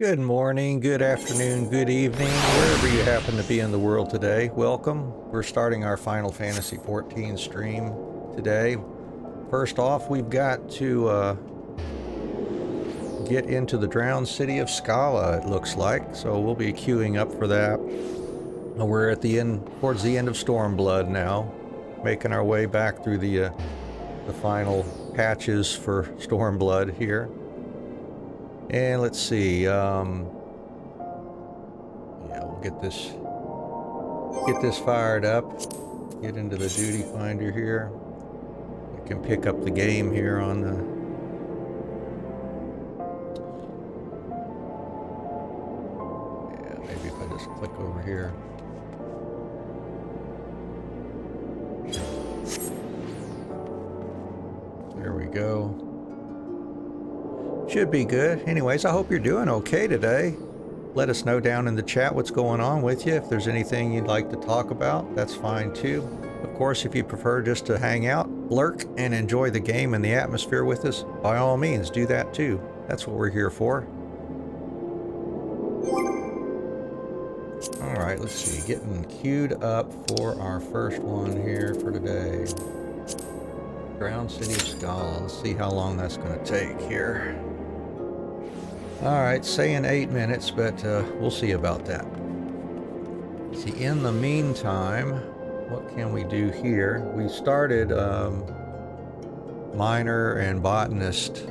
Good morning, good afternoon, good evening, wherever you happen to be in the world today. Welcome. We're starting our Final Fantasy XIV stream today. First off, we've got to get into the drowned city of Scala, it looks like. So we'll be queuing up for that. We're at the end, towards the end of Stormblood now, making our way back through the final patches for Stormblood here. And let's see, yeah, we'll get this fired up, get into the duty finder here. We can pick up the game here on the... Yeah, maybe if I just click over here. There we go. Should be good. Anyways, I hope you're doing okay today. Let us know down in the chat what's going on with you. If there's anything you'd like to talk about, that's fine too. Of course, if you prefer just to hang out, lurk, and enjoy the game and the atmosphere with us, by all means, do that too. That's what we're here for. All right, let's see. Getting queued up for our first one here for today. Drowned City of Scala. Let's see how long that's going to take here. Alright, saying 8 minutes, but we'll see about that. See, in the meantime, what can we do here? We started Miner and Botanist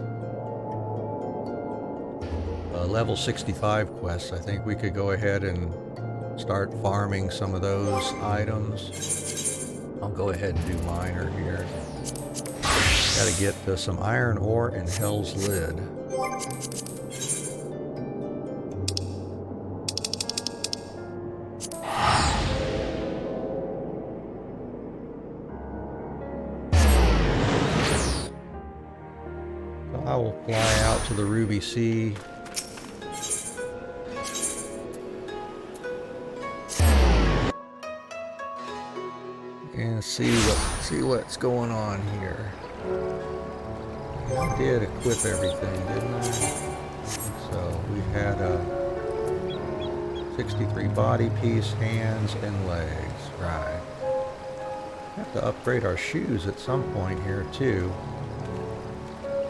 level 65 quests. I think we could go ahead and start farming some of those items. I'll go ahead and do Miner here. Gotta get some iron ore and Hell's Lid. I will fly out to the Ruby Sea. And see what's going on here. I did equip everything, didn't I? So we had a 63 body piece, hands and legs. Right. Have to upgrade our shoes at some point here too.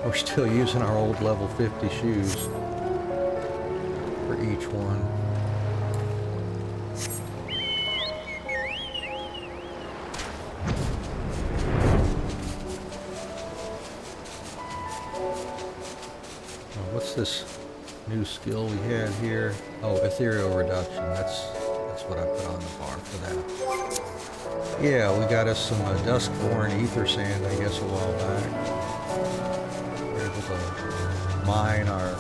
We're still using our old level 50 shoes for each one. Oh, what's this new skill we had here? Oh, ethereal reduction. That's what I put on the bar for that. Yeah, we got us some Duskborn ether sand, I guess, a while back. Mine our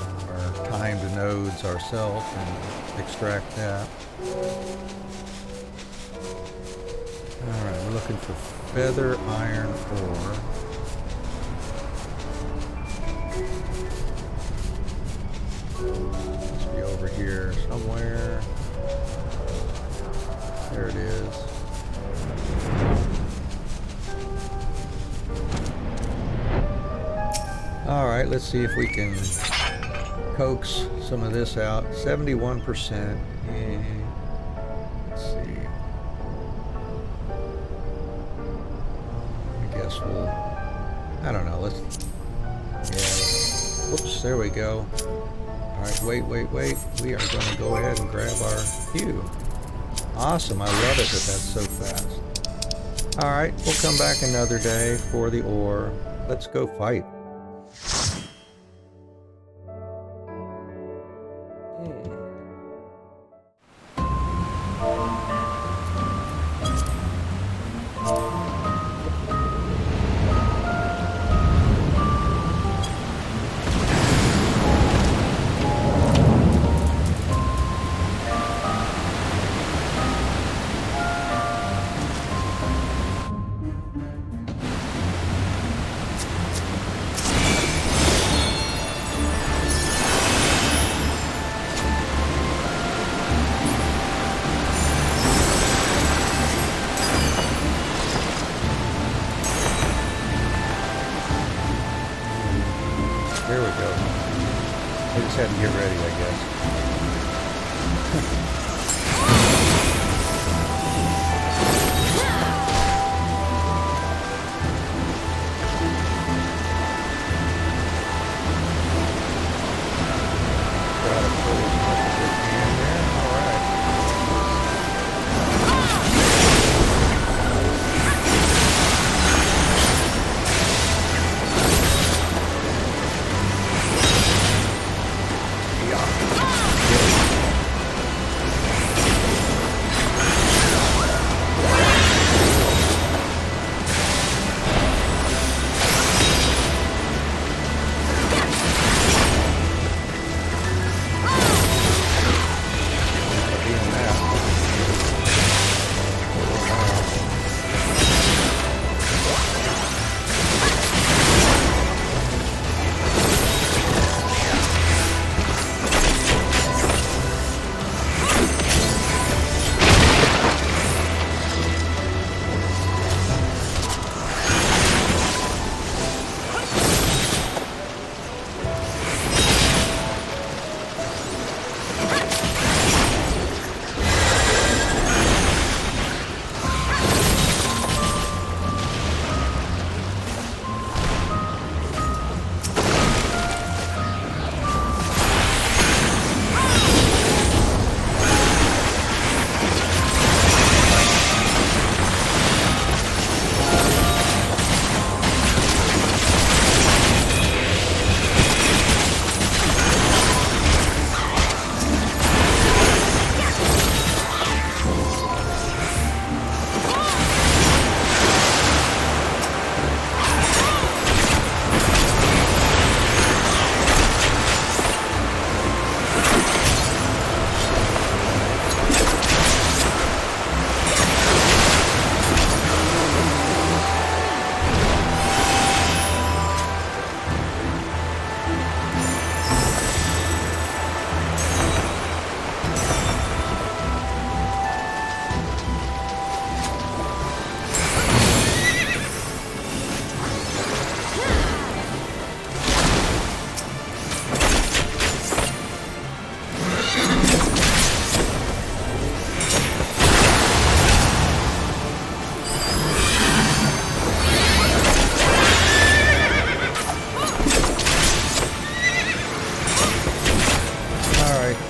timed nodes ourselves and extract that. Alright, we're looking for feather iron ore. Must be over here somewhere. There it is. Alright, let's see if we can coax some of this out. 71%. Yeah. Let's see. I guess we'll... I don't know. Let's... Yeah. Whoops, there we go. Alright, wait. We are going to go ahead and grab our cue. Awesome. I love it that that's so fast. Alright, we'll come back another day for the ore. Let's go fight. I just had to get ready, I guess.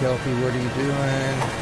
Kelpie, what are you doing?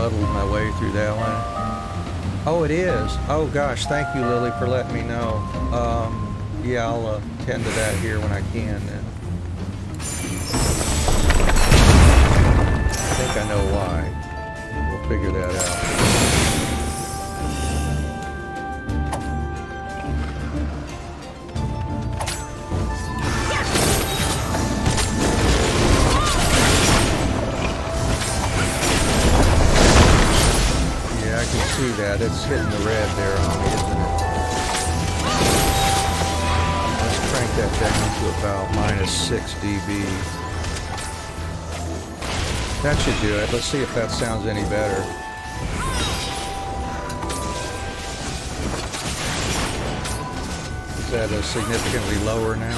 muddled my way through that one. Oh, it is. Oh gosh, thank you, Lily, for letting me know. Yeah, I'll tend to that here when I can then. I think I know why. We'll figure that out. See that, it's hitting the red there on me, isn't it? Let's crank that down to about -6 dB. That should do it. Let's see if that sounds any better. Is that significantly lower now?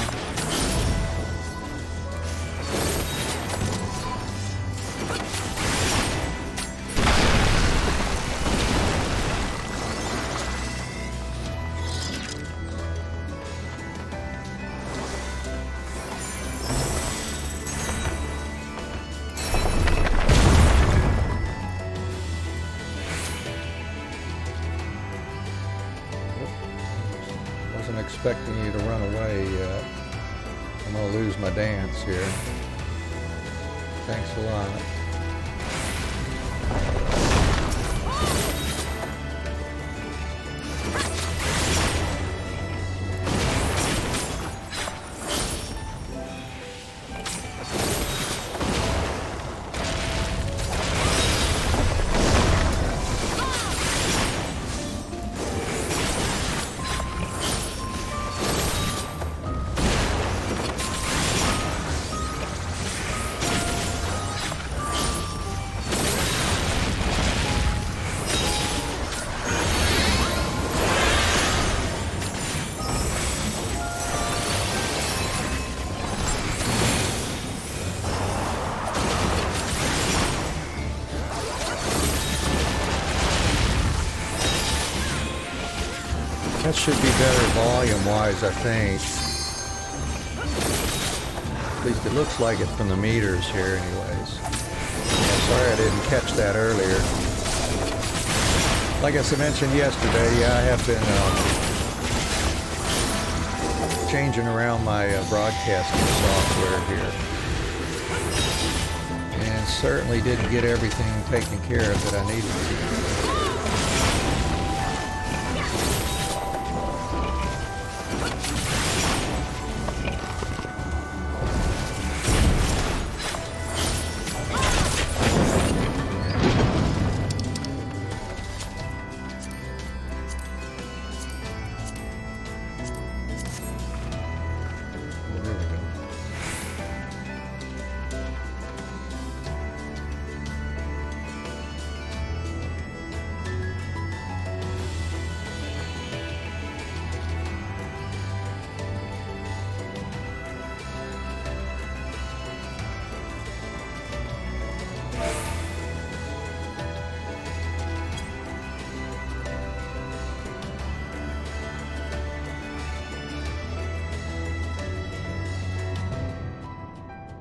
Expecting you to run away yet. I'm gonna lose my dance here. Thanks a lot. That should be better volume-wise, I think. At least it looks like it from the meters here anyways. Yeah, sorry I didn't catch that earlier. Like I mentioned yesterday, yeah, I have been changing around my broadcasting software here. And certainly didn't get everything taken care of that I needed to.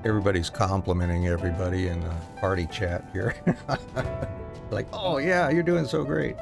Everybody's complimenting everybody in the party chat here. Like, oh yeah, you're doing so great.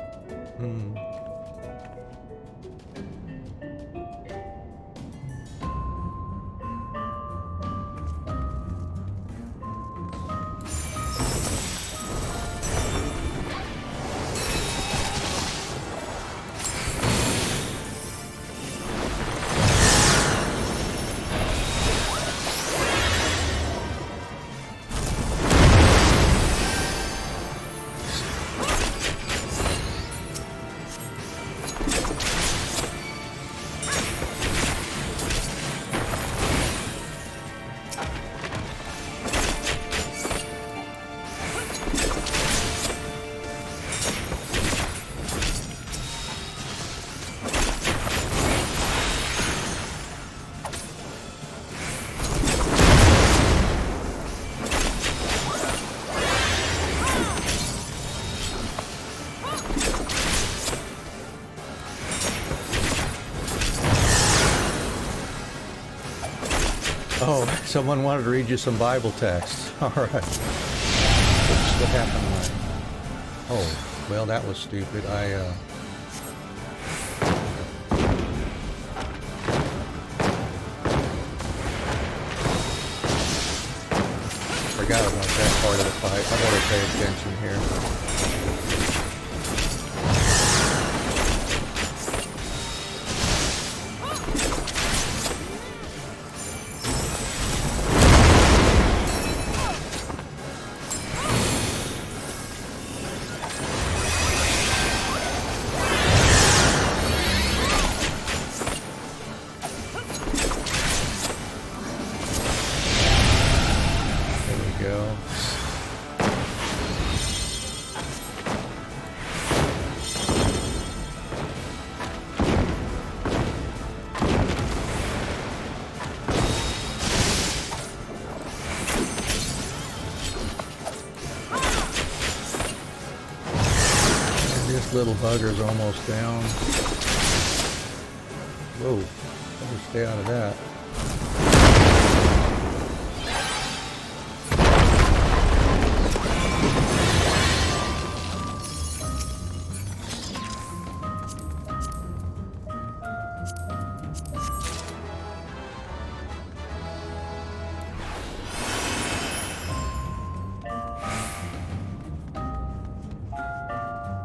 Oh, someone wanted to read you some Bible texts. All right. What happened tonight? Oh, well, that was stupid. Forgot about that part of the fight. I better pay attention here. Little bugger's almost down. Whoa, better stay out of that.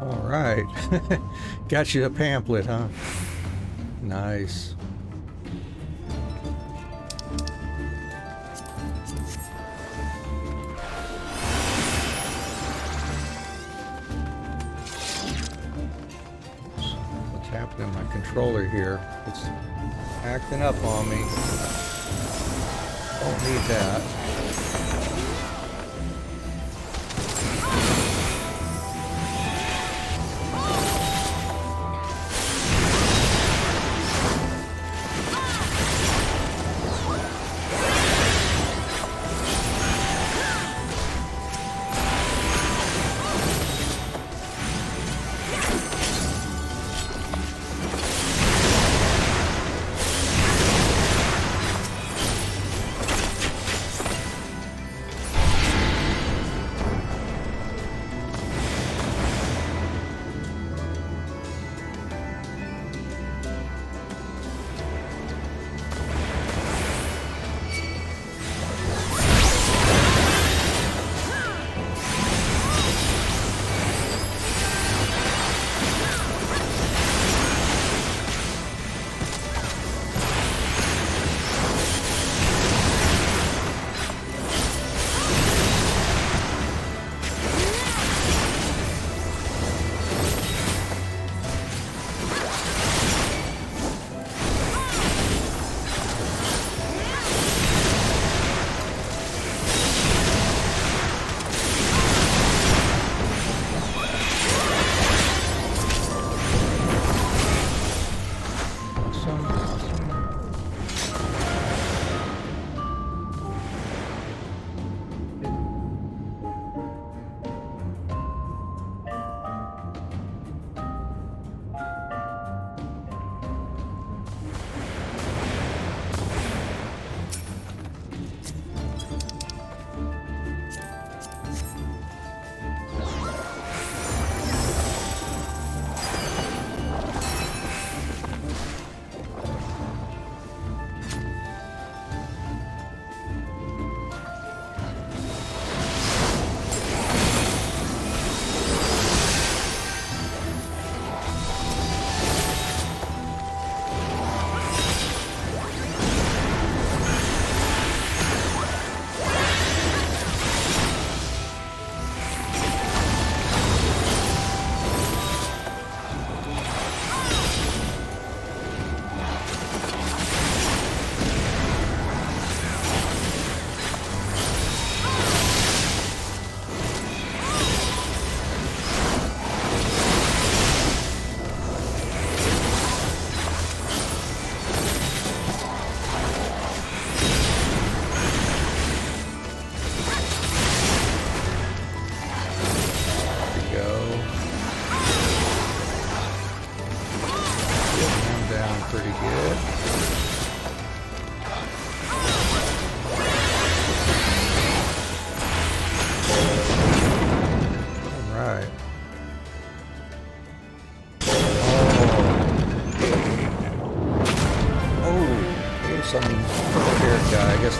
Alright. Got you a pamphlet, huh? Nice. What's happening to my controller here? It's acting up on me. Don't need that.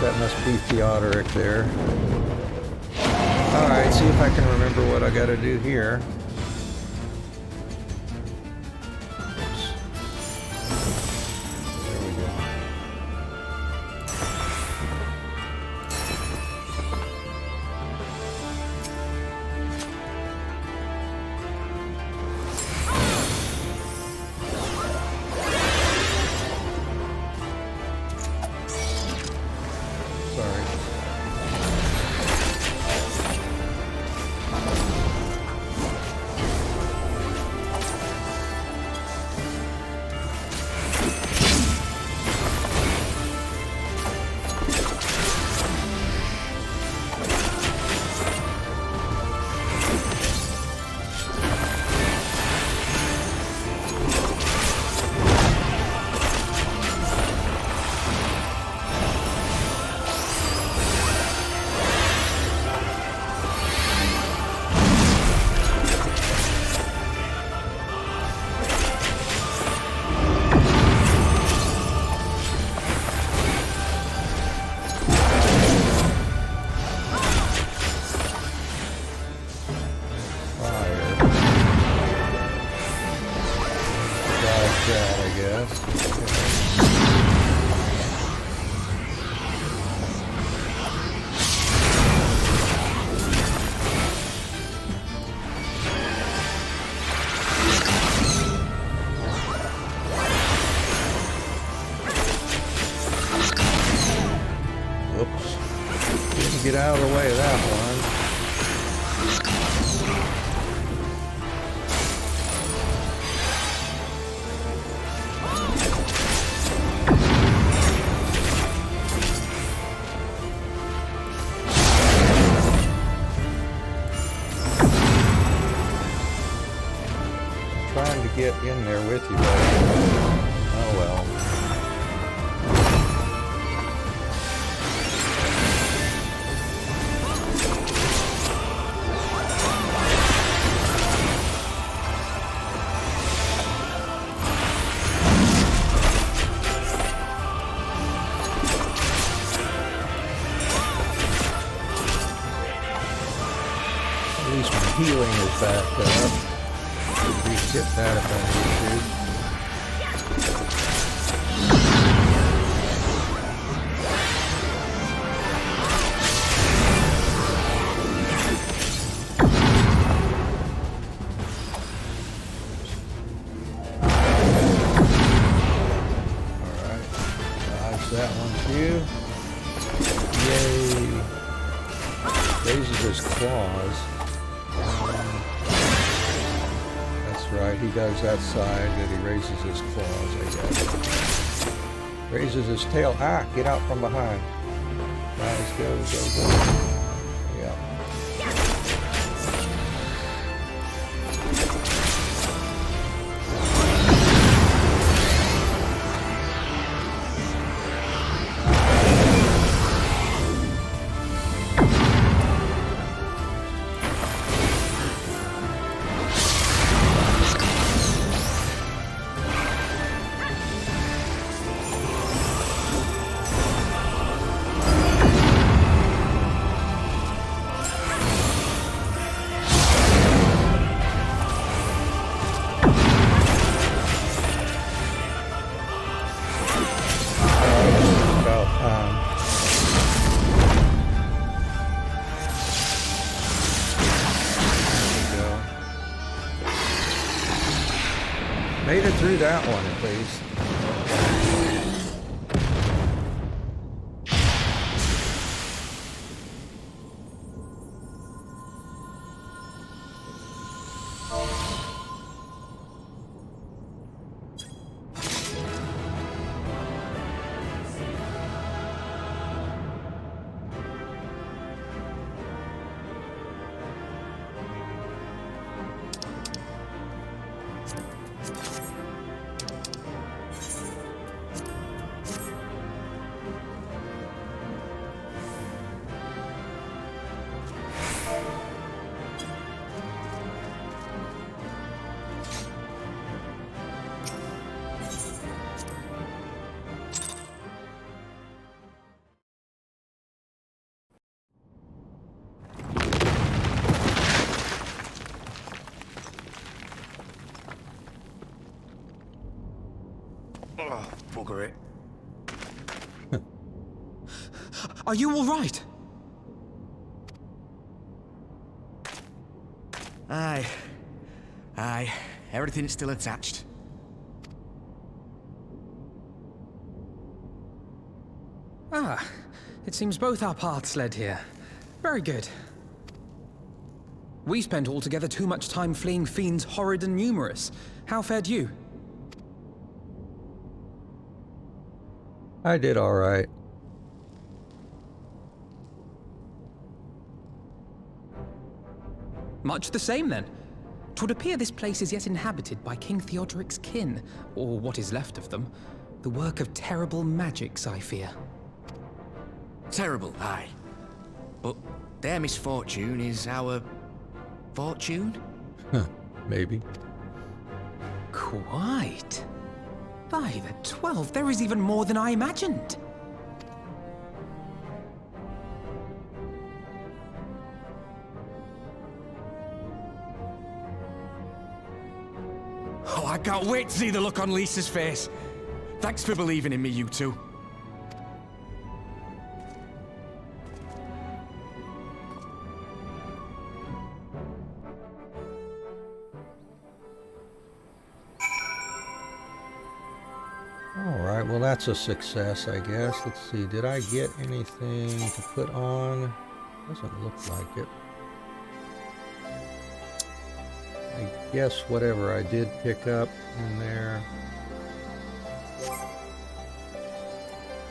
that must be Theodoric there. Alright, see if I can remember what I gotta do here. Get out of the way of that one. I'm trying to get in there with you, buddy. Oh well. Healing is back up. Get that if I need to. Alright. Dodge that one too. Yay. Raises his claws. Right, he does that side, that he raises his claws, I guess. Raises his tail. Ah, get out from behind. Guys, go. Yeah. Made it through that one at least. bugger it. Are you all right? Aye. Aye. Everything's still attached. Ah, it seems both our paths led here. Very good. We spent altogether too much time fleeing fiends horrid and numerous. How fared you? I did all right. Much the same, then. 'Twould appear this place is yet inhabited by King Theodoric's kin, or what is left of them. The work of terrible magics, I fear. Terrible, aye. But their misfortune is our fortune? Huh, maybe. Quite. By the 12, there is even more than I imagined. Oh, I can't wait to see the look on Lisa's face. Thanks for believing in me, you two. Alright, well that's a success, I guess. Let's see, did I get anything to put on? Doesn't look like it. I guess whatever I did pick up in there.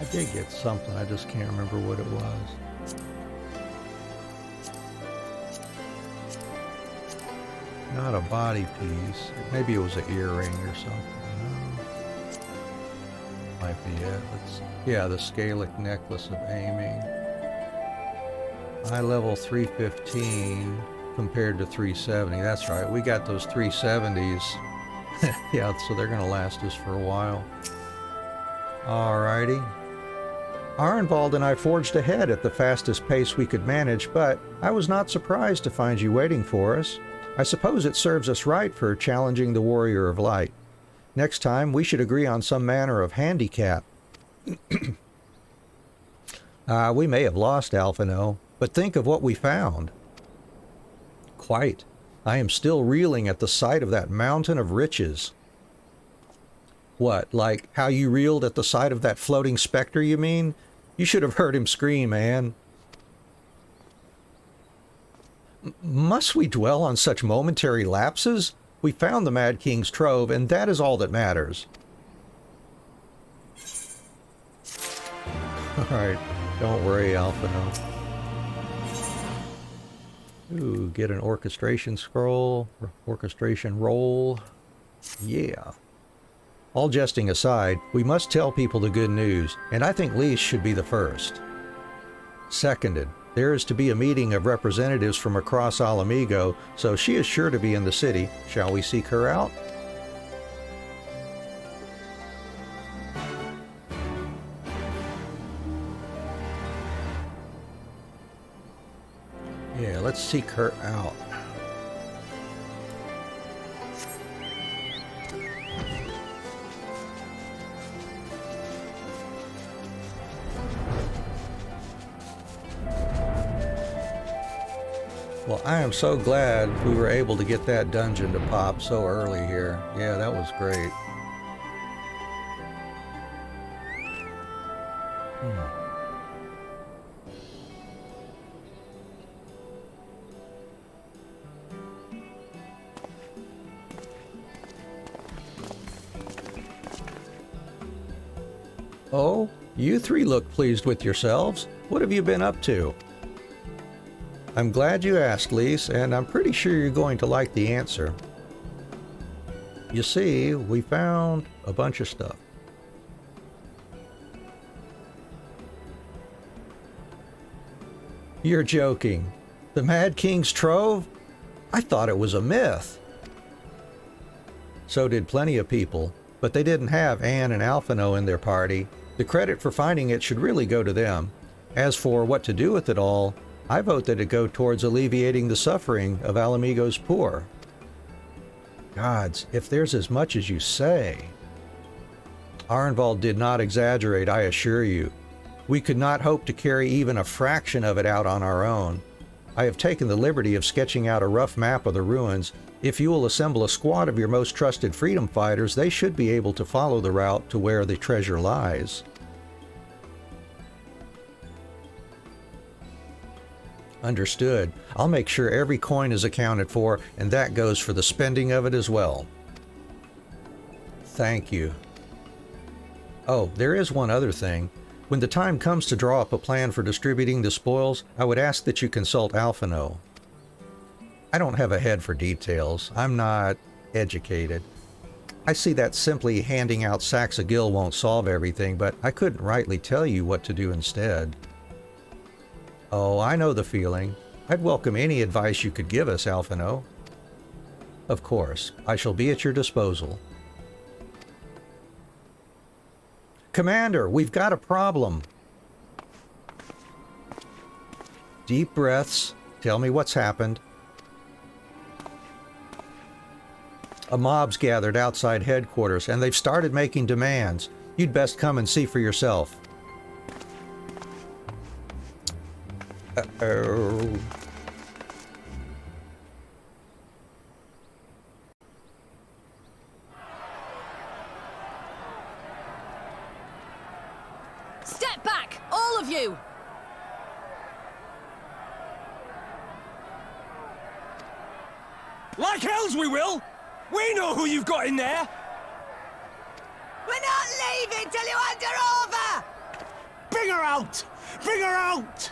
I did get something, I just can't remember what it was. Not a body piece. Maybe it was an earring or something. Might be it. Yeah, the Scalic necklace of aiming. High level 315 compared to 370. That's right. We got those 370s. Yeah, so they're going to last us for a while. Alrighty. Arnvald and I forged ahead at the fastest pace we could manage, but I was not surprised to find you waiting for us. I suppose it serves us right for challenging the Warrior of Light. Next time, we should agree on some manner of handicap. We may have lost Alphino, but think of what we found. Quite. I am still reeling at the sight of that mountain of riches. What, like how you reeled at the sight of that floating specter, you mean? You should have heard him scream, Anne. Must we dwell on such momentary lapses? We found the Mad King's trove, and that is all that matters. Alright, don't worry, Alphino. Ooh, get an orchestration scroll, orchestration roll. Yeah. All jesting aside, we must tell people the good news, and I think Lise should be the first. Seconded. There is to be a meeting of representatives from across Alamigo, so she is sure to be in the city. Shall we seek her out? Yeah, let's seek her out. Well, I am so glad we were able to get that dungeon to pop so early here. Yeah, that was great. Oh, you three look pleased with yourselves. What have you been up to? I'm glad you asked, Lise, and I'm pretty sure you're going to like the answer. You see, we found a bunch of stuff. You're joking. The Mad King's trove? I thought it was a myth. So did plenty of people, but they didn't have Anne and Alphino in their party. The credit for finding it should really go to them. As for what to do with it all, I vote that it go towards alleviating the suffering of Alamigo's poor. Gods, if there's as much as you say. Arnvald did not exaggerate, I assure you. We could not hope to carry even a fraction of it out on our own. I have taken the liberty of sketching out a rough map of the ruins. If you will assemble a squad of your most trusted freedom fighters, they should be able to follow the route to where the treasure lies. Understood. I'll make sure every coin is accounted for, and that goes for the spending of it as well. Thank you. Oh, there is one other thing. When the time comes to draw up a plan for distributing the spoils, I would ask that you consult Alphino. I don't have a head for details. I'm not educated. I see that simply handing out sacks of gil won't solve everything, but I couldn't rightly tell you what to do instead. Oh, I know the feeling. I'd welcome any advice you could give us, Alphino. Of course, I shall be at your disposal. Commander, we've got a problem. Deep breaths. Tell me what's happened. A mob's gathered outside headquarters, and they've started making demands. You'd best come and see for yourself. Uh-oh. Step back, all of you! Like hells we will! We know who you've got in there! We're not leaving till you hand her over! Bring her out! Bring her out!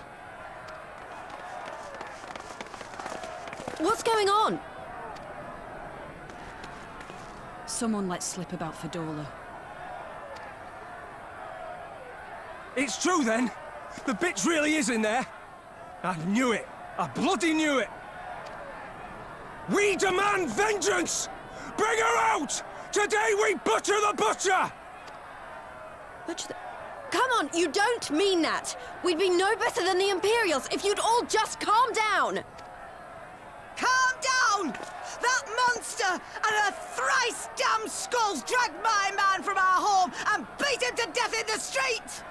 What's going on? Someone let slip about Fedora. It's true then! The bitch really is in there! I knew it! I bloody knew it! We demand vengeance! Bring her out! Today we butcher the butcher! Come on, you don't mean that! We'd be no better than the Imperials if you'd all just calm down! Calm down! That monster and her thrice damned skulls dragged my man from our home and beat him to death in the street!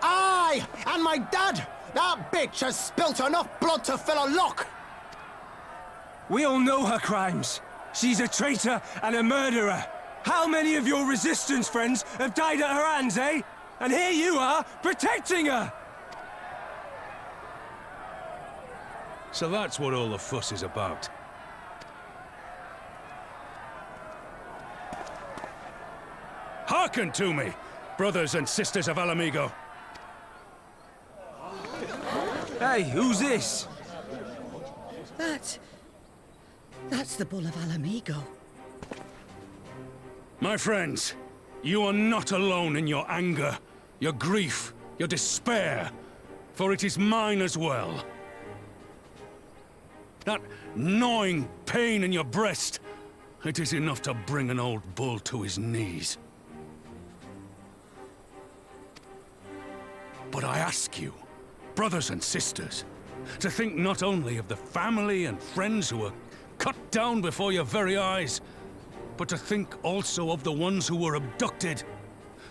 Aye! And my dad! That bitch has spilt enough blood to fill a lock! We all know her crimes. She's a traitor and a murderer. How many of your resistance friends have died at her hands, eh? And here you are, protecting her! So that's what all the fuss is about. Hearken to me, brothers and sisters of Alamigo. Hey, who's this? That's the Bull of Alamigo. My friends, you are not alone in your anger, your grief, your despair, for it is mine as well. That gnawing pain in your breast, it is enough to bring an old bull to his knees. But I ask you, brothers and sisters, to think not only of the family and friends who were cut down before your very eyes, but to think also of the ones who were abducted,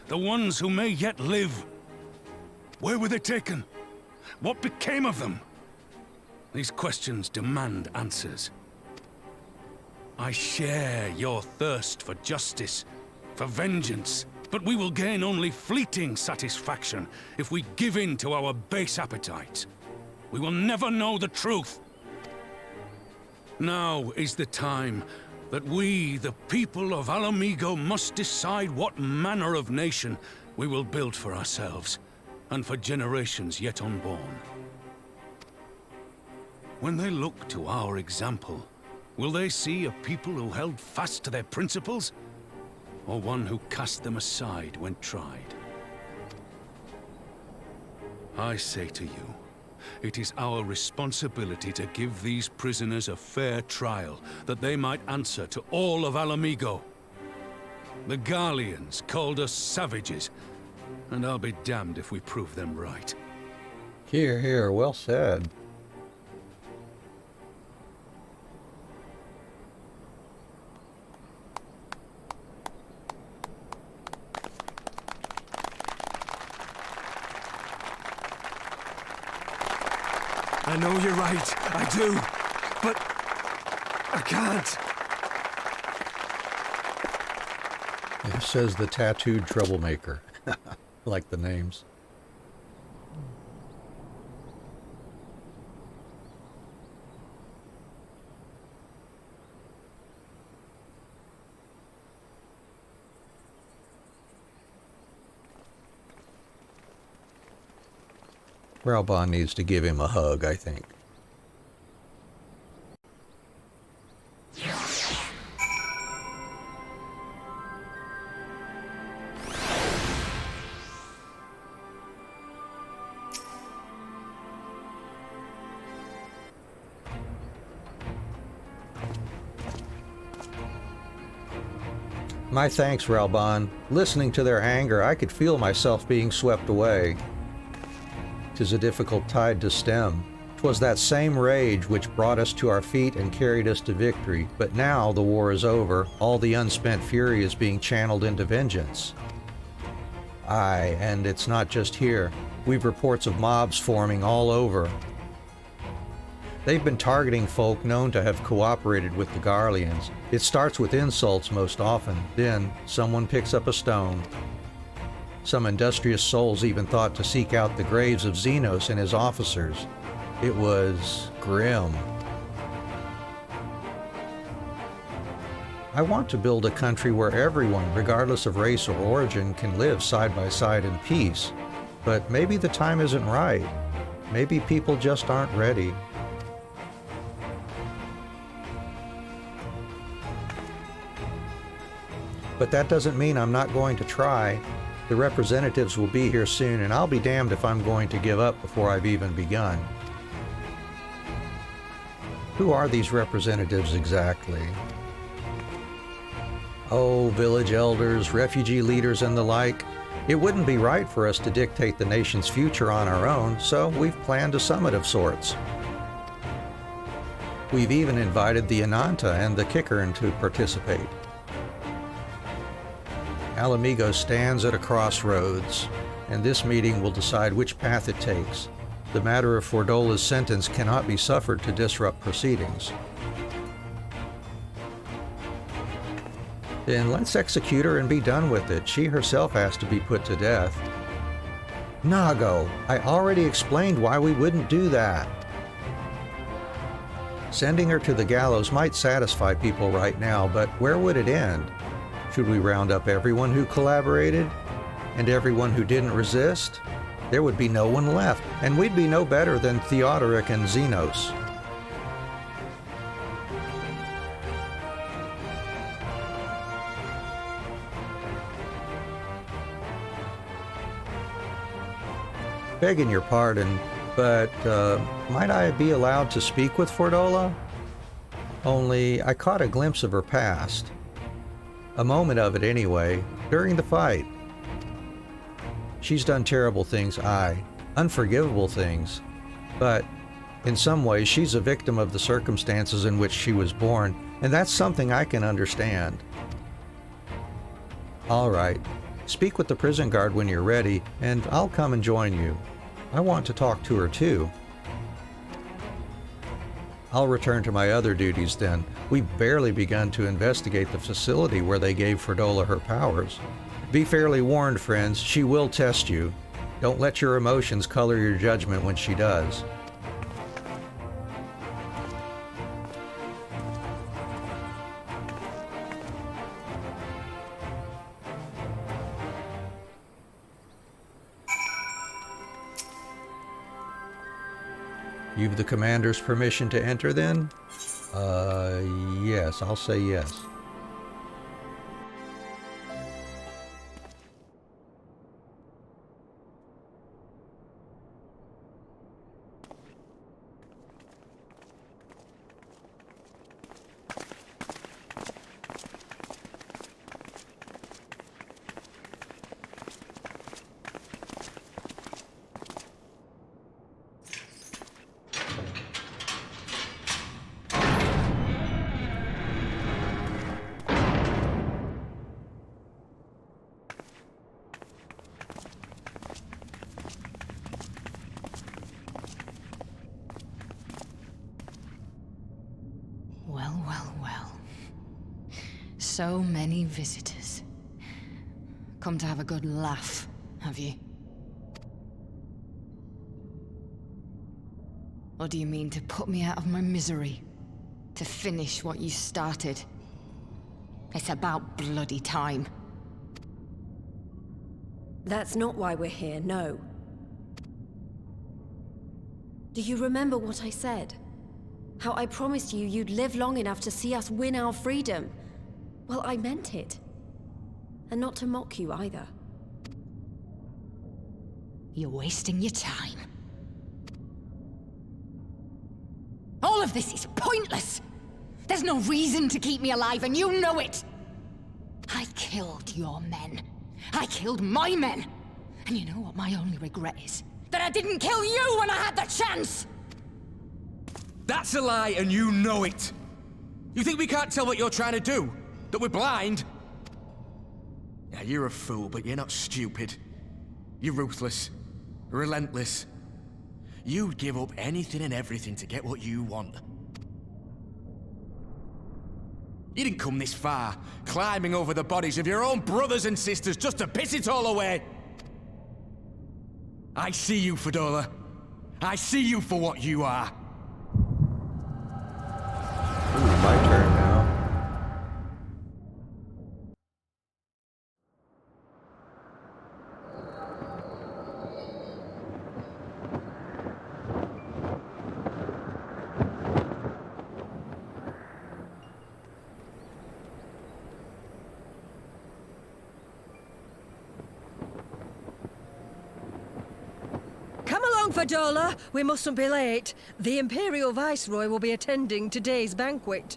the ones who may yet live. Where were they taken? What became of them? These questions demand answers. I share your thirst for justice, for vengeance, but we will gain only fleeting satisfaction if we give in to our base appetites. We will never know the truth. Now is the time that we, the people of Alamigo, must decide what manner of nation we will build for ourselves, and for generations yet unborn. When they look to our example, will they see a people who held fast to their principles, or one who cast them aside when tried? I say to you, it is our responsibility to give these prisoners a fair trial, that they might answer to all of Alamigo. The Garleans called us savages, and I'll be damned if we prove them right. Here, here, well said. I know you're right. I do. But I can't. It says the tattooed troublemaker. Like the names. Raubon needs to give him a hug, I think. My thanks, Raubon. Listening to their anger, I could feel myself being swept away. 'Tis a difficult tide to stem. 'Twas that same rage which brought us to our feet and carried us to victory, but now the war is over, all the unspent fury is being channeled into vengeance. Aye, and it's not just here. We've reports of mobs forming all over. They've been targeting folk known to have cooperated with the Garleans. It starts with insults most often, then someone picks up a stone. Some industrious souls even thought to seek out the graves of Xenos and his officers. It was grim. I want to build a country where everyone, regardless of race or origin, can live side by side in peace. But maybe the time isn't right. Maybe people just aren't ready. But that doesn't mean I'm not going to try. The representatives will be here soon, and I'll be damned if I'm going to give up before I've even begun. Who are these representatives exactly? Oh, village elders, refugee leaders, and the like. It wouldn't be right for us to dictate the nation's future on our own, so we've planned a summit of sorts. We've even invited the Ananta and the Kickern to participate. Alamigo stands at a crossroads, and this meeting will decide which path it takes. The matter of Fordola's sentence cannot be suffered to disrupt proceedings. Then let's execute her and be done with it. She herself has to be put to death. Nago, I already explained why we wouldn't do that. Sending her to the gallows might satisfy people right now, but where would it end? Should we round up everyone who collaborated? And everyone who didn't resist? There would be no one left, and we'd be no better than Theodoric and Xenos. Begging your pardon, but might I be allowed to speak with Fordola? Only I caught a glimpse of her past. A moment of it anyway, during the fight. She's done terrible things, aye, unforgivable things, but in some ways she's a victim of the circumstances in which she was born, and that's something I can understand. All right, speak with the prison guard when you're ready, and I'll come and join you. I want to talk to her too. I'll return to my other duties then. We've barely begun to investigate the facility where they gave Fordola her powers. Be fairly warned, friends, she will test you. Don't let your emotions color your judgment when she does. You've the commander's permission to enter then? Yes, I'll say yes. Well, well, well. So many visitors. Come to have a good laugh, have you? Or do you mean to put me out of my misery? To finish what you started? It's about bloody time. That's not why we're here, no. Do you remember what I said? How I promised you you'd live long enough to see us win our freedom? Well, I meant it. And not to mock you either. You're wasting your time. All of this is pointless! There's no reason to keep me alive, and you know it! I killed your men. I killed my men! And you know what my only regret is? That I didn't kill you when I had the chance! That's a lie, and you know it! You think we can't tell what you're trying to do? That we're blind? Yeah, you're a fool, but you're not stupid. You're ruthless. Relentless. You'd give up anything and everything to get what you want. You didn't come this far, climbing over the bodies of your own brothers and sisters just to piss it all away. I see you, Fedora. I see you for what you are. Ooh, my turn now. Fadola, we mustn't be late. The Imperial Viceroy will be attending today's banquet.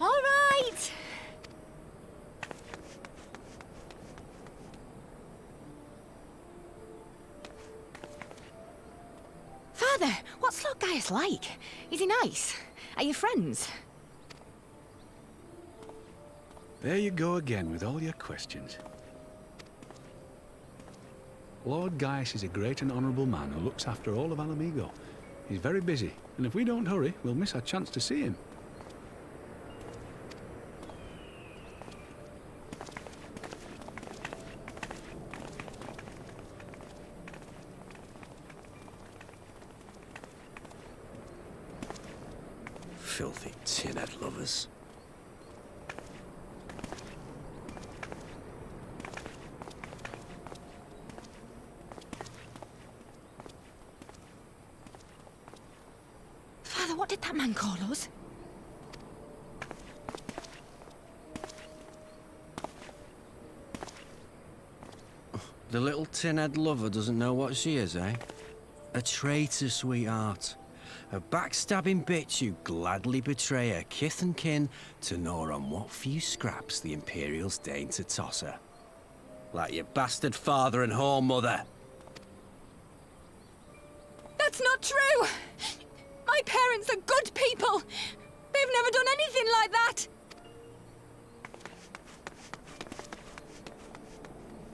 All right! Father, what's Lord Gaius like? Is he nice? Are you friends? There you go again with all your questions. Lord Gaius is a great and honourable man who looks after all of Alamigo. He's very busy, and if we don't hurry, we'll miss our chance to see him. Filthy tin-head lovers. What did that man call us? The little tin-head lover doesn't know what she is, eh? A traitor, sweetheart. A backstabbing bitch who'd gladly betray her kith and kin to gnaw on what few scraps the Imperials deign to toss her. Like your bastard father and whore mother. That's not true! My parents are good people! They've never done anything like that!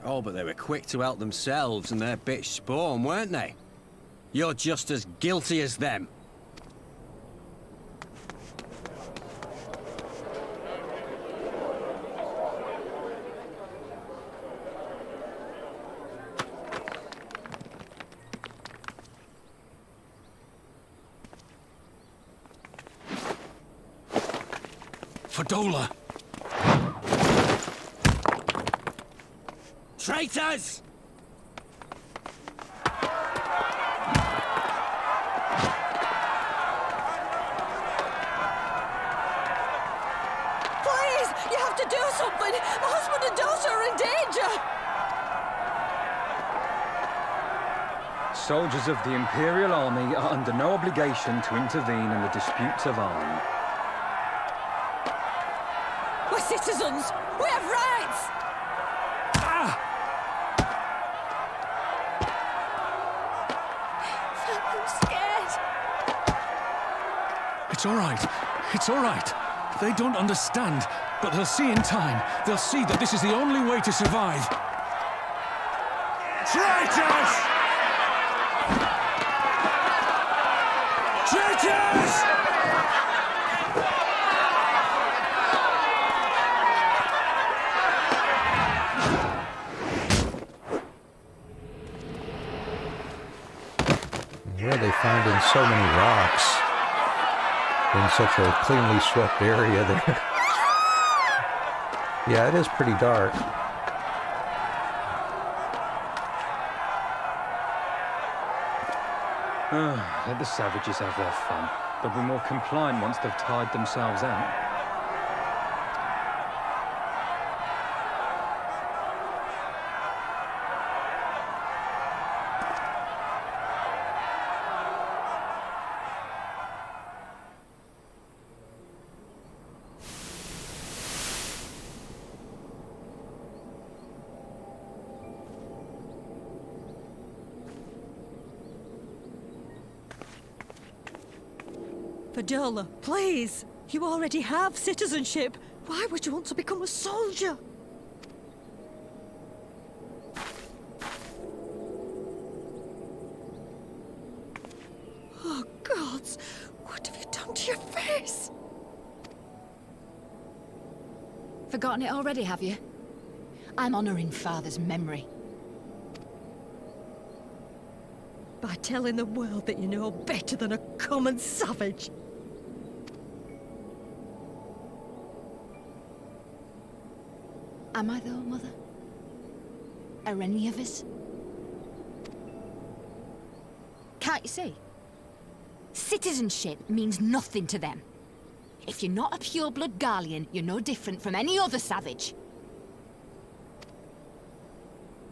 Oh, but they were quick to help themselves and their bitch spawn, weren't they? You're just as guilty as them. Fadola! Traitors! Please, you have to do something! My husband and daughter are in danger! Soldiers of the Imperial Army are under no obligation to intervene in the disputes of army. We're citizens! We have rights! I'm scared. It's all right. It's all right. They don't understand, but they'll see in time. They'll see that this is the only way to survive. Traitors! Traitors! Where are they finding so many rocks in such a cleanly swept area there? Yeah, it is pretty dark. Let the savages have their fun. They'll be more compliant once they've tired themselves out. Fadola, please! You already have citizenship. Why would you want to become a soldier? Oh, gods! What have you done to your face? Forgotten it already, have you? I'm honoring Father's memory. By telling the world that you know better than a common savage. Am I though, Mother? Are any of us? Can't you see? Citizenship means nothing to them. If you're not a pure-blood Garlean, you're no different from any other savage.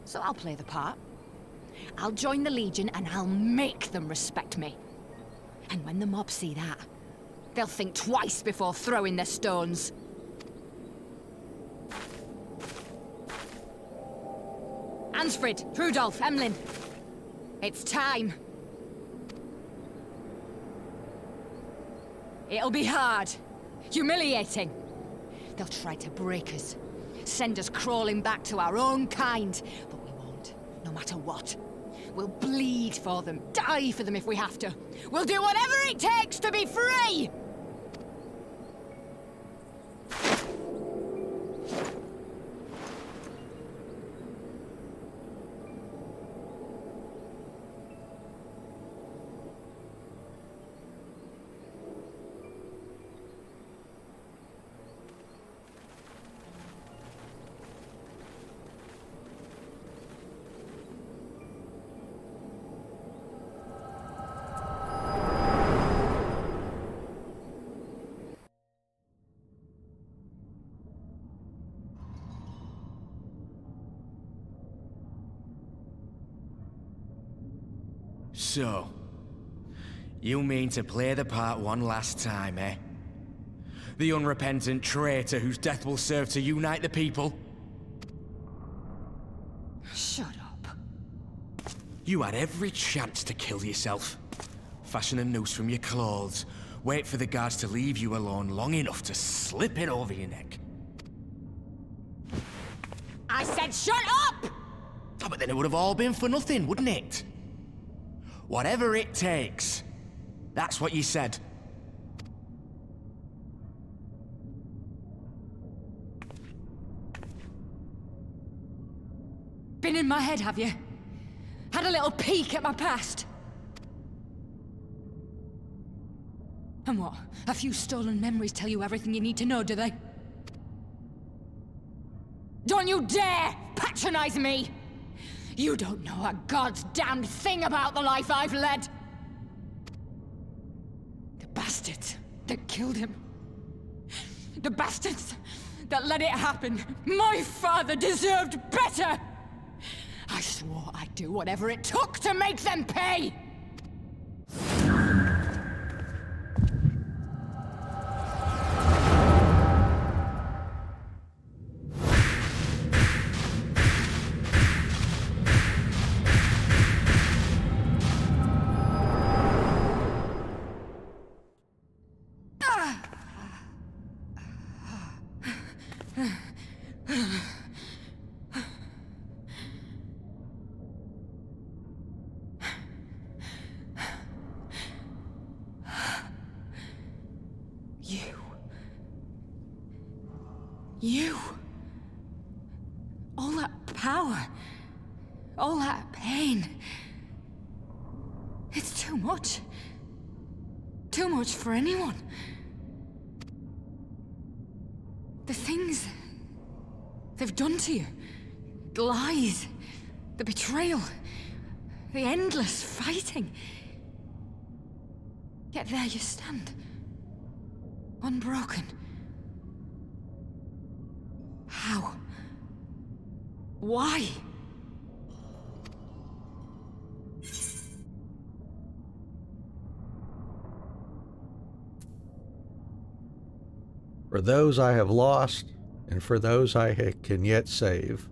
So I'll play the part. I'll join the Legion and I'll make them respect me. And when the mob see that, they'll think twice before throwing their stones. Ansfrid, Rudolph, Emlyn. It's time. It'll be hard. Humiliating. They'll try to break us. Send us crawling back to our own kind. But we won't, no matter what. We'll bleed for them, die for them if we have to. We'll do whatever it takes to be free! So, you mean to play the part one last time, eh? The unrepentant traitor whose death will serve to unite the people? Shut up. You had every chance to kill yourself. Fashion a noose from your clothes, wait for the guards to leave you alone long enough to slip it over your neck. I said shut up! Oh, but then it would have all been for nothing, wouldn't it? Whatever it takes. That's what you said. Been in my head, have you? Had a little peek at my past? And what? A few stolen memories tell you everything you need to know, do they? Don't you dare patronize me! You don't know a god's damned thing about the life I've led! The bastards that killed him. The bastards that let it happen. My father deserved better! I swore I'd do whatever it took to make them pay! You. All that power. All that pain. It's too much. Too much for anyone. The things they've done to you. The lies. The betrayal. The endless fighting. Yet there you stand. Unbroken. How? Why? For those I have lost, and for those I can yet save.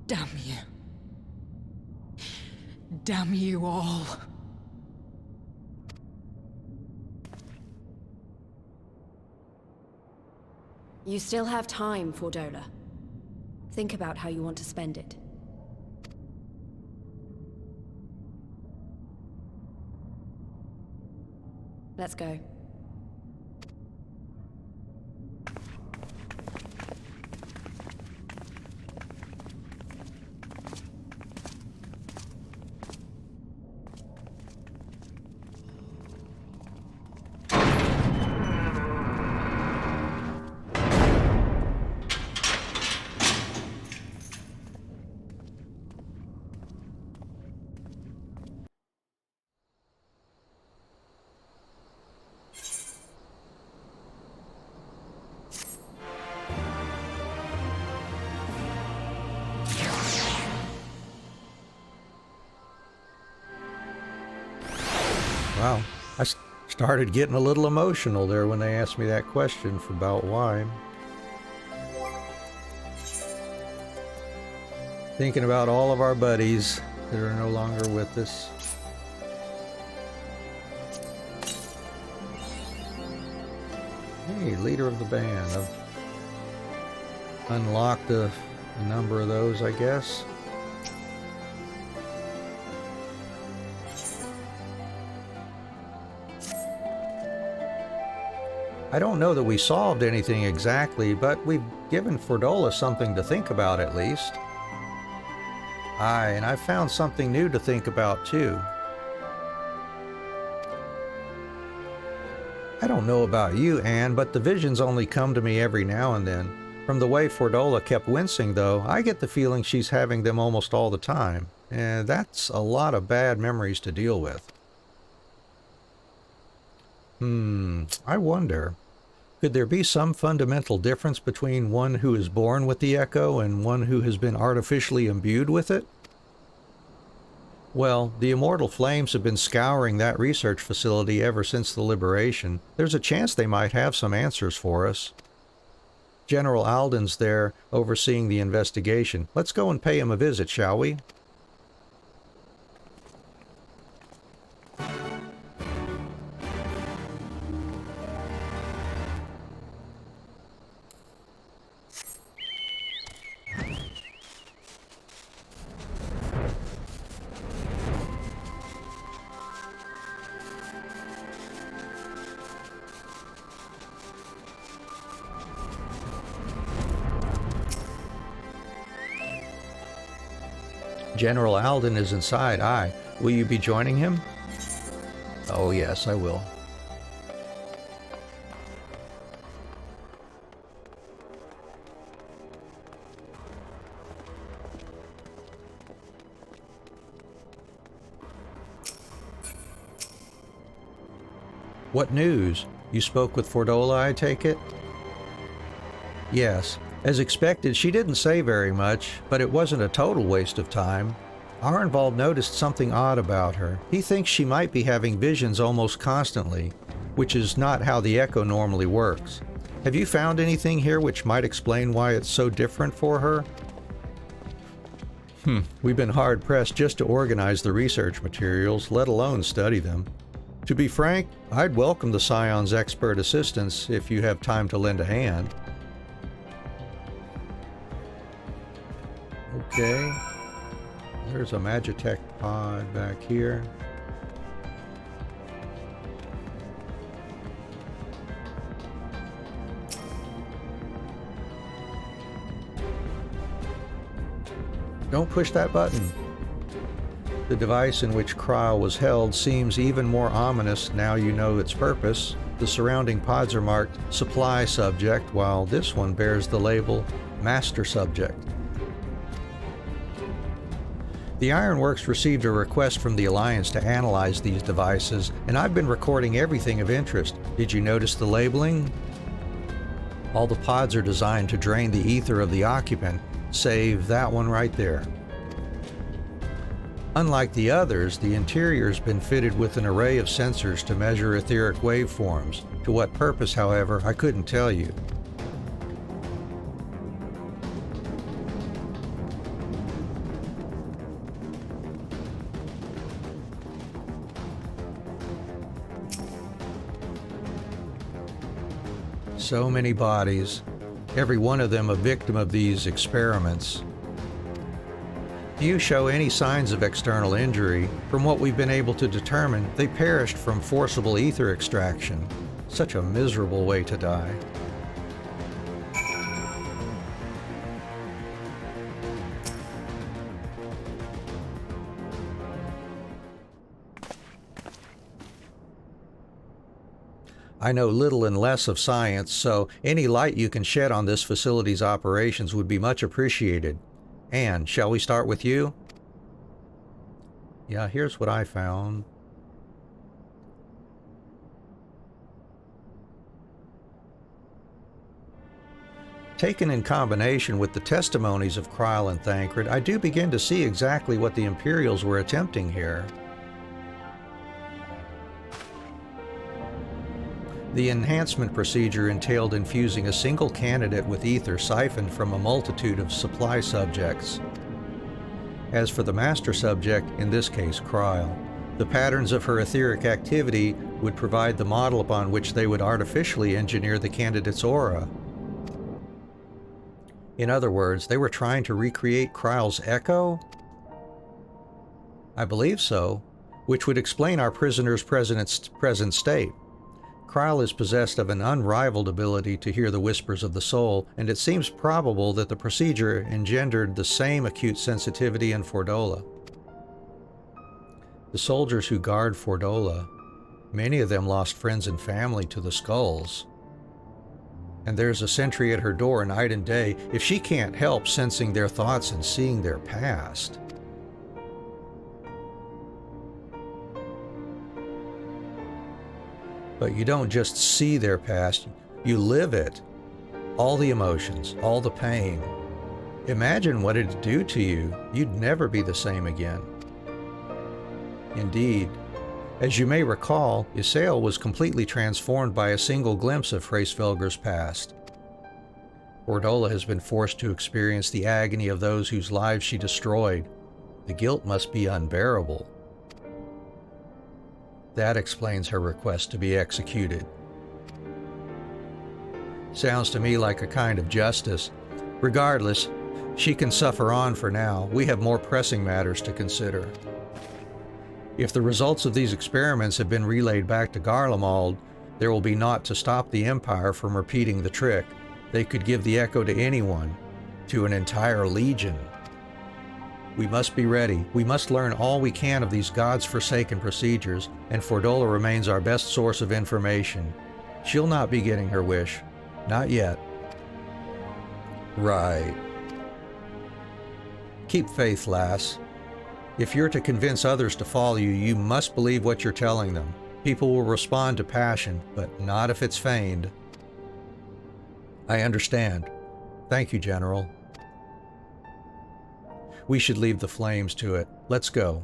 Damn you. Damn you all. You still have time, Fordola. Think about how you want to spend it. Let's go. Wow, I started getting a little emotional there when they asked me that question about why. Thinking about all of our buddies that are no longer with us. Hey, leader of the band. I've unlocked a number of those, I guess. I don't know that we solved anything exactly, but we've given Fordola something to think about at least. Aye, and I found something new to think about too. I don't know about you, Anne, but the visions only come to me every now and then. From the way Fordola kept wincing, though, I get the feeling she's having them almost all the time. And that's a lot of bad memories to deal with. I wonder, could there be some fundamental difference between one who is born with the echo and one who has been artificially imbued with it? Well, the immortal flames have been scouring that research facility ever since the liberation. There's a chance they might have some answers for us. General Alden's there overseeing the investigation. Let's go and pay him a visit, shall we? General Alden is inside. Aye. Will you be joining him? Oh yes, I will. What news? You spoke with Fordola, I take it? Yes. As expected, she didn't say very much, but it wasn't a total waste of time. Arnvald noticed something odd about her. He thinks she might be having visions almost constantly, which is not how the echo normally works. Have you found anything here which might explain why it's so different for her? We've been hard-pressed just to organize the research materials, let alone study them. To be frank, I'd welcome the Scion's expert assistance if you have time to lend a hand. Okay, there's a Magitech pod back here. Don't push that button. The device in which Krile was held seems even more ominous now you know its purpose. The surrounding pods are marked Supply Subject, while this one bears the label Master Subject. The Ironworks received a request from the Alliance to analyze these devices, and I've been recording everything of interest. Did you notice the labeling? All the pods are designed to drain the ether of the occupant, save that one right there. Unlike the others, the interior's been fitted with an array of sensors to measure etheric waveforms. To what purpose, however, I couldn't tell you. So many bodies, every one of them a victim of these experiments. Few show any signs of external injury. From what we've been able to determine, they perished from forcible ether extraction. Such a miserable way to die. I know little and less of science, so any light you can shed on this facility's operations would be much appreciated. Anne, shall we start with you? Yeah, here's what I found. Taken in combination with the testimonies of Krile and Thancred, I do begin to see exactly what the Imperials were attempting here. The enhancement procedure entailed infusing a single candidate with ether siphoned from a multitude of supply subjects. As for the master subject, in this case Krile, the patterns of her etheric activity would provide the model upon which they would artificially engineer the candidate's aura. In other words, they were trying to recreate Krile's echo? I believe so, which would explain our prisoner's present state. Krile is possessed of an unrivaled ability to hear the whispers of the soul, and it seems probable that the procedure engendered the same acute sensitivity in Fordola. The soldiers who guard Fordola, many of them lost friends and family to the skulls. And there's a sentry at her door night and day. If she can't help sensing their thoughts and seeing their past. But you don't just see their past, you live it. All the emotions, all the pain. Imagine what it'd do to you. You'd never be the same again. Indeed, as you may recall, Ysael was completely transformed by a single glimpse of Hraesvelgur's past. Fordola has been forced to experience the agony of those whose lives she destroyed. The guilt must be unbearable. That explains her request to be executed. Sounds to me like a kind of justice. Regardless, she can suffer on for now. We have more pressing matters to consider. If the results of these experiments have been relayed back to Garlemald, there will be naught to stop the Empire from repeating the trick. They could give the echo to anyone, to an entire legion. We must be ready. We must learn all we can of these gods-forsaken procedures, and Fordola remains our best source of information. She'll not be getting her wish. Not yet. Right. Keep faith, lass. If you're to convince others to follow you, you must believe what you're telling them. People will respond to passion, but not if it's feigned. I understand. Thank you, General. We should leave the flames to it. Let's go.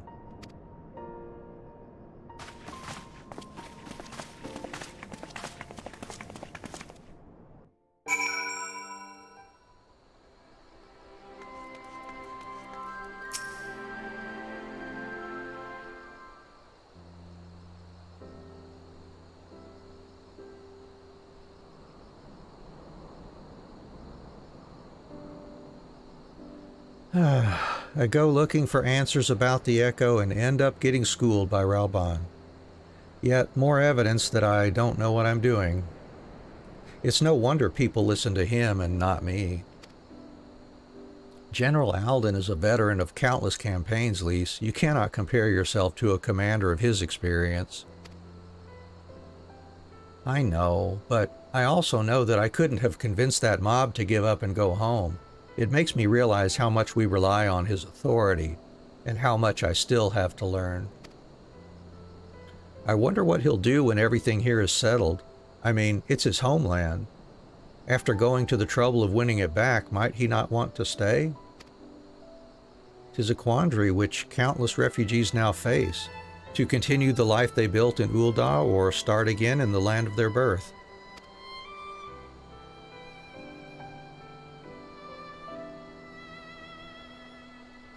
I go looking for answers about the Echo and end up getting schooled by Ralban. Yet more evidence that I don't know what I'm doing. It's no wonder people listen to him and not me. General Alden is a veteran of countless campaigns, Lise. You cannot compare yourself to a commander of his experience. I know, but I also know that I couldn't have convinced that mob to give up and go home. It makes me realize how much we rely on his authority, and how much I still have to learn. I wonder what he'll do when everything here is settled. I mean, it's his homeland. After going to the trouble of winning it back, might he not want to stay? 'Tis a quandary which countless refugees now face, to continue the life they built in Ul'dah or start again in the land of their birth.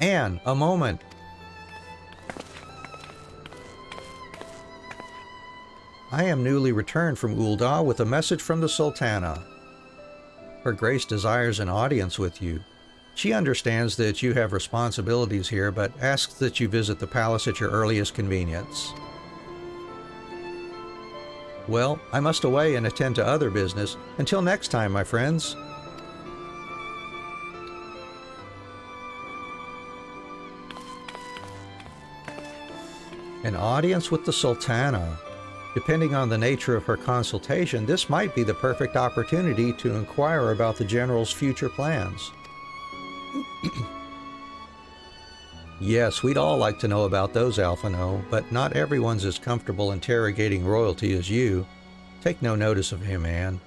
Anne, a moment. I am newly returned from Ul'dah with a message from the Sultana. Her Grace desires an audience with you. She understands that you have responsibilities here, but asks that you visit the palace at your earliest convenience. Well, I must away and attend to other business. Until next time, my friends. An audience with the Sultana. Depending on the nature of her consultation, this might be the perfect opportunity to inquire about the General's future plans. Yes, we'd all like to know about those, Alphino, but not everyone's as comfortable interrogating royalty as you. Take no notice of him, Anne.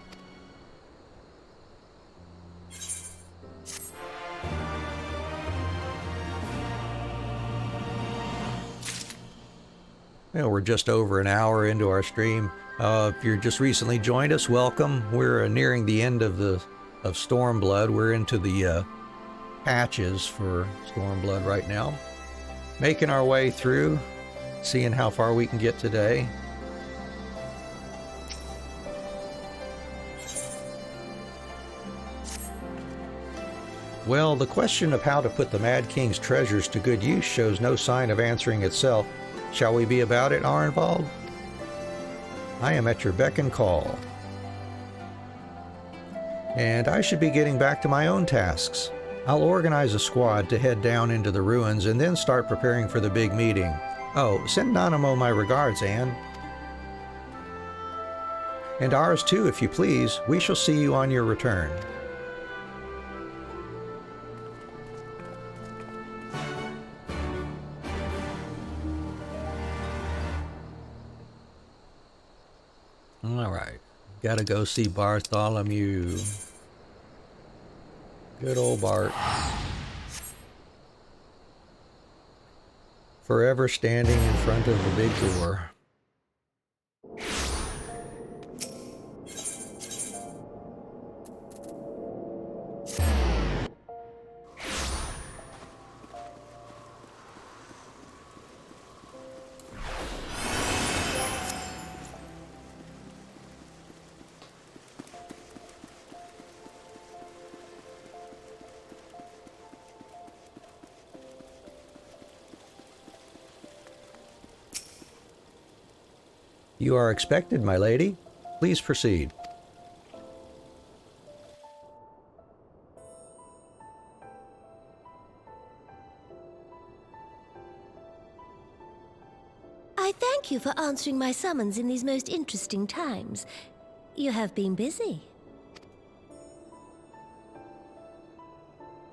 Well, we're just over an hour into our stream. If you're just recently joined us, welcome. We're nearing the end of Stormblood. We're into the patches for Stormblood right now. Making our way through, seeing how far we can get today. Well, the question of how to put the Mad King's treasures to good use shows no sign of answering itself. Shall we be about it, Arenvald? I am at your beck and call. And I should be getting back to my own tasks. I'll organize a squad to head down into the ruins and then start preparing for the big meeting. Oh, send Nanamo my regards, Anne. And ours too, if you please. We shall see you on your return. All right, gotta go see Bartholomew. Good old Bart. Forever standing in front of the big door. You are expected, my lady. Please proceed. I thank you for answering my summons in these most interesting times. You have been busy.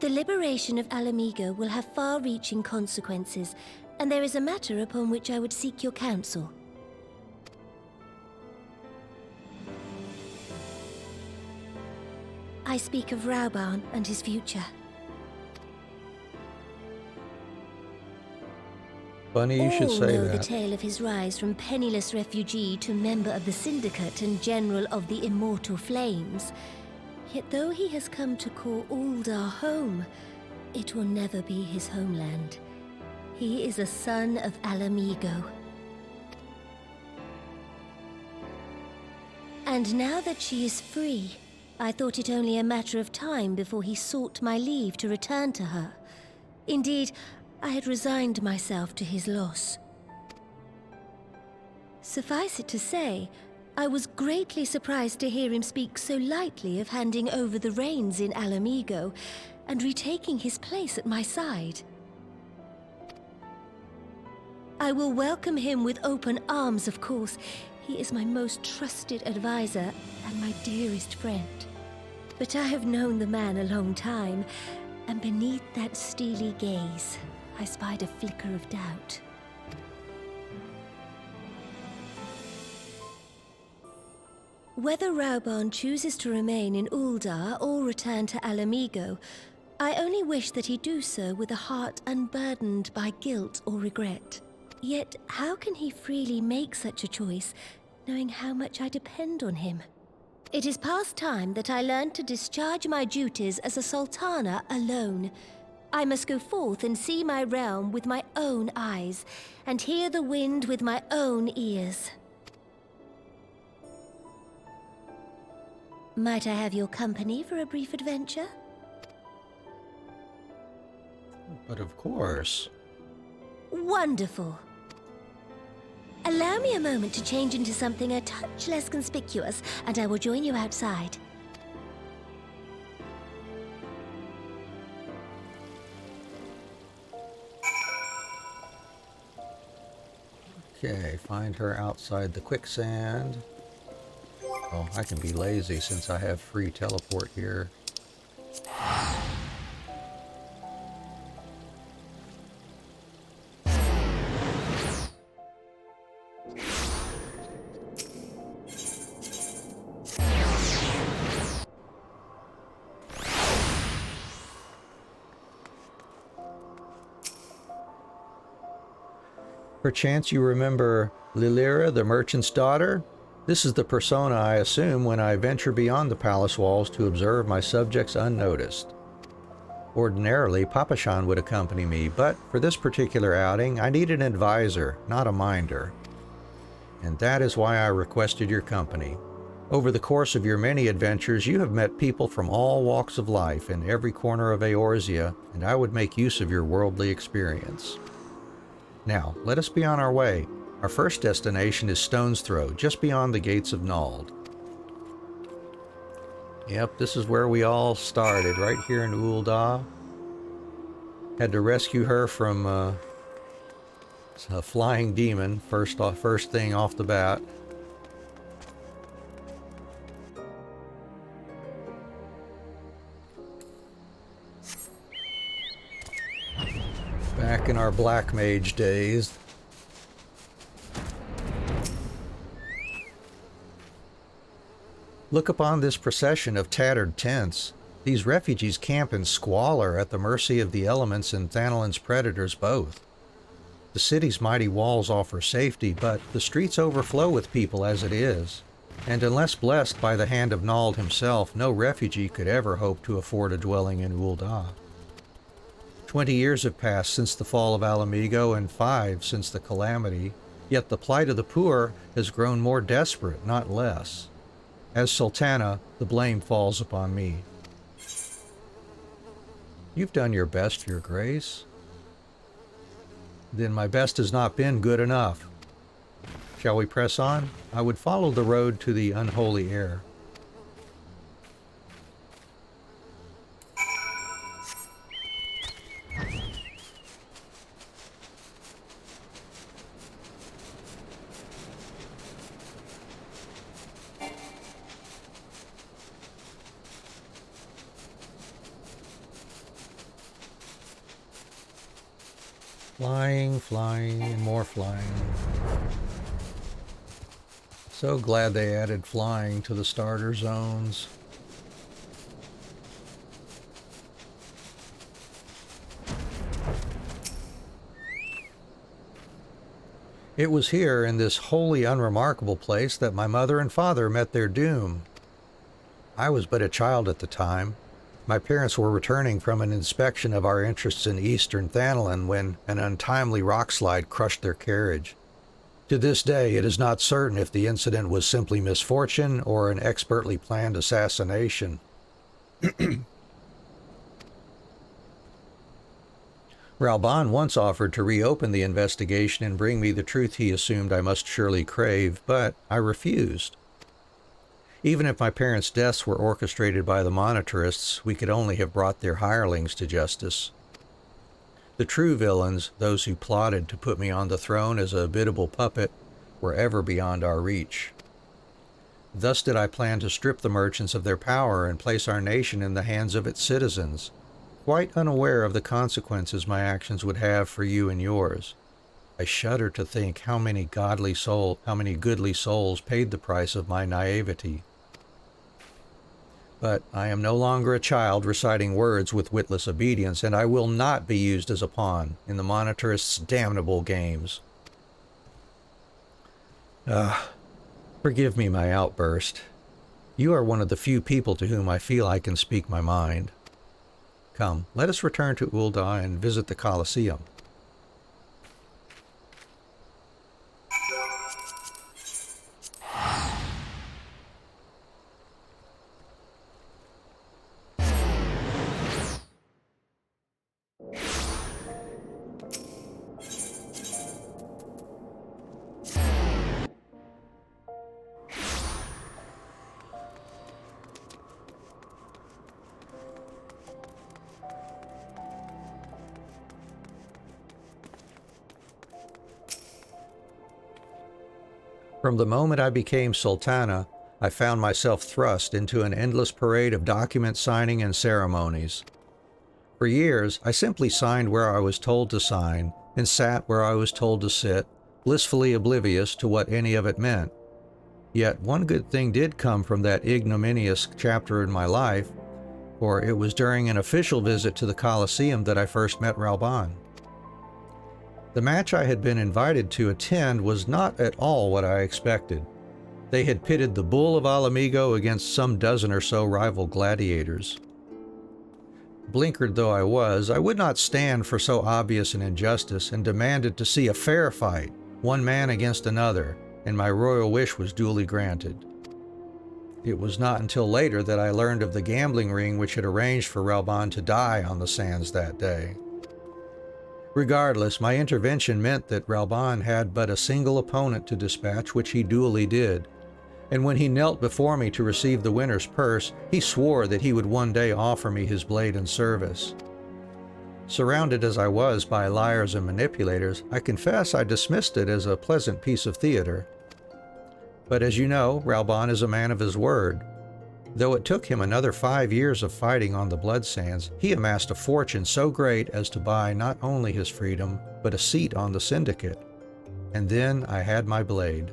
The liberation of Alamigo will have far-reaching consequences, and there is a matter upon which I would seek your counsel. I speak of Rauban and his future. Funny you should say All know that. the tale of his rise from penniless refugee to member of the Syndicate and General of the Immortal Flames. Yet though he has come to call Ul'dah home, it will never be his homeland. He is a son of Alamigo. And now that she is free, I thought it only a matter of time before he sought my leave to return to her. Indeed, I had resigned myself to his loss. Suffice it to say, I was greatly surprised to hear him speak so lightly of handing over the reins in Alamigo, and retaking his place at my side. I will welcome him with open arms, of course. He is my most trusted advisor and my dearest friend. But I have known the man a long time, and beneath that steely gaze, I spied a flicker of doubt. Whether Raubahn chooses to remain in Uldar or return to Alamigo, I only wish that he do so with a heart unburdened by guilt or regret. Yet how can he freely make such a choice, knowing how much I depend on him? It is past time that I learned to discharge my duties as a sultana alone. I must go forth and see my realm with my own eyes, and hear the wind with my own ears. Might I have your company for a brief adventure? But of course. Wonderful. Allow me a moment to change into something a touch less conspicuous, and I will join you outside. Okay, find her outside the quicksand. Oh, I can be lazy since I have free teleport here. Perchance you remember Lilira, the merchant's daughter? This is the persona I assume when I venture beyond the palace walls to observe my subjects unnoticed. Ordinarily, Papashan would accompany me, but for this particular outing, I need an advisor, not a minder. And that is why I requested your company. Over the course of your many adventures, you have met people from all walks of life in every corner of Eorzea, and I would make use of your worldly experience. Now, let us be on our way. Our first destination is Stone's Throw, just beyond the gates of Nald. Yep, this is where we all started, right here in Uldar. Had to rescue her from a flying demon, first thing off the bat. Back in our Black Mage days. Look upon this procession of tattered tents. These refugees camp in squalor at the mercy of the elements and Thanalin's predators both. The city's mighty walls offer safety, but the streets overflow with people as it is. And unless blessed by the hand of Nald himself, no refugee could ever hope to afford a dwelling in Uldar. 20 years have passed since the fall of Alamigo and 5 since the calamity, yet the plight of the poor has grown more desperate, not less. As Sultana, the blame falls upon me. You've done your best, Your Grace. Then my best has not been good enough. Shall we press on? I would follow the road to the unholy air. Flying, and more flying. So glad they added flying to the starter zones. It was here, in this wholly unremarkable place, that my mother and father met their doom. I was but a child at the time. My parents were returning from an inspection of our interests in eastern Thanalin when an untimely rockslide crushed their carriage. To this day, it is not certain if the incident was simply misfortune or an expertly planned assassination. Raubahn once offered to reopen the investigation and bring me the truth he assumed I must surely crave, but I refused. Even if my parents' deaths were orchestrated by the monetarists, we could only have brought their hirelings to justice. The true villains, those who plotted to put me on the throne as a biddable puppet, were ever beyond our reach. Thus did I plan to strip the merchants of their power and place our nation in the hands of its citizens, quite unaware of the consequences my actions would have for you and yours. I shudder to think how many goodly souls paid the price of my naivety. But I am no longer a child reciting words with witless obedience, and I will not be used as a pawn in the monetarists' damnable games. Forgive me my outburst. You are one of the few people to whom I feel I can speak my mind. Come, let us return to Ul'dah and visit the Colosseum. From the moment I became Sultana, I found myself thrust into an endless parade of document signing and ceremonies. For years, I simply signed where I was told to sign and sat where I was told to sit, blissfully oblivious to what any of it meant. Yet one good thing did come from that ignominious chapter in my life, for it was during an official visit to the Colosseum that I first met Ralban. The match I had been invited to attend was not at all what I expected. They had pitted the Bull of Alamigo against some dozen or so rival gladiators. Blinkered though I was, I would not stand for so obvious an injustice and demanded to see a fair fight, one man against another, and my royal wish was duly granted. It was not until later that I learned of the gambling ring which had arranged for Ralban to die on the sands that day. Regardless, my intervention meant that Ralban had but a single opponent to dispatch, which he duly did, and when he knelt before me to receive the winner's purse, he swore that he would one day offer me his blade and service. Surrounded as I was by liars and manipulators, I confess I dismissed it as a pleasant piece of theater. But as you know, Ralban is a man of his word. Though it took him another 5 years of fighting on the blood sands, he amassed a fortune so great as to buy not only his freedom, but a seat on the syndicate. And then I had my blade.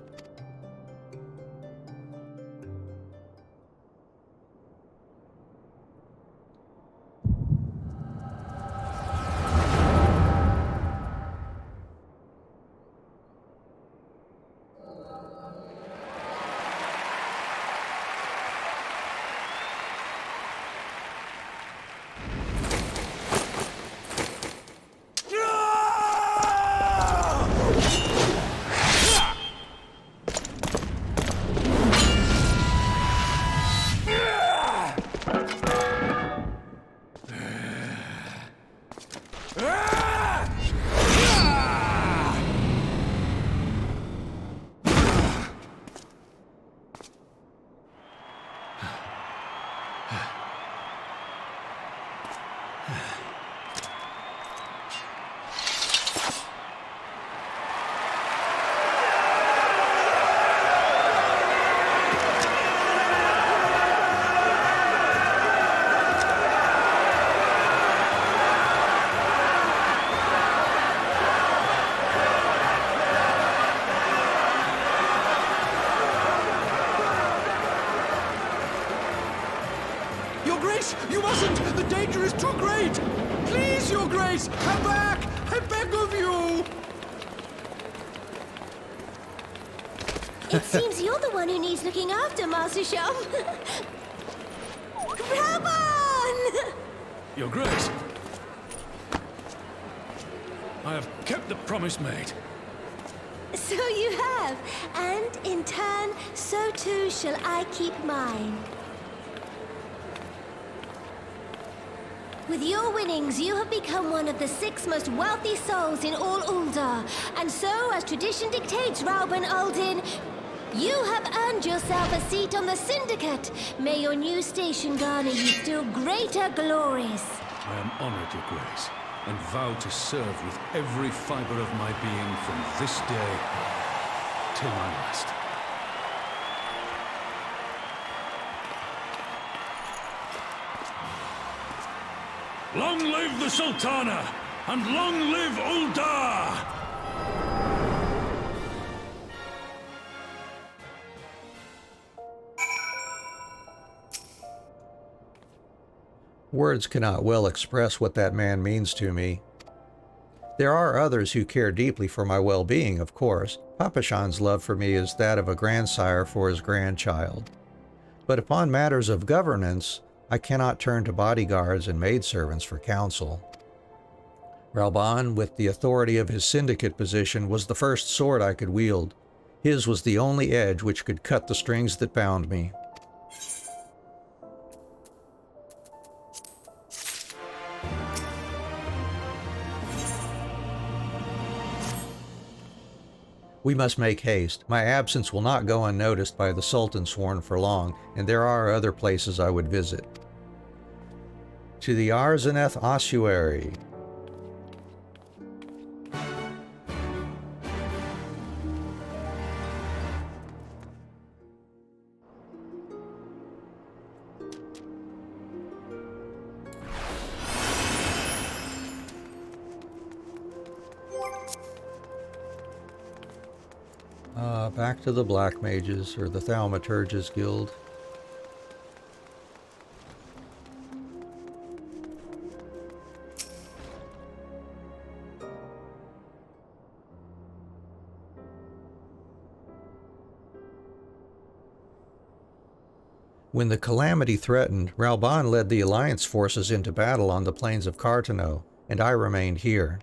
You mustn't! The danger is too great! Please, Your Grace! Come back! I beg of you! It seems you're the one who needs looking after, Master Shum. Ralban! Your Grace, I have kept the promise made. So you have, and in turn, so too shall I keep mine. With your winnings, you have become one of the 6 most wealthy souls in all Ul'dah, and so, as tradition dictates, Ralban Uldin, You have earned yourself a seat on the Syndicate. May your new station garner you still greater glories. I am honored, Your Grace, and vow to serve with every fiber of my being from this day till my last. Long live the Sultana, and long live Ul'dah! Words cannot well express what that man means to me. There are others who care deeply for my well-being, of course. Papashan's love for me is that of a grandsire for his grandchild. But upon matters of governance, I cannot turn to bodyguards and maidservants for counsel. Ralban, with the authority of his syndicate position, was the first sword I could wield. His was the only edge which could cut the strings that bound me. We must make haste. My absence will not go unnoticed by the Sultan Sworn for long, and there are other places I would visit. To the Arzaneth ossuary. Back to the Black Mages, or the Thaumaturges Guild. When the calamity threatened, Ralban led the Alliance forces into battle on the plains of Cartano, and I remained here.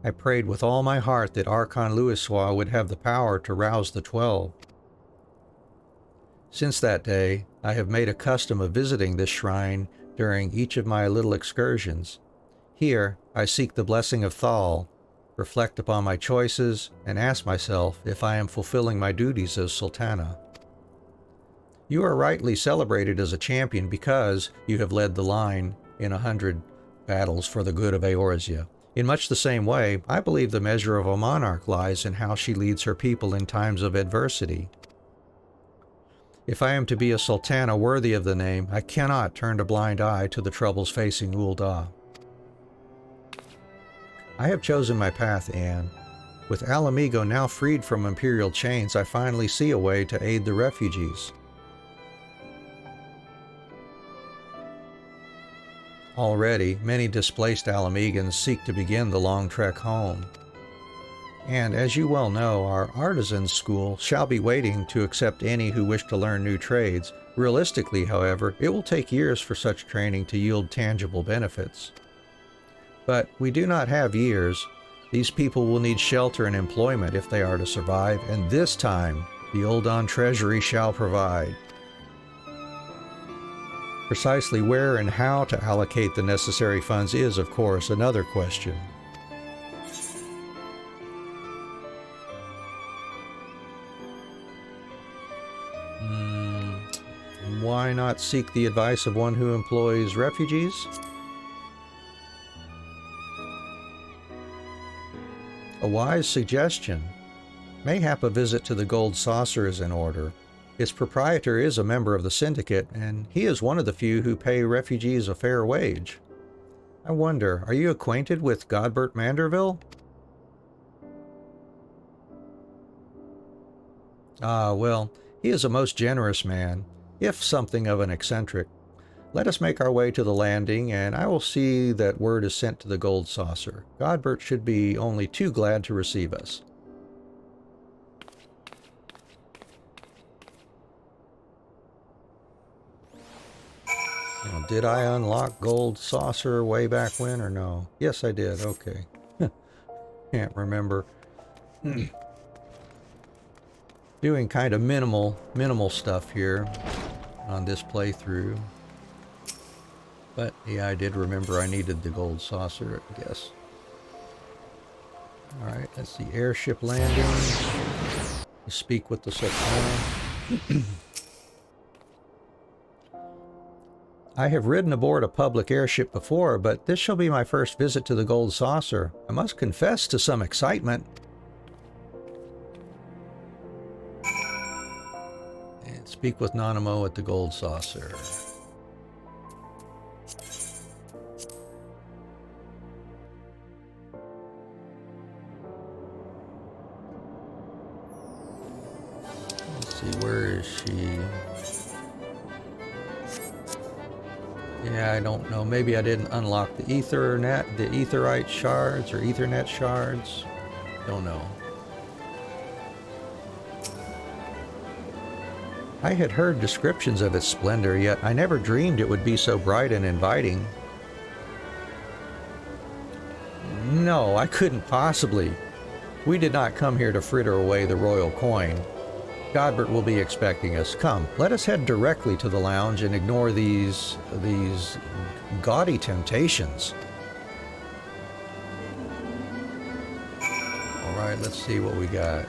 I prayed with all my heart that Archon Louisoix would have the power to rouse the 12. Since that day, I have made a custom of visiting this shrine during each of my little excursions. Here, I seek the blessing of Thal, reflect upon my choices, and ask myself if I am fulfilling my duties as Sultana. You are rightly celebrated as a champion because you have led the line in 100 battles for the good of Eorzea. In much the same way, I believe the measure of a monarch lies in how she leads her people in times of adversity. If I am to be a sultana worthy of the name, I cannot turn a blind eye to the troubles facing Ul'dah. I have chosen my path, Anne. With Ala Mhigo now freed from imperial chains, I finally see a way to aid the refugees. Already, many displaced Ala Mhigans seek to begin the long trek home. And as you well know, our artisans' school shall be waiting to accept any who wish to learn new trades. Realistically, however, it will take years for such training to yield tangible benefits. But we do not have years. These people will need shelter and employment if they are to survive, and this time, the Ul'dah treasury shall provide. Precisely where and how to allocate the necessary funds is, of course, another question. Why not seek the advice of one who employs refugees? A wise suggestion. Mayhap a visit to the Gold Saucer is in order. Its proprietor is a member of the Syndicate, and he is one of the few who pay refugees a fair wage. I wonder, are you acquainted with Godbert Manderville? Ah, well, he is a most generous man, if something of an eccentric. Let us make our way to the landing, and I will see that word is sent to the Gold Saucer. Godbert should be only too glad to receive us. Now, did I unlock Gold Saucer way back when or no? Yes, I did. Okay. Can't remember. Doing kind of minimal stuff here on this playthrough. But yeah, I did remember I needed the Gold Saucer, I guess. Alright, that's the airship landing. to speak with the Sultana. I have ridden aboard a public airship before, but this shall be my first visit to the Gold Saucer. I must confess to some excitement. And speak with Nanamo at the Gold Saucer. Let's see, where is she? Yeah, I don't know. Maybe I didn't unlock the Aetherite shards or Ethernet shards. Don't know. I had heard descriptions of its splendor, yet I never dreamed it would be so bright and inviting. No, I couldn't possibly. We did not come here to fritter away the royal coin. Godbert will be expecting us. Come, let us head directly to the lounge and ignore these gaudy temptations. All right, let's see what we got.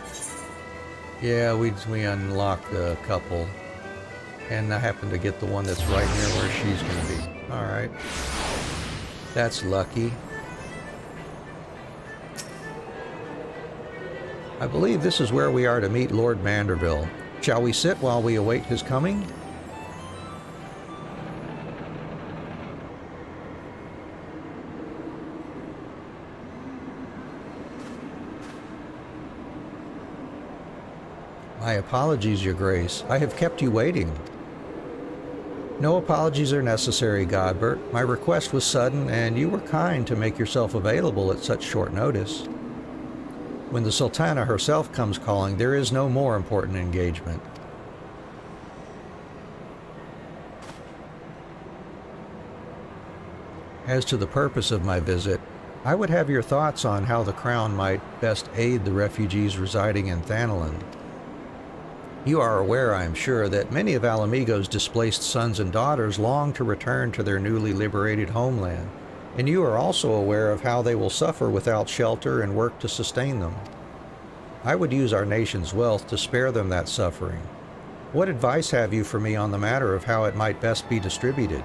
Yeah, we unlocked a couple, and I happened to get the one that's right near where she's going to be. All right, that's lucky. I believe this is where we are to meet Lord Manderville. Shall we sit while we await his coming? My apologies, Your Grace. I have kept you waiting. No apologies are necessary, Godbert. My request was sudden, and you were kind to make yourself available at such short notice. When the Sultana herself comes calling, there is no more important engagement. As to the purpose of my visit, I would have your thoughts on how the Crown might best aid the refugees residing in Thanalan. You are aware, I am sure, that many of Alamigo's displaced sons and daughters long to return to their newly liberated homeland. And you are also aware of how they will suffer without shelter and work to sustain them. I would use our nation's wealth to spare them that suffering. What advice have you for me on the matter of how it might best be distributed?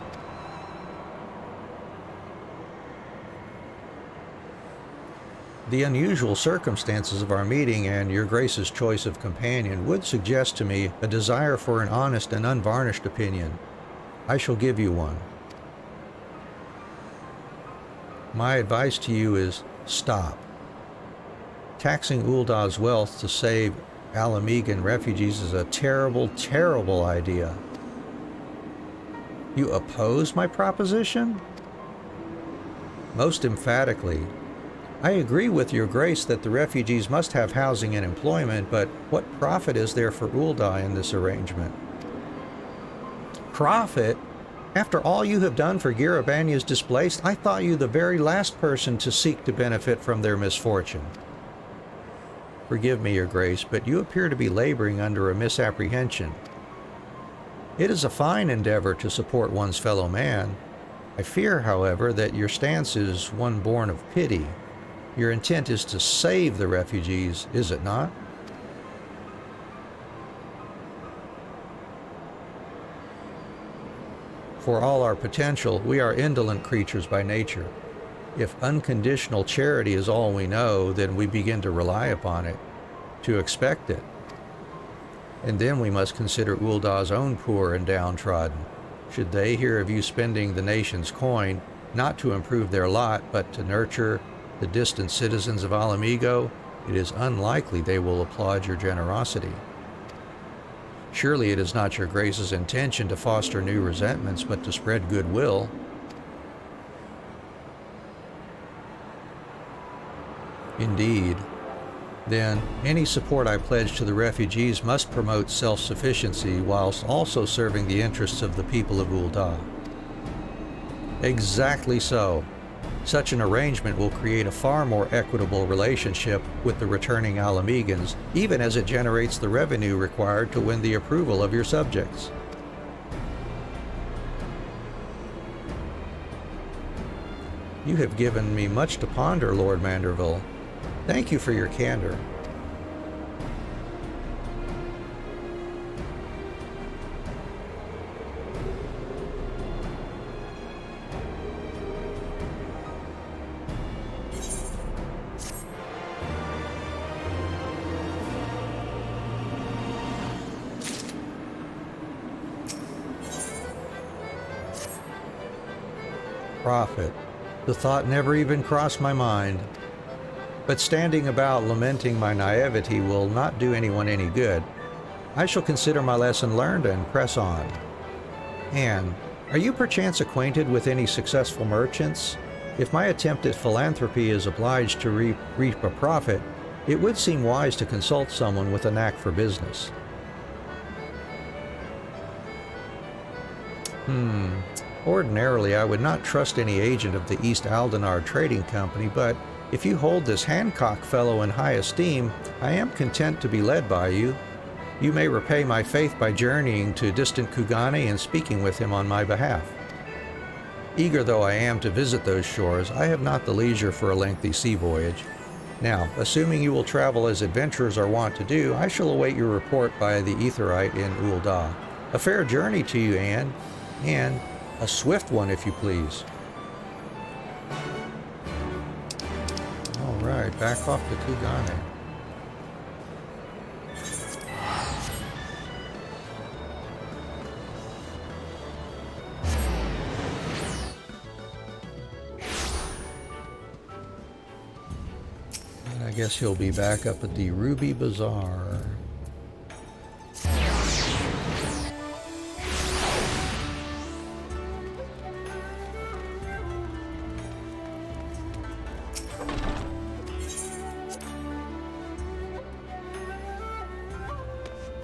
The unusual circumstances of our meeting and Your Grace's choice of companion would suggest to me a desire for an honest and unvarnished opinion. I shall give you one. My advice to you is stop. Taxing Uldah's wealth to save Alamigan refugees is a terrible, terrible idea. You oppose my proposition? Most emphatically. I agree with Your Grace that the refugees must have housing and employment, but what profit is there for Uldah in this arrangement? Profit? After all you have done for Girabanya's displaced, I thought you the very last person to seek to benefit from their misfortune. Forgive me, Your Grace, but you appear to be laboring under a misapprehension. It is a fine endeavor to support one's fellow man. I fear, however, that your stance is one born of pity. Your intent is to save the refugees, is it not? For all our potential, we are indolent creatures by nature. If unconditional charity is all we know, then we begin to rely upon it, to expect it. And then we must consider Uldah's own poor and downtrodden. Should they hear of you spending the nation's coin, not to improve their lot, but to nurture the distant citizens of Alamigo, it is unlikely they will applaud your generosity. Surely it is not Your Grace's intention to foster new resentments, but to spread goodwill. Indeed. Then, any support I pledge to the refugees must promote self-sufficiency whilst also serving the interests of the people of Uldah. Exactly so. Such an arrangement will create a far more equitable relationship with the returning Alamigans, even as it generates the revenue required to win the approval of your subjects. You have given me much to ponder, Lord Manderville. Thank you for your candor. profit. The thought never even crossed my mind. But standing about lamenting my naivety will not do anyone any good. I shall consider my lesson learned and press on. Anne, are you perchance acquainted with any successful merchants? If my attempt at philanthropy is obliged to reap a profit, it would seem wise to consult someone with a knack for business. Ordinarily, I would not trust any agent of the East Aldenar Trading Company, but if you hold this Hancock fellow in high esteem, I am content to be led by you. You may repay my faith by journeying to distant Kugane and speaking with him on my behalf. Eager though I am to visit those shores, I have not the leisure for a lengthy sea voyage. Now, assuming you will travel as adventurers are wont to do, I shall await your report by the Aetherite in Ul'dah. A fair journey to you, Anne, and a swift one, if you please. All right, back off to Kugane. And I guess he'll be back up at the Ruby Bazaar.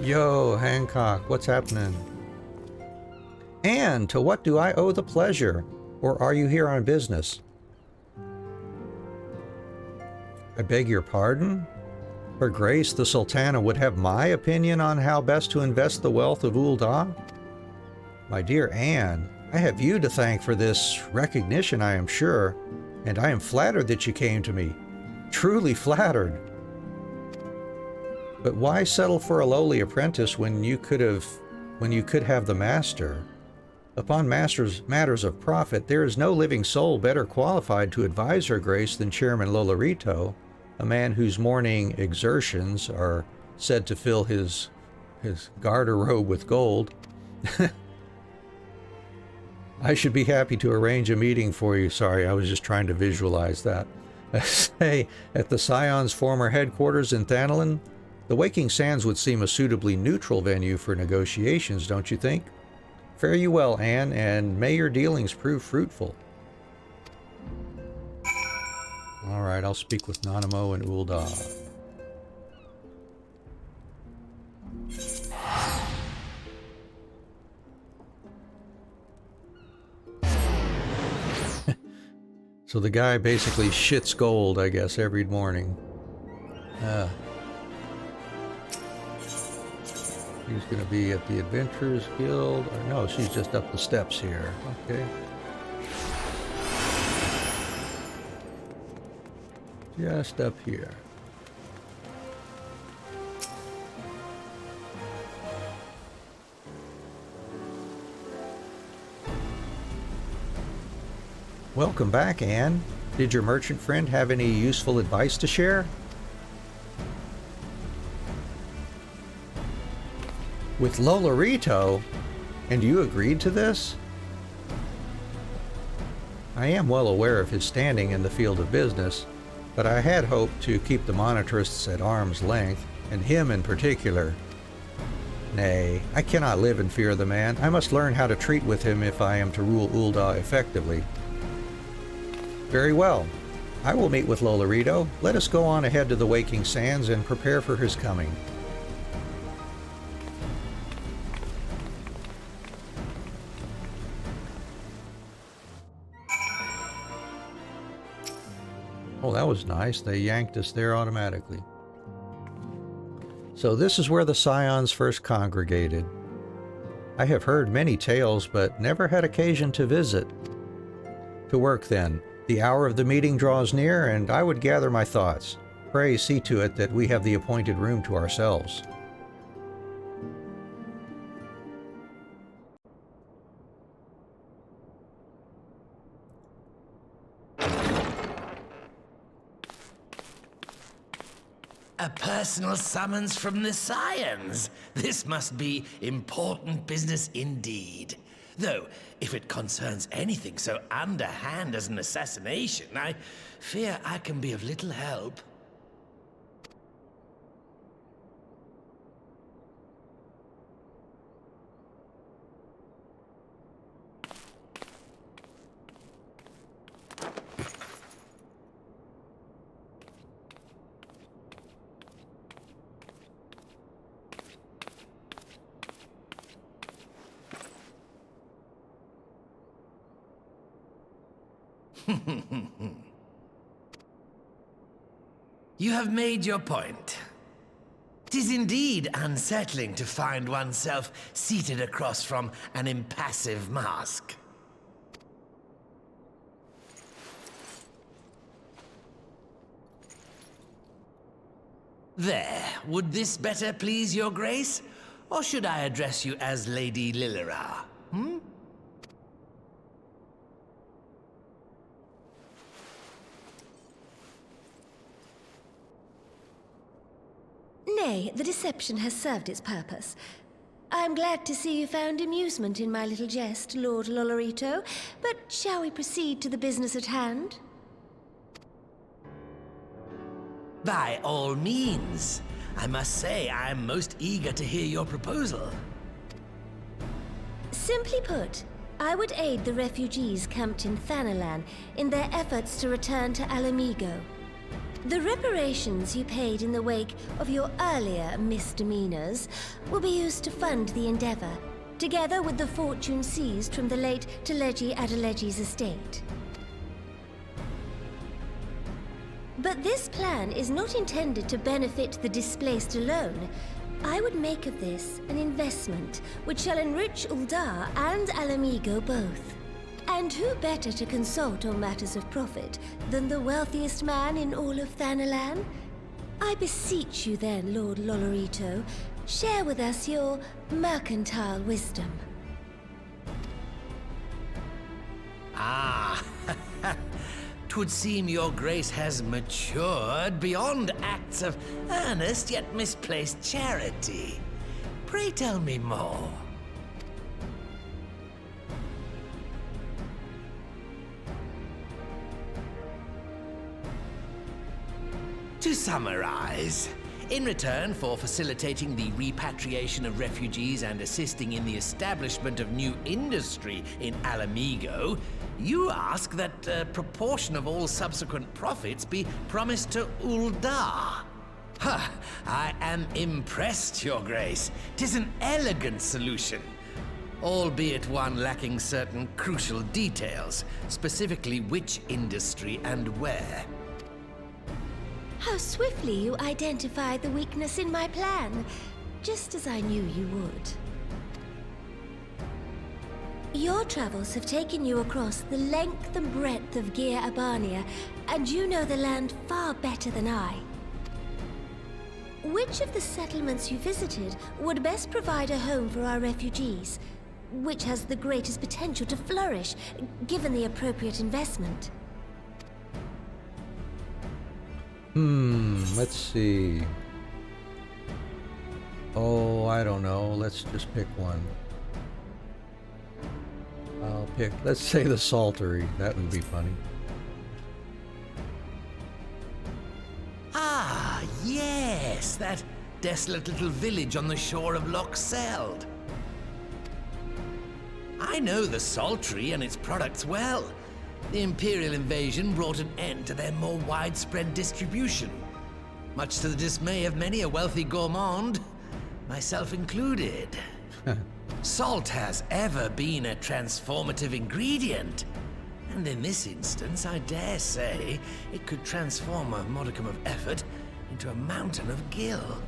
Yo, Hancock, what's happening? And to what do I owe the pleasure? Or are you here on business? I beg your pardon? Her Grace the Sultana would have my opinion on how best to invest the wealth of Ul'dah? My dear Anne, I have you to thank for this recognition, I am sure, and I am flattered that you came to me. Truly flattered. But why settle for a lowly apprentice when you could have the master? Upon matters of profit, there is no living soul better qualified to advise Her Grace than Chairman Lolorito, a man whose morning exertions are said to fill his garter-robe with gold. I should be happy to arrange a meeting for you. Sorry, I was just trying to visualize that. Say, at the Scion's former headquarters in Thanalin, the Waking Sands would seem a suitably neutral venue for negotiations, don't you think? Fare you well, Anne, and may your dealings prove fruitful. All right, I'll speak with Nanamo and Ul'dah. So the guy basically shits gold, I guess, every morning. She's going to be at the Adventurers Guild. Or no, she's just up the steps here. Okay. Just up here. Welcome back, Anne. Did your merchant friend have any useful advice to share? With Lolorito? And you agreed to this? I am well aware of his standing in the field of business, but I had hoped to keep the monetarists at arm's length, and him in particular. Nay, I cannot live in fear of the man. I must learn how to treat with him if I am to rule Ul'dah effectively. Very well. I will meet with Lolorito. Let us go on ahead to the Waking Sands and prepare for his coming. Oh, that was nice. They yanked us there automatically. So this is where the Scions first congregated. I have heard many tales, but never had occasion to visit. To work then. The hour of the meeting draws near, and I would gather my thoughts. Pray see to it that we have the appointed room to ourselves. A personal summons from the Scions. This must be important business indeed. Though, if it concerns anything so underhand as an assassination, I fear I can be of little help. You have made your point. 'Tis indeed unsettling to find oneself seated across from an impassive mask. There, would this better please your grace? Or should I address you as Lady Lilira? Nay, the deception has served its purpose. I am glad to see you found amusement in my little jest, Lord Lolorito, but shall we proceed to the business at hand? By all means. I must say I am most eager to hear your proposal. Simply put, I would aid the refugees camped in Thanalan in their efforts to return to Alamigo. The reparations you paid in the wake of your earlier misdemeanors will be used to fund the endeavor, together with the fortune seized from the late Teleji Adeleji's estate. But this plan is not intended to benefit the displaced alone. I would make of this an investment which shall enrich Uldar and Alamigo both. And who better to consult on matters of profit than the wealthiest man in all of Thanalan? I beseech you then, Lord Lolorito, share with us your mercantile wisdom. Ah, 'twould seem your grace has matured beyond acts of earnest yet misplaced charity. Pray tell me more. To summarize, in return for facilitating the repatriation of refugees and assisting in the establishment of new industry in Alamigo, you ask that a proportion of all subsequent profits be promised to Uldar. Ha! I am impressed, Your Grace. 'Tis an elegant solution, albeit one lacking certain crucial details, specifically which industry and where. How swiftly you identified the weakness in my plan, just as I knew you would. Your travels have taken you across the length and breadth of Gir Abania, and you know the land far better than I. Which of the settlements you visited would best provide a home for our refugees? Which has the greatest potential to flourish, given the appropriate investment? Let's see. Oh, I don't know. Let's just pick one. I'll pick, let's say the Saltery. That would be funny. Ah, yes, that desolate little village on the shore of Loch Seld. I know the Saltery and its products well. The Imperial invasion brought an end to their more widespread distribution, much to the dismay of many a wealthy gourmand, myself included. Salt has ever been a transformative ingredient, and in this instance, I dare say, it could transform a modicum of effort into a mountain of gill.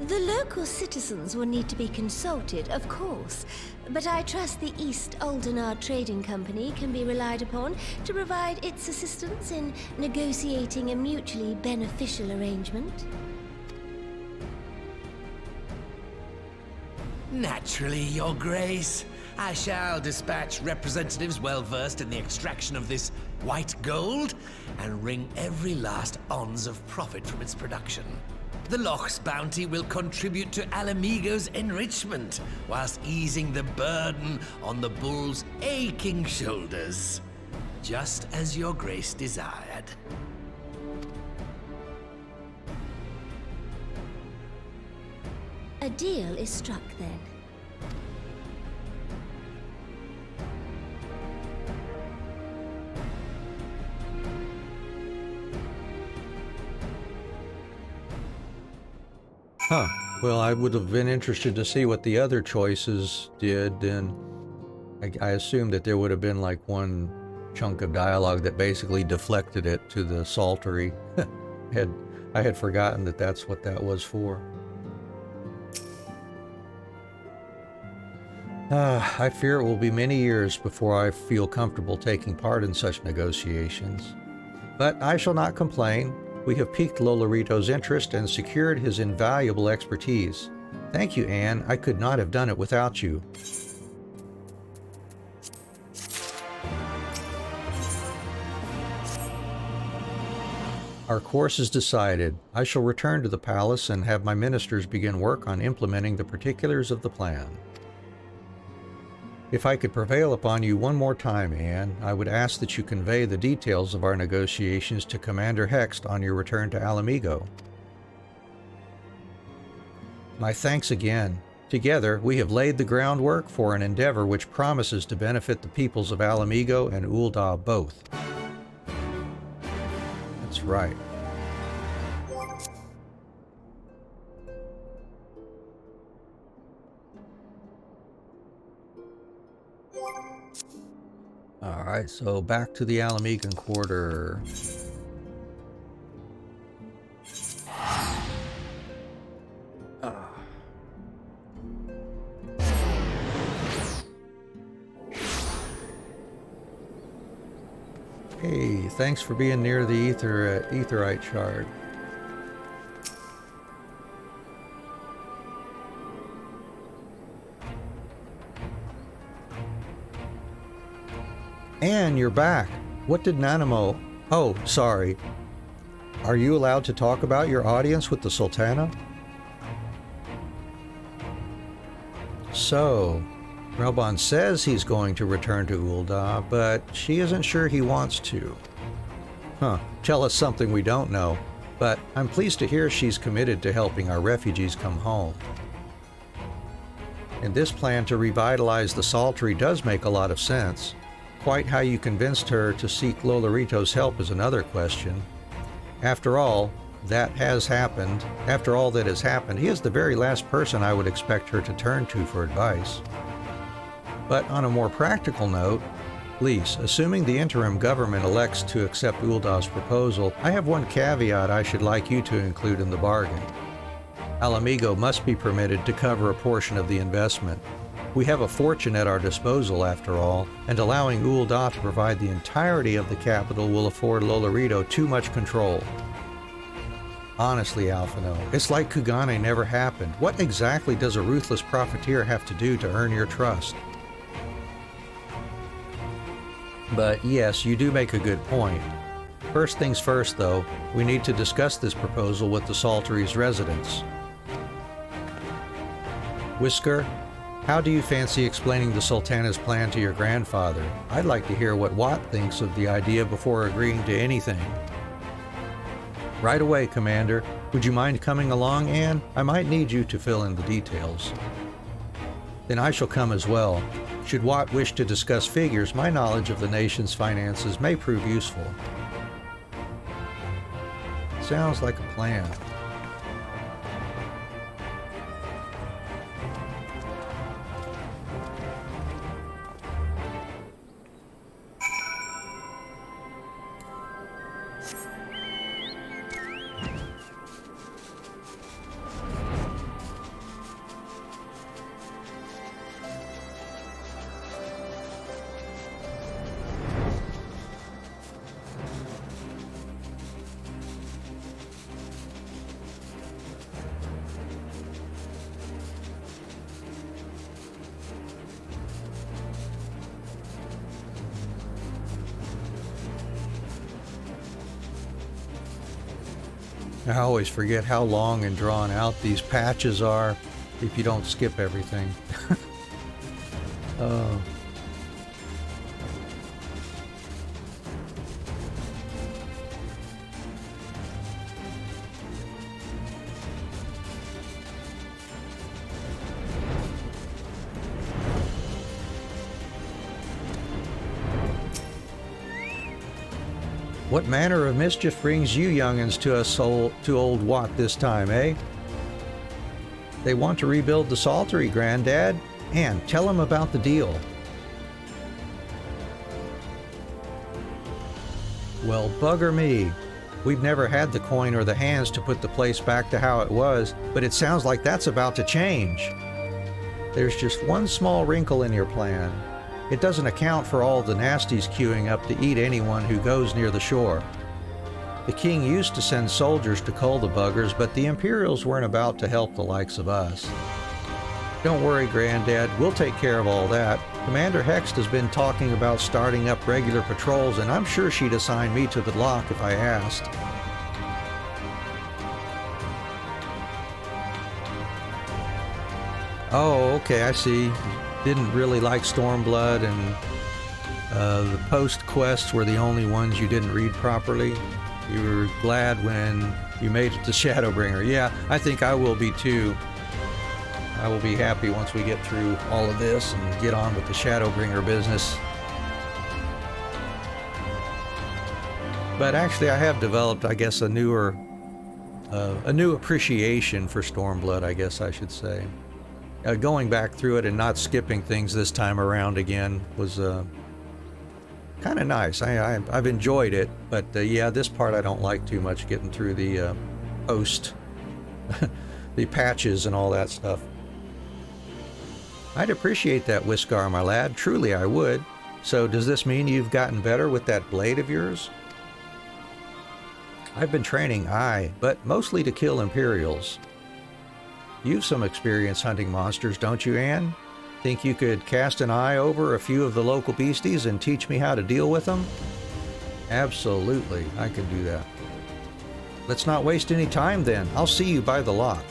The local citizens will need to be consulted, of course, but I trust the East Aldenar Trading Company can be relied upon to provide its assistance in negotiating a mutually beneficial arrangement. Naturally, Your Grace. I shall dispatch representatives well-versed in the extraction of this white gold and wring every last ons of profit from its production. The Loch's bounty will contribute to Alamigo's enrichment, whilst easing the burden on the bull's aching shoulders. Just as your grace desired. A deal is struck then. Huh. Well, I would have been interested to see what the other choices did, and I assumed that there would have been like one chunk of dialogue that basically deflected it to the Psaltery. I had forgotten that that's what that was for. I fear it will be many years before I feel comfortable taking part in such negotiations. But I shall not complain. We have piqued Lolorito's interest and secured his invaluable expertise. Thank you, Anne. I could not have done it without you. Our course is decided. I shall return to the palace and have my ministers begin work on implementing the particulars of the plan. If I could prevail upon you one more time, Anne, I would ask that you convey the details of our negotiations to Commander Hext on your return to Alamigo. My thanks again. Together, we have laid the groundwork for an endeavor which promises to benefit the peoples of Alamigo and Ul'dah both. That's right. Alright, so back to the Alamigan Quarter. Hey, thanks for being near the Aetheryte Shard. Anne, you're back. What did Nanamo... Oh, sorry. Are you allowed to talk about your audience with the Sultana? So, Relbon says he's going to return to Ul'dah, but she isn't sure he wants to. Huh, tell us something we don't know, but I'm pleased to hear she's committed to helping our refugees come home. And this plan to revitalize the Psaltery does make a lot of sense. Quite how you convinced her to seek Lolorito's help is another question. After all that has happened, he is the very last person I would expect her to turn to for advice. But on a more practical note, Lise, assuming the interim government elects to accept Ul'dah's proposal, I have one caveat I should like you to include in the bargain. Alamigo must be permitted to cover a portion of the investment. We have a fortune at our disposal, after all, and allowing Ul'dah to provide the entirety of the capital will afford Lolorito too much control. Honestly, Alphino, it's like Kugane never happened. What exactly does a ruthless profiteer have to do to earn your trust? But yes, you do make a good point. First things first, though, we need to discuss this proposal with the Psaltery's residents. Whisker, how do you fancy explaining the Sultana's plan to your grandfather? I'd like to hear what Watt thinks of the idea before agreeing to anything. Right away, Commander. Would you mind coming along, Anne? I might need you to fill in the details. Then I shall come as well. Should Watt wish to discuss figures, my knowledge of the nation's finances may prove useful. Sounds like a plan. I always forget how long and drawn out these patches are if you don't skip everything. Oh. What manner of mischief brings you young'uns to old Watt this time, eh? They want to rebuild the Saltery, Granddad? Anne, tell him about the deal. Well, bugger me. We've never had the coin or the hands to put the place back to how it was, but it sounds like that's about to change. There's just one small wrinkle in your plan. It doesn't account for all the nasties queuing up to eat anyone who goes near the shore. The king used to send soldiers to cull the buggers, but the Imperials weren't about to help the likes of us. Don't worry, Granddad, we'll take care of all that. Commander Hext has been talking about starting up regular patrols, and I'm sure she'd assign me to the lock if I asked. Oh, okay, I see. Didn't really like Stormblood, and the post quests were the only ones you didn't read properly. You were glad when you made it to Shadowbringer. Yeah, I think I will be too. I will be happy once we get through all of this and get on with the Shadowbringer business. But actually I have developed, I guess, a new appreciation for Stormblood, I guess I should say. Going back through it and not skipping things this time around again was kind of nice. I've enjoyed it, but yeah, this part I don't like too much, getting through the post, the patches and all that stuff. I'd appreciate that, Whiskar, my lad. Truly I would. So does this mean you've gotten better with that blade of yours? I've been training, aye, but mostly to kill Imperials. You've some experience hunting monsters, don't you, Anne? Think you could cast an eye over a few of the local beasties and teach me how to deal with them? Absolutely, I can do that. Let's not waste any time then. I'll see you by the lock.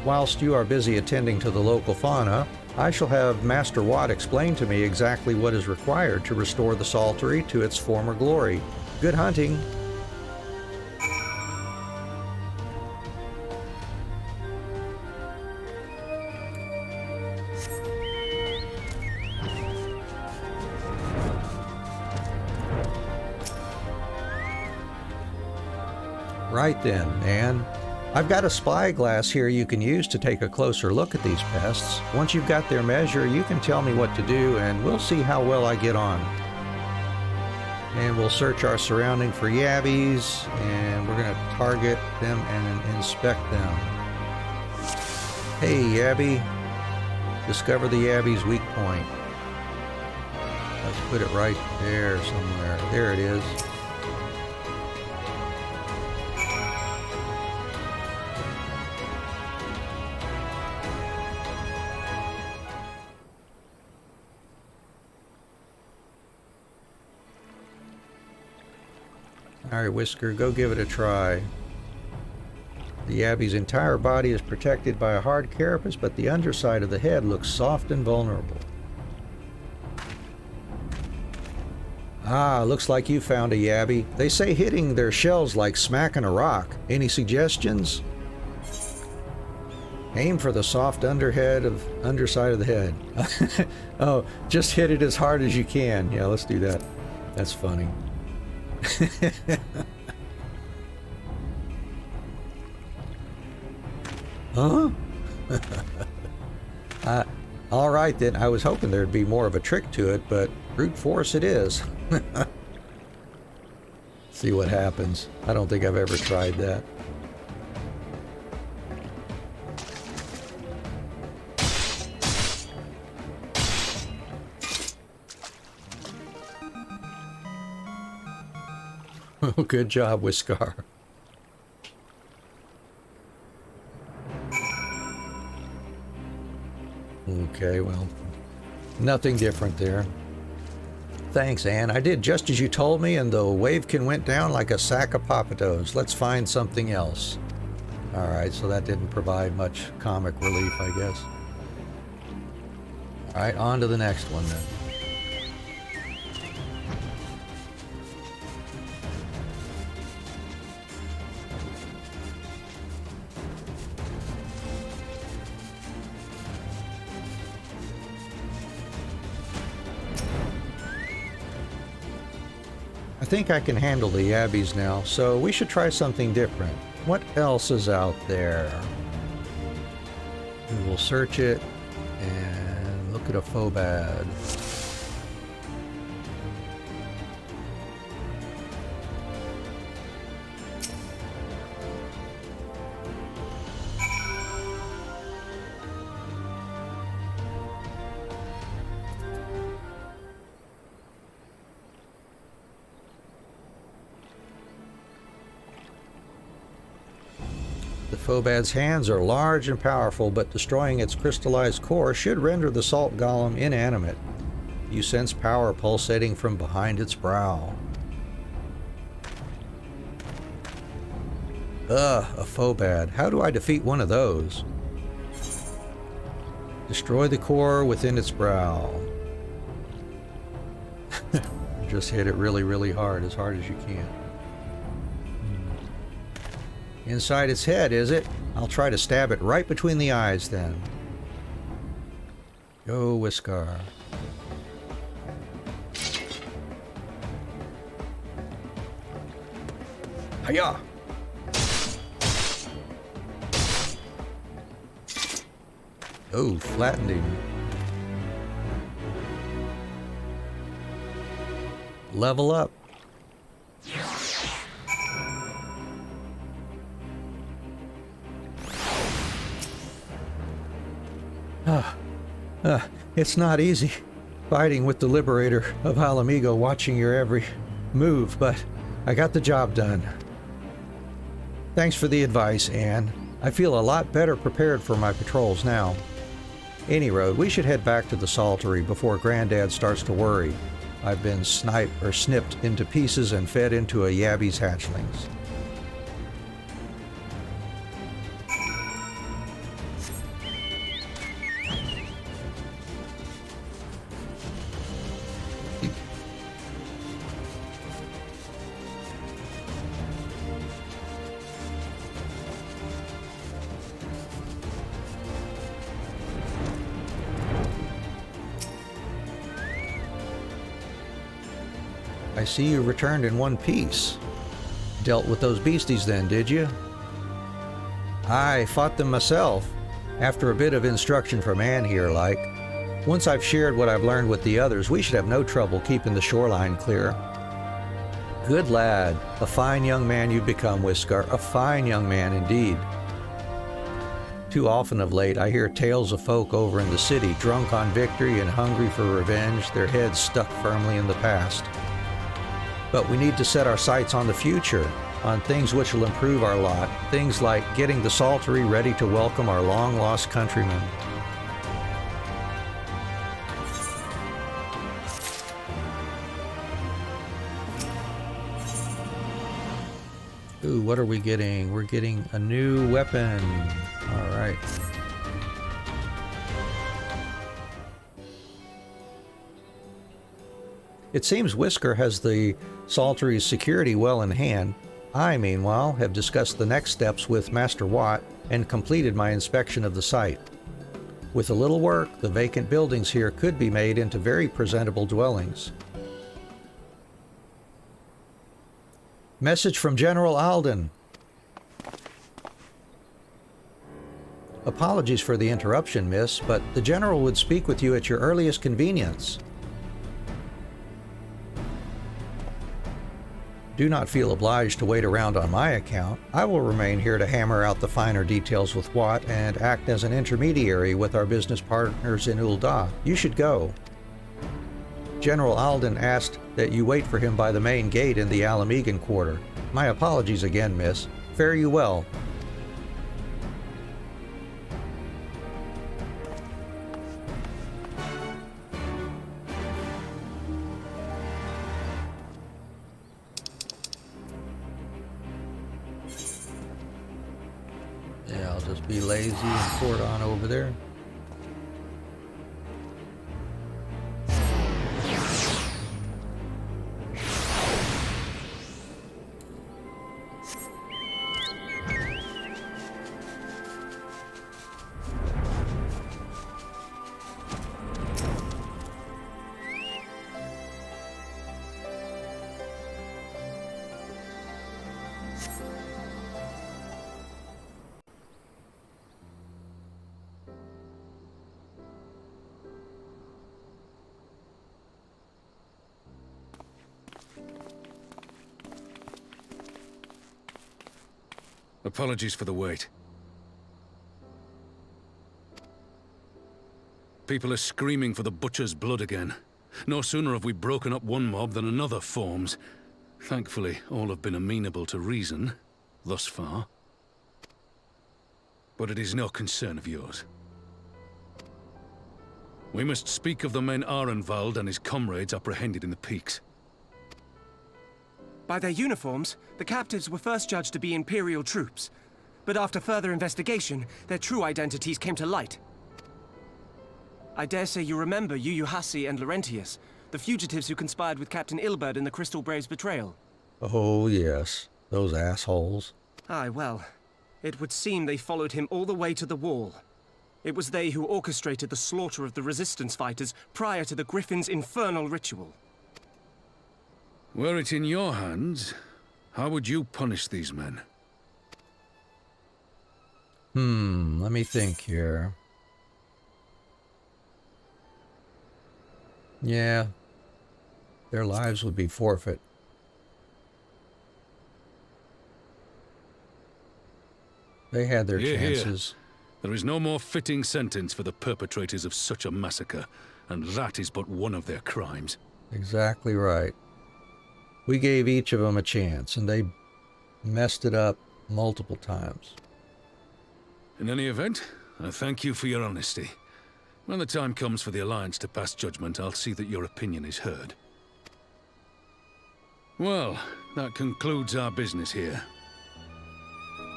Whilst you are busy attending to the local fauna, I shall have Master Watt explain to me exactly what is required to restore the Saltery to its former glory. Good hunting! Right then, Anne. I've got a spyglass here you can use to take a closer look at these pests. Once you've got their measure, you can tell me what to do, and we'll see how well I get on. And we'll search our surrounding for yabbies, and we're going to target them and inspect them. Hey, yabby. Discover the yabby's weak point. Let's put it right there somewhere. There it is. Alright, Whisker, go give it a try. The yabby's entire body is protected by a hard carapace, but the underside of the head looks soft and vulnerable. Ah, looks like you found a yabby. They say hitting their shells like smacking a rock. Any suggestions? Aim for the soft underside of the head. Oh, just hit it as hard as you can. Yeah, let's do that. That's funny. Huh? All right then. I was hoping there'd be more of a trick to it, but brute force it is. See what happens. I don't think I've ever tried that. Good job, Whiskar. Okay, well, nothing different there. Thanks, Anne. I did just as you told me, and the wavekin went down like a sack of potatoes. Let's find something else. Alright, so that didn't provide much comic relief, I guess. Alright, on to the next one then. I think I can handle the Abbeys now, so we should try something different. What else is out there? We will search it and look at a Phobad. The Phobad's hands are large and powerful, but destroying its crystallized core should render the salt golem inanimate. You sense power pulsating from behind its brow. Ugh, a Phobad. How do I defeat one of those? Destroy the core within its brow. Just hit it really, really hard as you can. Inside its head, is it? I'll try to stab it right between the eyes then. Go, Whiskar. Hiya! Oh, flattened him. Level up. It's not easy fighting with the Liberator of Alamigo watching your every move, but I got the job done. Thanks for the advice, Anne. I feel a lot better prepared for my patrols now. Any road, we should head back to the Saltery before Granddad starts to worry. I've been snipped into pieces and fed into a Yabby's hatchlings. I see you returned in one piece. Dealt with those beasties then, did you? I fought them myself, after a bit of instruction from Anne here, like. Once I've shared what I've learned with the others, we should have no trouble keeping the shoreline clear. Good lad. A fine young man you've become, Whiskar. A fine young man indeed. Too often of late, I hear tales of folk over in the city, drunk on victory and hungry for revenge, their heads stuck firmly in the past. But we need to set our sights on the future, on things which will improve our lot, things like getting the Saltery ready to welcome our long-lost countrymen. Ooh, what are we getting? We're getting a new weapon. All right. It seems Whiskar has the Saltery's security well in hand. I, meanwhile, have discussed the next steps with Master Watt and completed my inspection of the site. With a little work, the vacant buildings here could be made into very presentable dwellings. Message from General Alden. Apologies for the interruption, miss, but the General would speak with you at your earliest convenience. Do not feel obliged to wait around on my account. I will remain here to hammer out the finer details with Watt and act as an intermediary with our business partners in Ul'dah. You should go. General Alden asked that you wait for him by the main gate in the Alamigan quarter. My apologies again, miss. Fare you well. just be lazy and port on over there. Apologies for the wait. People are screaming for the butcher's blood again. No sooner have we broken up one mob than another forms. Thankfully, all have been amenable to reason, thus far. But it is no concern of yours. We must speak of the men Arenvald and his comrades apprehended in the peaks. By their uniforms, the captives were first judged to be Imperial troops. But after further investigation, their true identities came to light. I dare say you remember Yuyuhasi and Laurentius, the fugitives who conspired with Captain Ilberd in the Crystal Brave's betrayal. Oh yes, those assholes. Aye, well, it would seem they followed him all the way to the wall. It was they who orchestrated the slaughter of the resistance fighters prior to the Griffin's infernal ritual. Were it in your hands, how would you punish these men? Let me think here. Yeah, their lives would be forfeit. They had their chances. Here. There is no more fitting sentence for the perpetrators of such a massacre, and that is but one of their crimes. Exactly right. We gave each of them a chance, and they messed it up multiple times. In any event, I thank you for your honesty. When the time comes for the Alliance to pass judgment, I'll see that your opinion is heard. Well, that concludes our business here.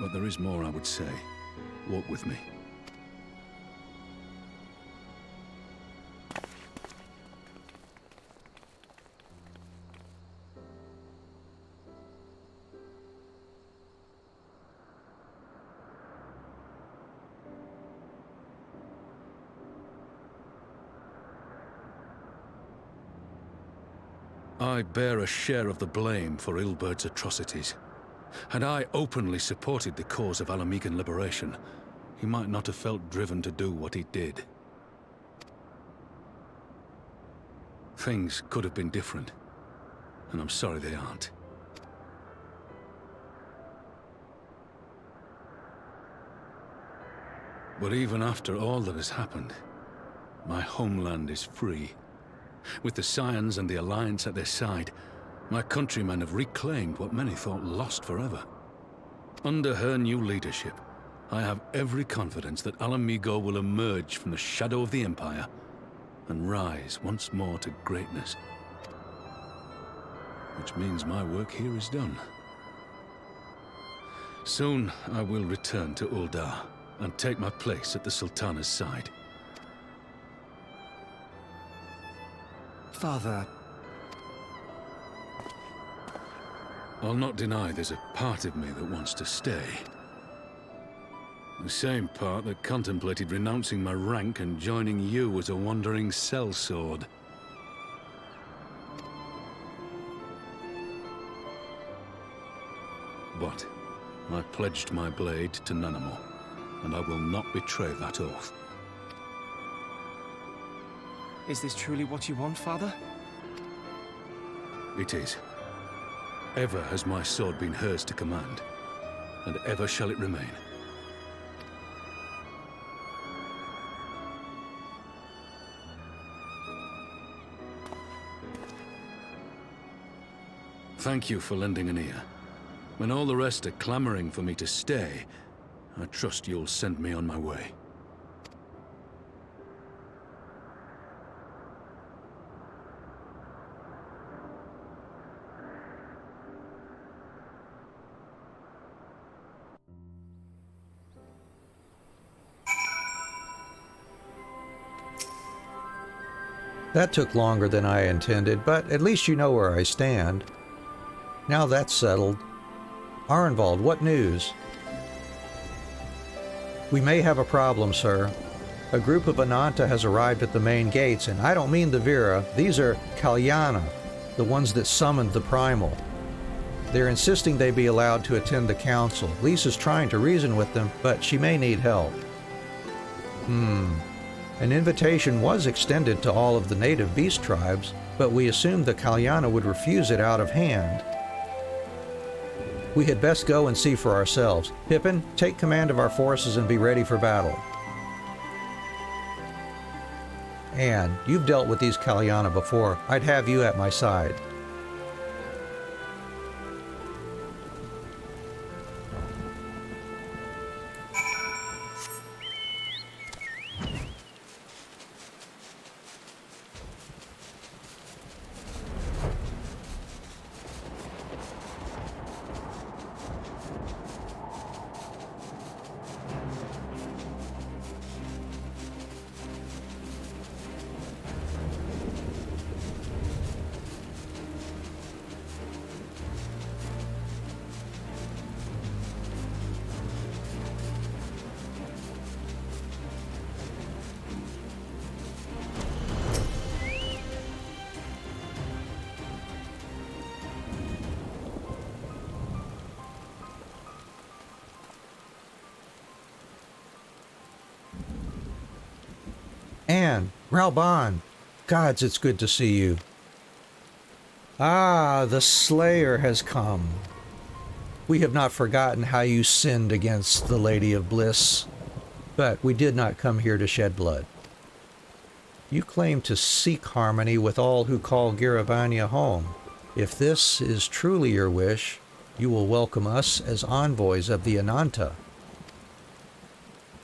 But there is more I would say. Walk with me. I bear a share of the blame for Ilberd's atrocities. Had I openly supported the cause of Alamegan liberation, he might not have felt driven to do what he did. Things could have been different, and I'm sorry they aren't. But even after all that has happened, my homeland is free. With the Scions and the Alliance at their side, my countrymen have reclaimed what many thought lost forever. Under her new leadership, I have every confidence that Alamigo will emerge from the shadow of the Empire and rise once more to greatness. Which means my work here is done. Soon I will return to Uldar and take my place at the Sultana's side. Father... I'll not deny there's a part of me that wants to stay. The same part that contemplated renouncing my rank and joining you as a wandering sellsword. But I pledged my blade to Nanamo, and I will not betray that oath. Is this truly what you want, Father? It is. Ever has my sword been hers to command, and ever shall it remain. Thank you for lending an ear. When all the rest are clamoring for me to stay, I trust you'll send me on my way. That took longer than I intended, but at least you know where I stand. Now that's settled. Arenvald, what news? We may have a problem, sir. A group of Ananta has arrived at the main gates, and I don't mean the Vera. These are Kalyana, the ones that summoned the Primal. They're insisting they be allowed to attend the council. Lisa's trying to reason with them, but she may need help. An invitation was extended to all of the native beast tribes, but we assumed the Kalyana would refuse it out of hand. We had best go and see for ourselves. Pippin, take command of our forces and be ready for battle. Anne, you've dealt with these Kalyana before. I'd have you at my side. Anne, Ralban, gods, it's good to see you. Ah, the Slayer has come. We have not forgotten how you sinned against the Lady of Bliss, but we did not come here to shed blood. You claim to seek harmony with all who call Garabania home. If this is truly your wish, you will welcome us as envoys of the Ananta.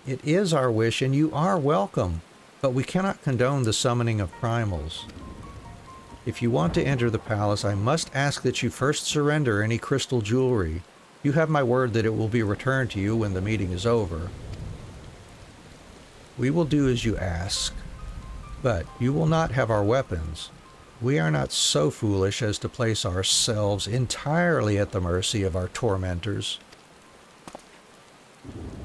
It is our wish, and you are welcome. But we cannot condone the summoning of primals. If you want to enter the palace, I must ask that you first surrender any crystal jewelry. You have my word that it will be returned to you when the meeting is over. We will do as you ask, but you will not have our weapons. We are not so foolish as to place ourselves entirely at the mercy of our tormentors.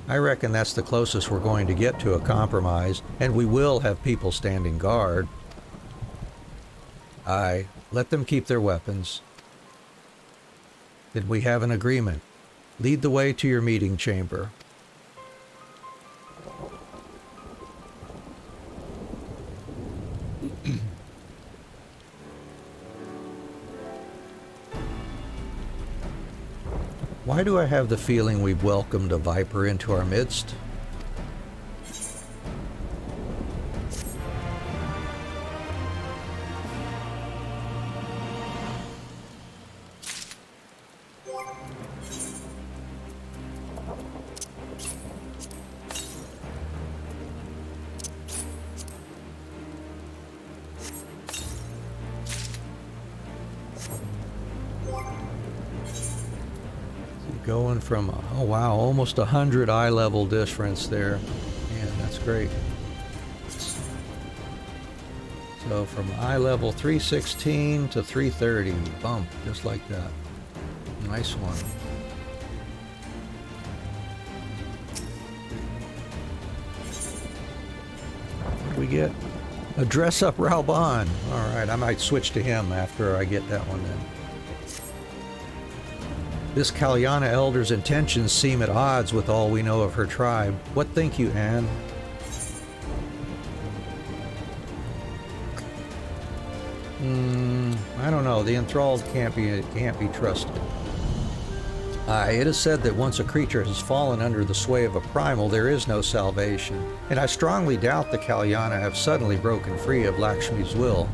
I reckon that's the closest we're going to get to a compromise, and we will have people standing guard. Aye, let them keep their weapons. Then we have an agreement. Lead the way to your meeting chamber. Why do I have the feeling we've welcomed a viper into our midst? Going from, oh wow, almost 100 eye level difference there. Man, that's great. So from eye level 316 to 330, bump, just like that. Nice one. What do we get? A dress up Ralban. All right, I might switch to him after I get that one then. This Kalyana elder's intentions seem at odds with all we know of her tribe. What think you, Anne? I don't know. The enthralled can't be trusted. It is said that once a creature has fallen under the sway of a primal, there is no salvation. And I strongly doubt the Kalyana have suddenly broken free of Lakshmi's will.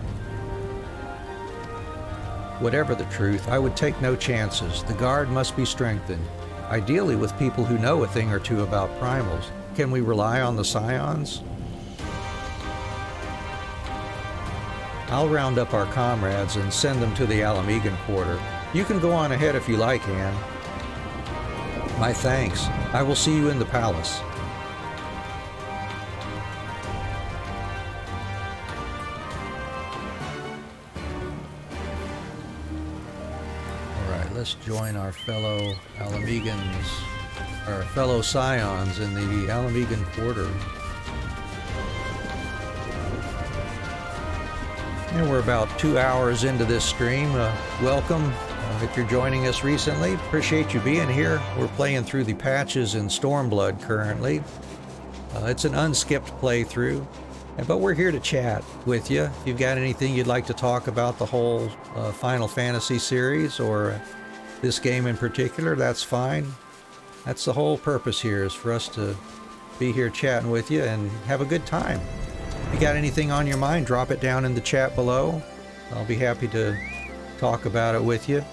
Whatever the truth, I would take no chances. The guard must be strengthened, ideally with people who know a thing or two about primals. Can we rely on the scions? I'll round up our comrades and send them to the Alamegan quarter. You can go on ahead if you like, Anne. My thanks. I will see you in the palace. let's join our fellow Alamegans, our fellow Scions in the Alamegan Quarter. And we're about 2 hours into this stream. Welcome. If you're joining us recently, appreciate you being here. We're playing through the patches in Stormblood currently. It's an unskipped playthrough, but we're here to chat with you. If you've got anything you'd like to talk about the whole Final Fantasy series or this game in particular, that's fine. That's the whole purpose here, is for us to be here chatting with you and have a good time. If you got anything on your mind, drop it down in the chat below. I'll be happy to talk about it with you.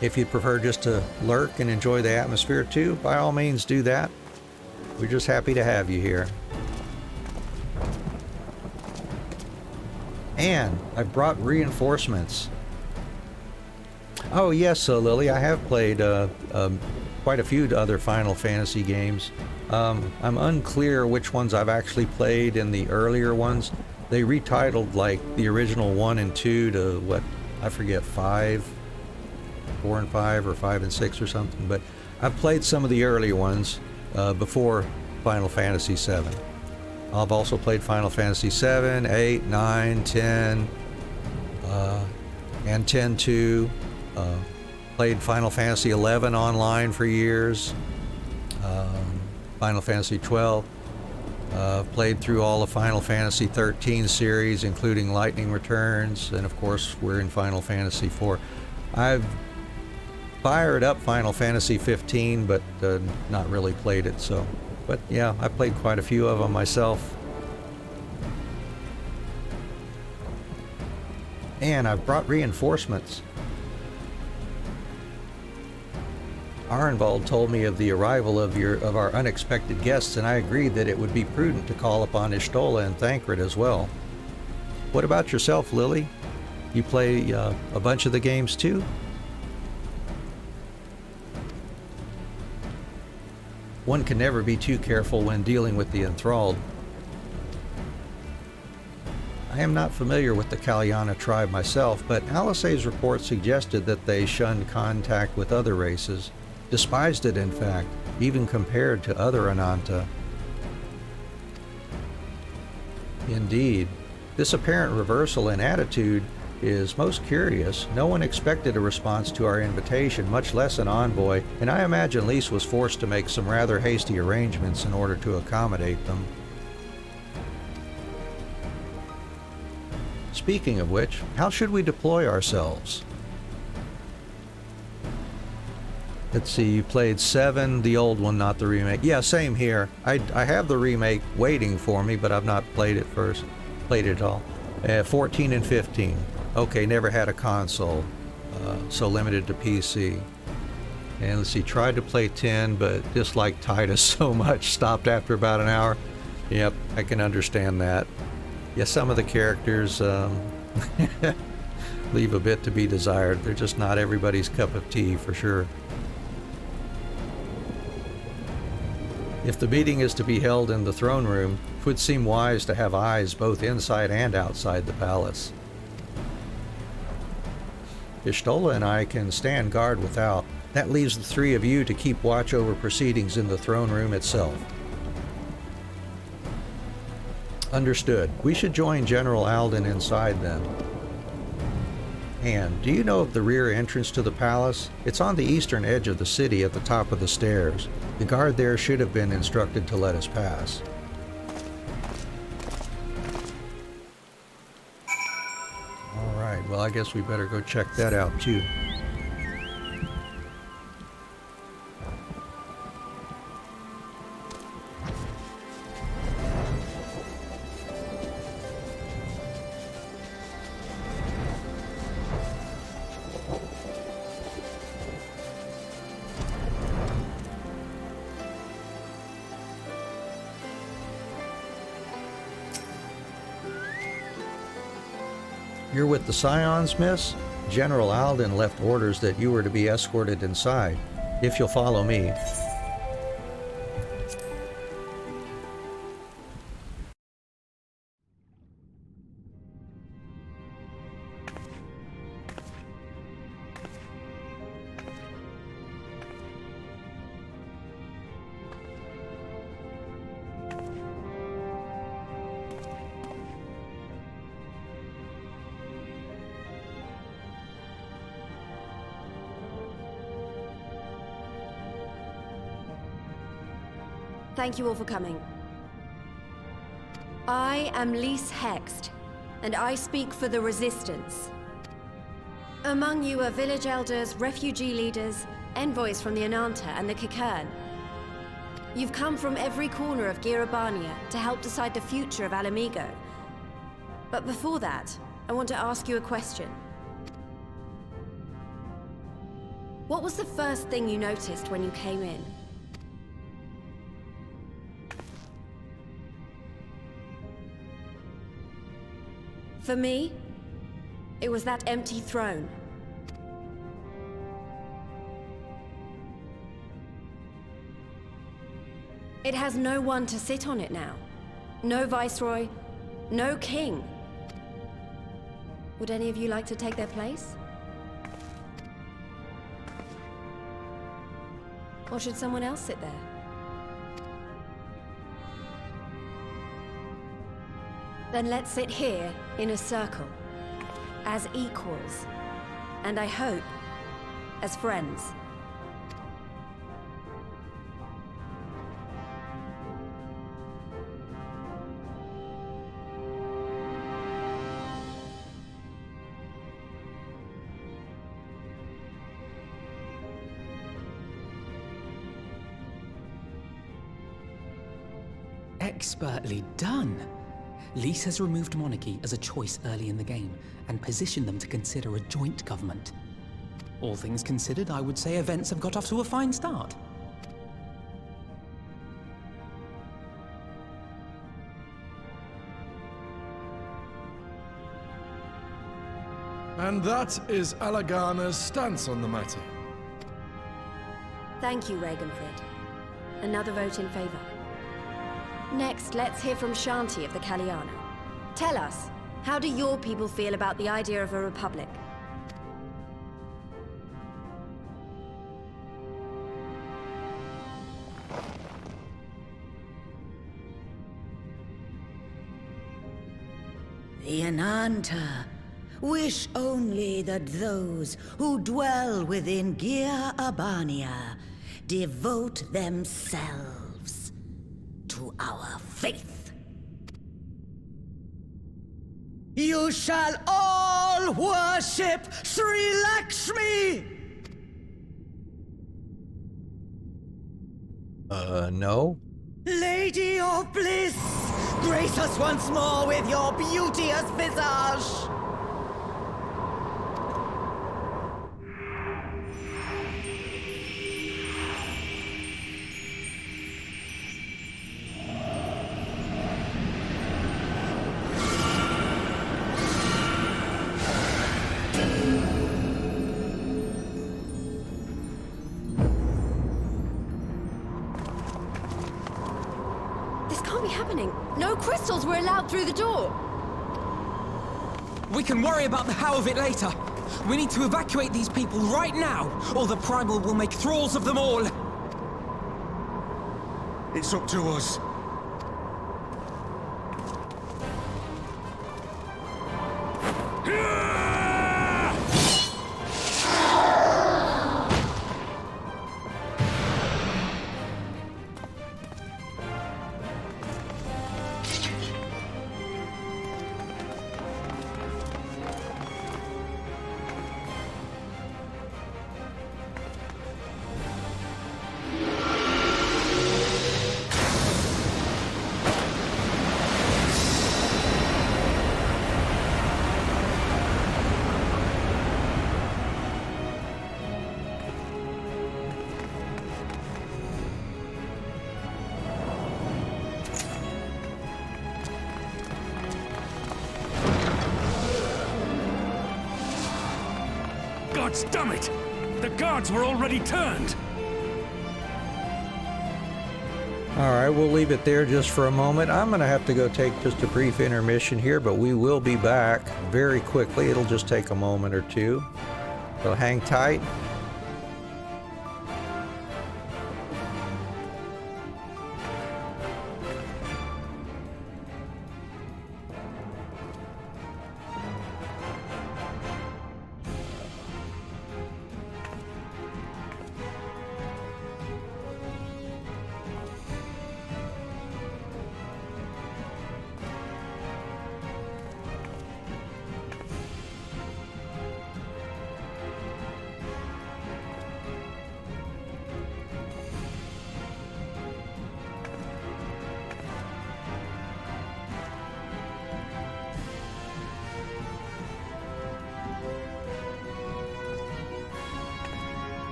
If you'd prefer just to lurk and enjoy the atmosphere too, by all means do that. We're just happy to have you here. And I brought reinforcements. Oh yes, so Lily, I have played quite a few other Final Fantasy games. I'm unclear which ones I've actually played in the earlier ones. They retitled like the original 1 and 2 to what, I forget, 5, 4 and 5 or 5 and 6 or something. But I've played some of the earlier ones before Final Fantasy VII. I've also played Final Fantasy 7, 8, 9, 10, and 10-2. Played Final Fantasy 11 online for years. Final Fantasy 12. Played through all the Final Fantasy 13 series, including Lightning Returns, and of course we're in Final Fantasy 4. I've fired up Final Fantasy 15, but not really played it, so. But yeah, I played quite a few of them myself. And I've brought reinforcements. Arnvald told me of the arrival of our unexpected guests, and I agreed that it would be prudent to call upon Ishtola and Thancred as well. What about yourself, Lily? You play a bunch of the games too? One can never be too careful when dealing with the enthralled. I am not familiar with the Kalyana tribe myself, but Alisae's report suggested that they shunned contact with other races, despised it in fact, even compared to other Ananta. Indeed, this apparent reversal in attitude is most curious. No one expected a response to our invitation, much less an envoy, and I imagine Lise was forced to make some rather hasty arrangements in order to accommodate them. Speaking of which, how should we deploy ourselves? Let's see, you played 7, the old one, not the remake. Yeah, same here. I have the remake waiting for me, but I've not played it at all. 14 and 15. Okay, never had a console, so limited to PC. And let's see, tried to play 10, but disliked Titus so much, stopped after about an hour. Yep, I can understand that. Yeah, some of the characters leave a bit to be desired. They're just not everybody's cup of tea, for sure. If the meeting is to be held in the throne room, it would seem wise to have eyes both inside and outside the palace. Ishtola and I can stand guard without. That leaves the three of you to keep watch over proceedings in the throne room itself. Understood. We should join General Alden inside then. And do you know of the rear entrance to the palace? It's on the eastern edge of the city at the top of the stairs. The guard there should have been instructed to let us pass. All right, well, I guess we better go check that out too. You're with the Scions, miss? General Alden left orders that you were to be escorted inside, if you'll follow me. Thank you all for coming. I am Lise Hext, and I speak for the Resistance. Among you are village elders, refugee leaders, envoys from the Ananta and the Kikern. You've come from every corner of Girabania to help decide the future of Alamigo. But before that, I want to ask you a question. What was the first thing you noticed when you came in? For me, it was that empty throne. It has no one to sit on it now. No viceroy, no king. Would any of you like to take their place? Or should someone else sit there? Then let's sit here in a circle, as equals, and I hope, as friends. Expertly done. Lise has removed monarchy as a choice early in the game, and positioned them to consider a joint government. All things considered, I would say events have got off to a fine start. And that is Alagana's stance on the matter. Thank you, Ragenfrid. Another vote in favor. Next, let's hear from Shanti of the Kalyana. Tell us, how do your people feel about the idea of a republic? The Ananta wish only that those who dwell within Gir Abania devote themselves to our faith. You shall all worship Sri Lakshmi! No? Lady of Bliss, grace us once more with your beauteous visage! No crystals were allowed through the door! We can worry about the how of it later. We need to evacuate these people right now, or the Primal will make thralls of them all! It's up to us. Gods damn it! The guards were already turned! Alright, we'll leave it there just for a moment. I'm going to have to go take just a brief intermission here, but we will be back very quickly. It'll just take a moment or two. So hang tight.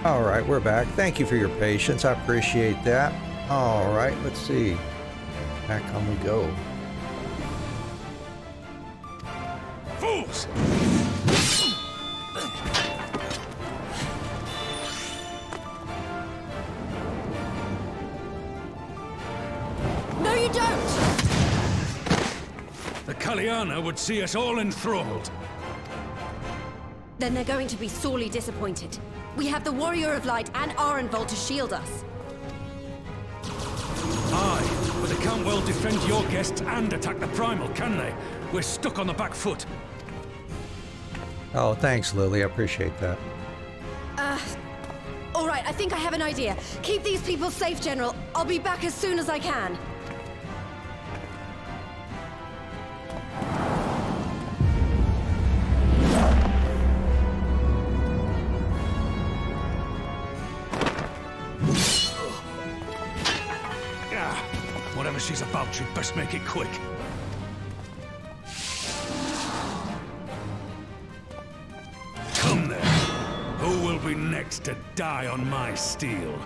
All right, we're back. Thank you for your patience. I appreciate that. All right, let's see. Back on we go. Fools! No, you don't! The Kaliana would see us all enthralled. Then they're going to be sorely disappointed. We have the Warrior of Light and Arenvold to shield us. Aye, but they can't well defend your guests and attack the Primal, can they? We're stuck on the back foot. Oh, thanks, Lily. I appreciate that. All right, I think I have an idea. Keep these people safe, General. I'll be back as soon as I can. Whatever she's about, she'd best make it quick. Come then. Who will be next to die on my steel?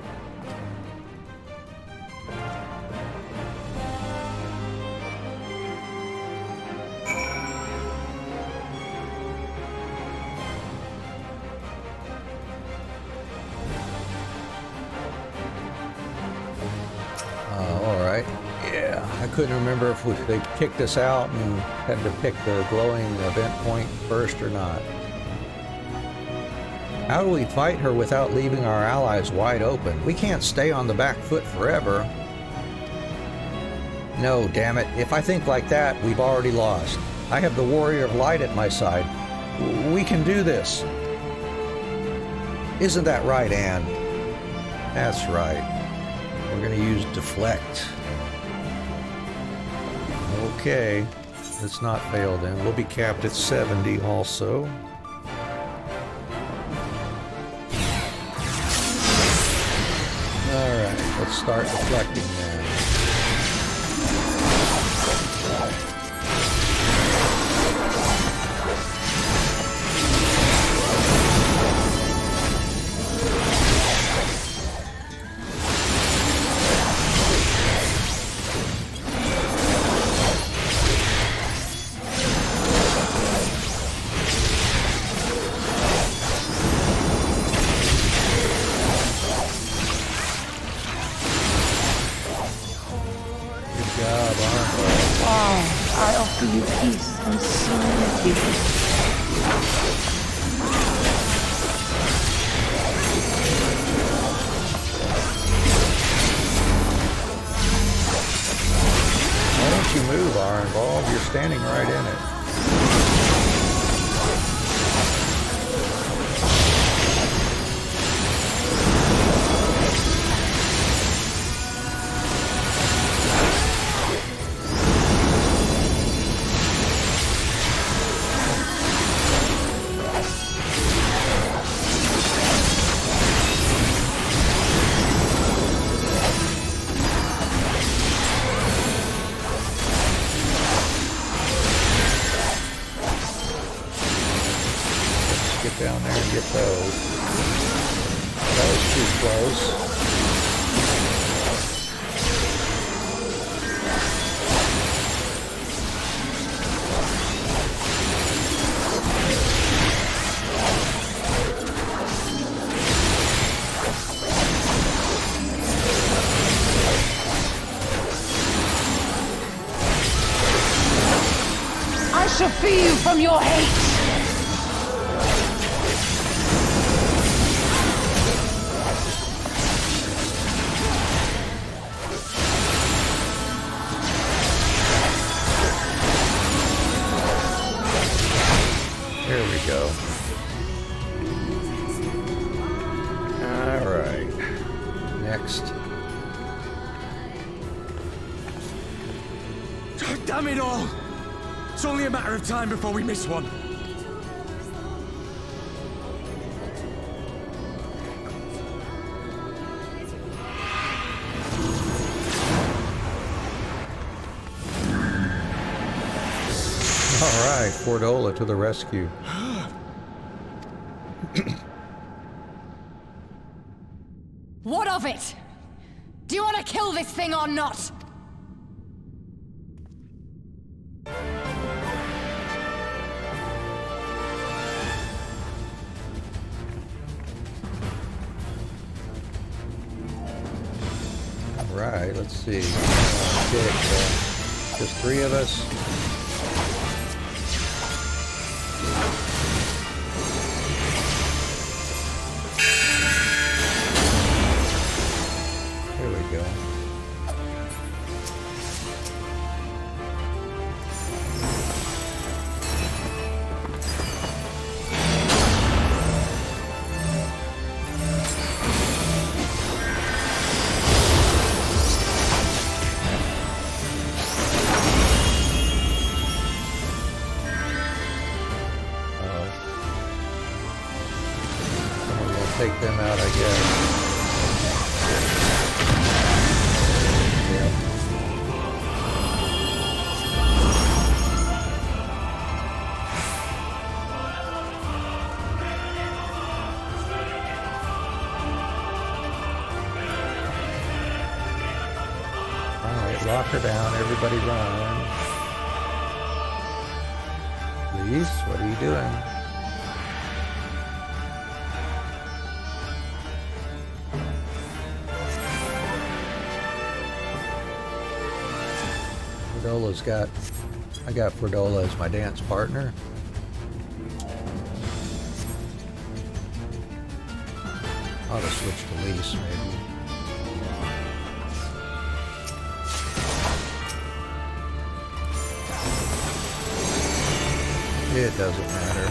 All right. Yeah, I couldn't remember if they kicked us out and had to pick the glowing event point first or not. How do we fight her without leaving our allies wide open? We can't stay on the back foot forever. No, damn it. If I think like that, we've already lost. I have the Warrior of Light at my side. We can do this. Isn't that right, Anne? That's right. We're going to use deflect. Okay. Let's not fail then. We'll be capped at 70 also. Alright, let's start deflecting then. I offer you peace and serenity. Why don't you move, Arenvold? You're standing right in it. Down there and get those. That was too close. I shall free you from your hate. There we go. All right. Next. Damn it all! It's only a matter of time before we miss one. All right, Fordola to the rescue. What of it? Do you want to kill this thing or not? Right, let's see. Just 3 of us. Here we go. Take them out, I guess. Yep. Alright, lock her down. Everybody run. Please, what are you doing? I got Perdola as my dance partner. I'll just switch to Lise, maybe. It doesn't matter.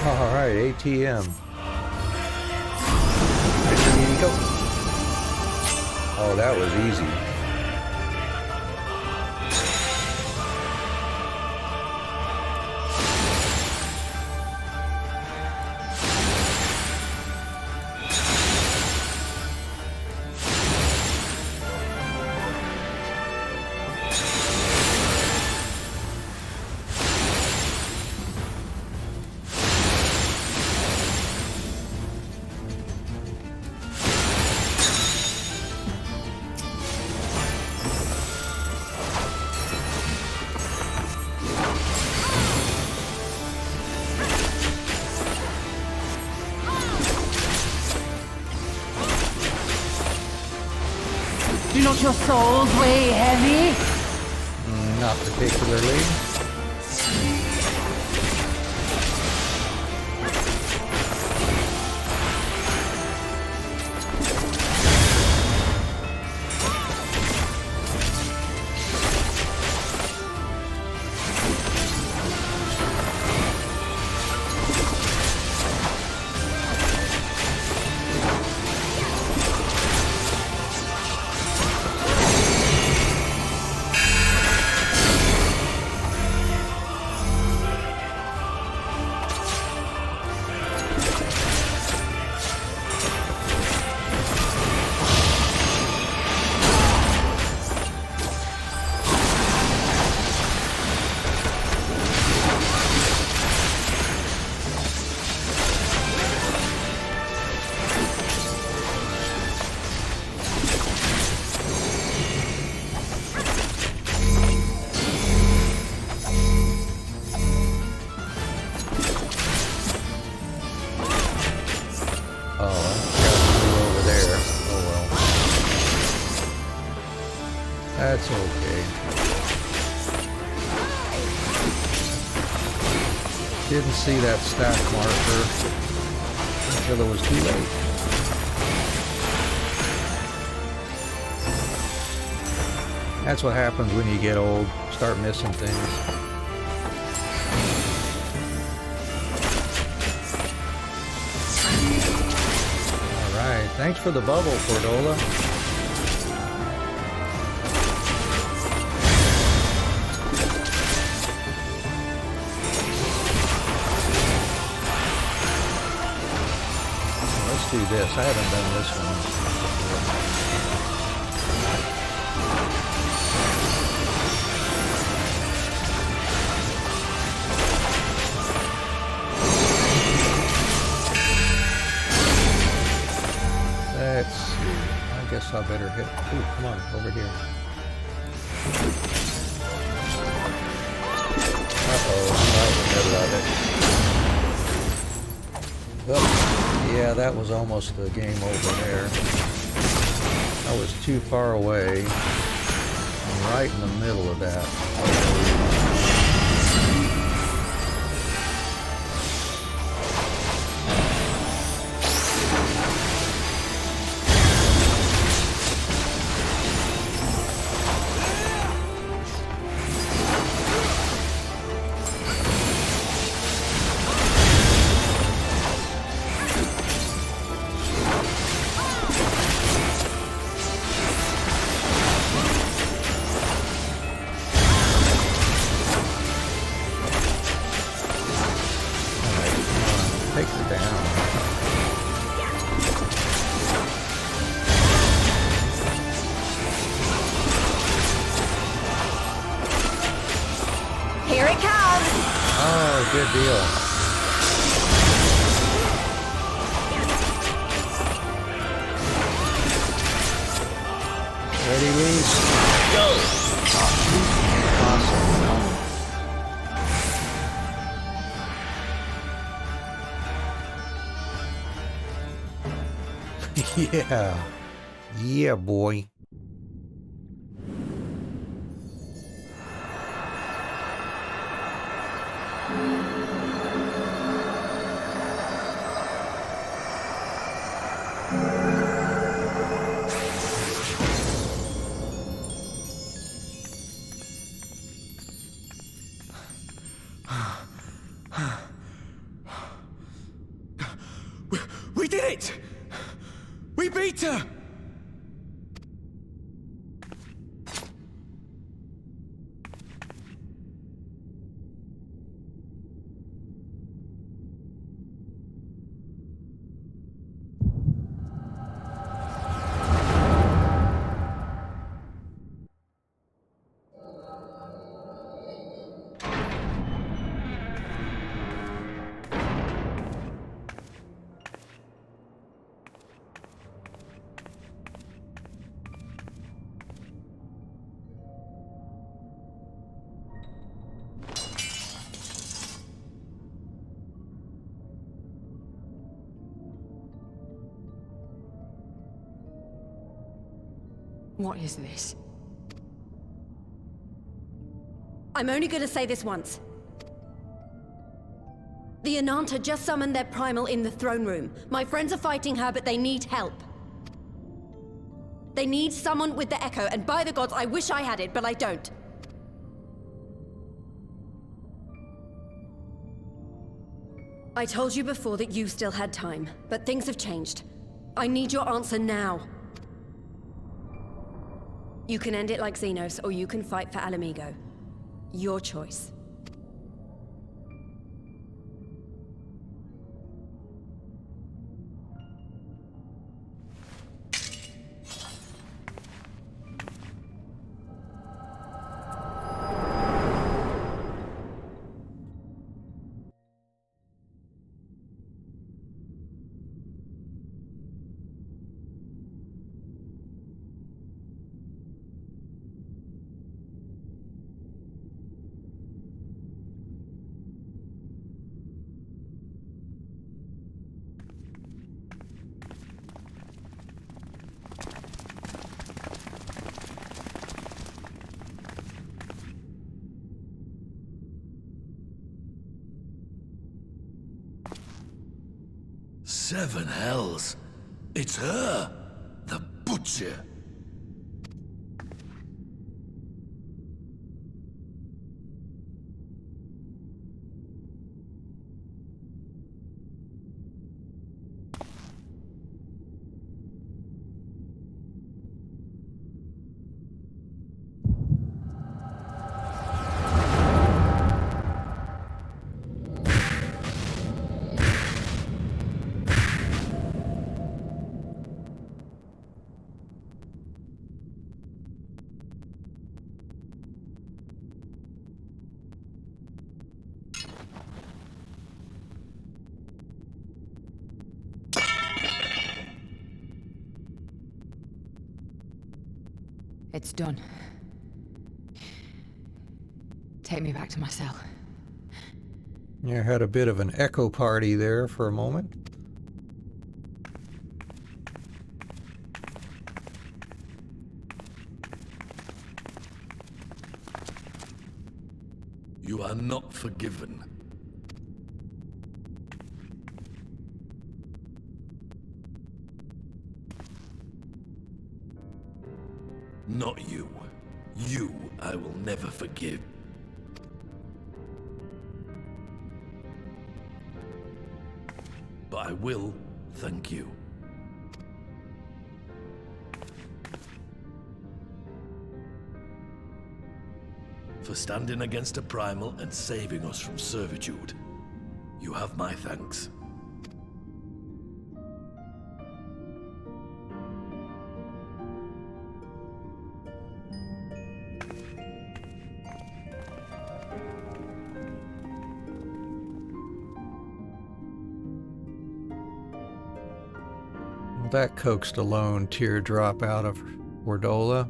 Alright, ATM. Go. Oh, that was easy. Do not your souls weigh heavy? Not particularly. That's okay. Didn't see that stack marker until it was too late. That's what happens when you get old. Start missing things. Thanks for the bubble, Cordola. Let's do this. I haven't done this one before. Let's see. I guess I better hit. Ooh, come on, over here. Uh-oh, right in the middle of it. Oh, yeah, that was almost the game over there. I was too far away. I'm right in the middle of that. Take her down. Here it comes! Oh, good deal. Ready, Reese? Go! Awesome. Yeah. Yeah, boy. We did it! We beat her! What is this? I'm only gonna say this once. The Ananta just summoned their primal in the throne room. My friends are fighting her, but they need help. They need someone with the Echo, and by the gods, I wish I had it, but I don't. I told you before that you still had time, but things have changed. I need your answer now. You can end it like Xenos, or you can fight for Alamigo. Your choice. Seven hells. It's her, the Butcher. It's done. Take me back to my cell. You had a bit of an echo party there for a moment. You are not forgiven. Not you. You I will never forgive. But I will thank you. For standing against a primal and saving us from servitude. You have my thanks. That coaxed a lone teardrop out of Fordola.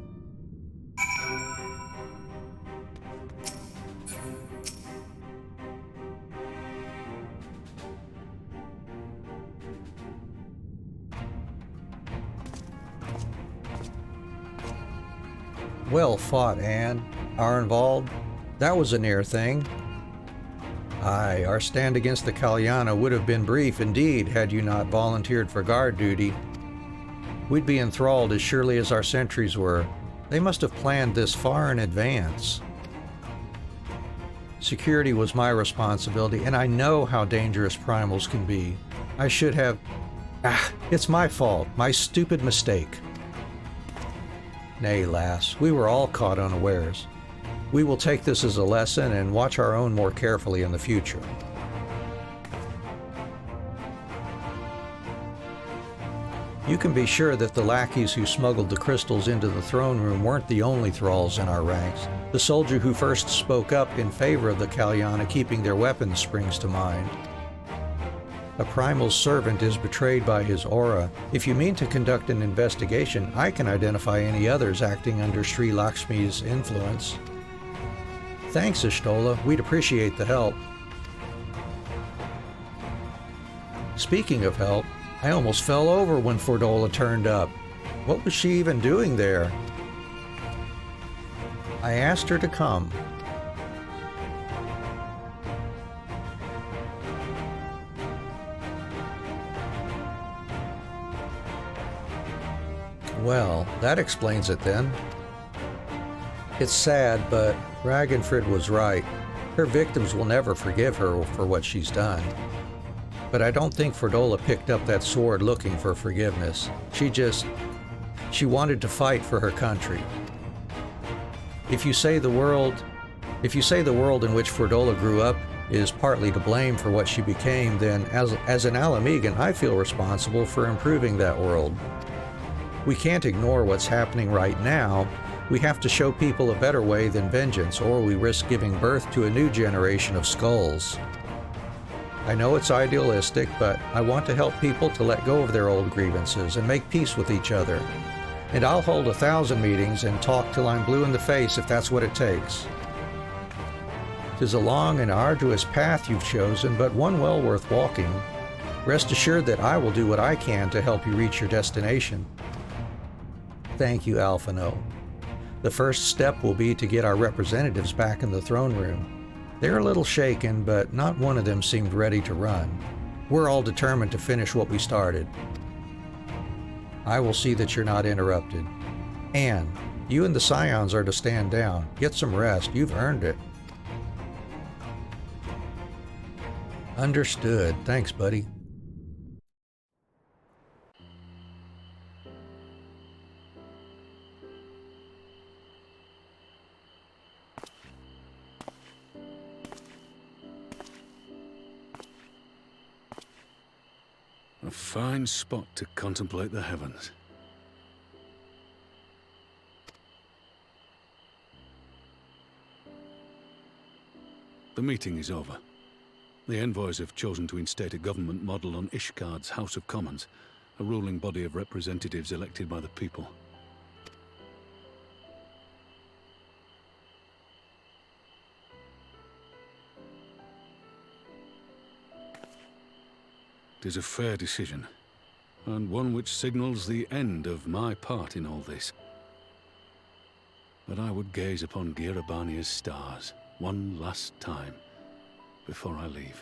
Well fought, Anne. Arnvald. That was a near thing. Aye, our stand against the Kalyana would have been brief indeed had you not volunteered for guard duty. We'd be enthralled as surely as our sentries were. They must have planned this far in advance. Security was my responsibility, and I know how dangerous primals can be. I should have... it's my fault. My stupid mistake. Nay, lass, we were all caught unawares. We will take this as a lesson and watch our own more carefully in the future. You can be sure that the lackeys who smuggled the crystals into the throne room weren't the only thralls in our ranks. The soldier who first spoke up in favor of the Kalyana keeping their weapons springs to mind. A primal's servant is betrayed by his aura. If you mean to conduct an investigation, I can identify any others acting under Sri Lakshmi's influence. Thanks, Ishtola. We'd appreciate the help. Speaking of help, I almost fell over when Fordola turned up. What was she even doing there? I asked her to come. Well, that explains it then. It's sad, but Ragnfrid was right. Her victims will never forgive her for what she's done. But I don't think Fordola picked up that sword looking for forgiveness. She wanted to fight for her country. If you say the world in which Fordola grew up is partly to blame for what she became, then as an Alamegan, I feel responsible for improving that world. We can't ignore what's happening right now. We have to show people a better way than vengeance, or we risk giving birth to a new generation of skulls. I know it's idealistic, but I want to help people to let go of their old grievances and make peace with each other. And I'll hold 1,000 meetings and talk till I'm blue in the face if that's what it takes. 'Tis a long and arduous path you've chosen, but one well worth walking. Rest assured that I will do what I can to help you reach your destination. Thank you, Alphino. The first step will be to get our representatives back in the throne room. They're a little shaken, but not one of them seemed ready to run. We're all determined to finish what we started. I will see that you're not interrupted. Anne, you and the Scions are to stand down. Get some rest. You've earned it. Understood. Thanks, buddy. A fine spot to contemplate the heavens. The meeting is over. The envoys have chosen to instate a government model on Ishgard's House of Commons, a ruling body of representatives elected by the people. act is a fair decision, and one which signals the end of my part in all this. But I would gaze upon Girabania's stars one last time before I leave.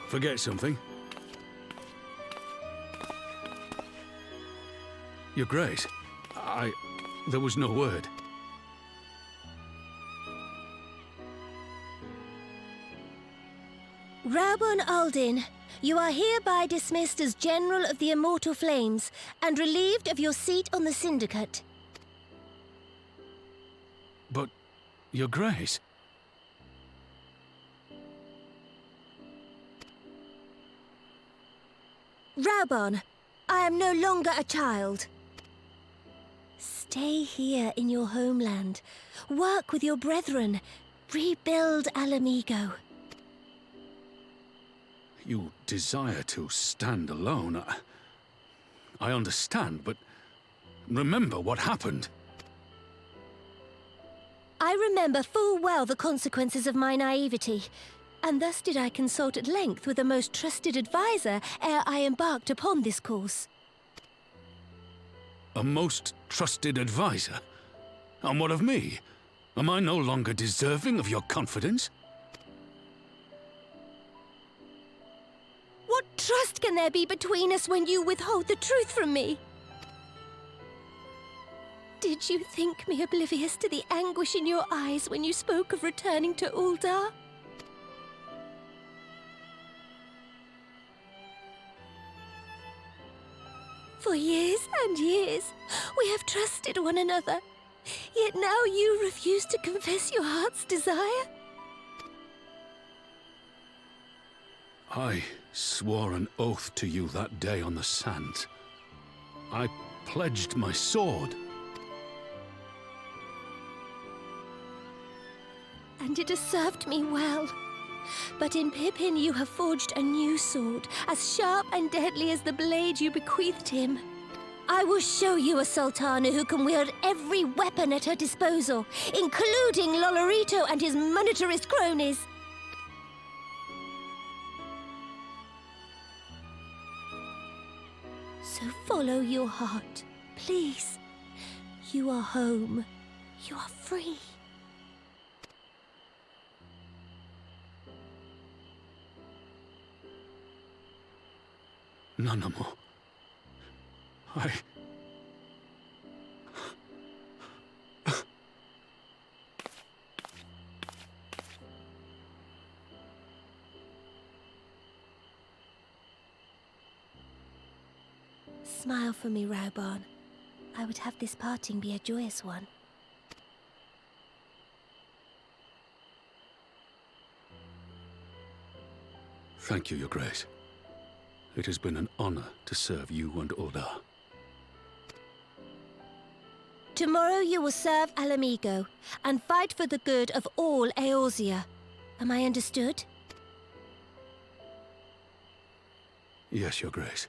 Forget something? Your Grace, there was no word. Raubon Aldin, you are hereby dismissed as General of the Immortal Flames and relieved of your seat on the Syndicate. But, Your Grace... Raubon, I am no longer a child. Stay here in your homeland. Work with your brethren. Rebuild Alamigo. You desire to stand alone. I understand, but remember what happened. I remember full well the consequences of my naivety, and thus did I consult at length with a most trusted advisor ere I embarked upon this course. A most trusted advisor? And what of me? Am I no longer deserving of your confidence? What trust can there be between us when you withhold the truth from me? Did you think me oblivious to the anguish in your eyes when you spoke of returning to Uldar? For years and years, we have trusted one another. Yet now you refuse to confess your heart's desire? I swore an oath to you that day on the sands. I pledged my sword. And it has served me well. But in Pippin you have forged a new sword, as sharp and deadly as the blade you bequeathed him. I will show you a Sultana who can wield every weapon at her disposal, including Lolorito and his monetarist cronies. So follow your heart, please. You are home. You are free. Nanamo. Smile for me, Raubon. I would have this parting be a joyous one. Thank you, Your Grace. It has been an honor to serve you and Uldar. Tomorrow you will serve Alamigo and fight for the good of all Eorzea. Am I understood? Yes, Your Grace.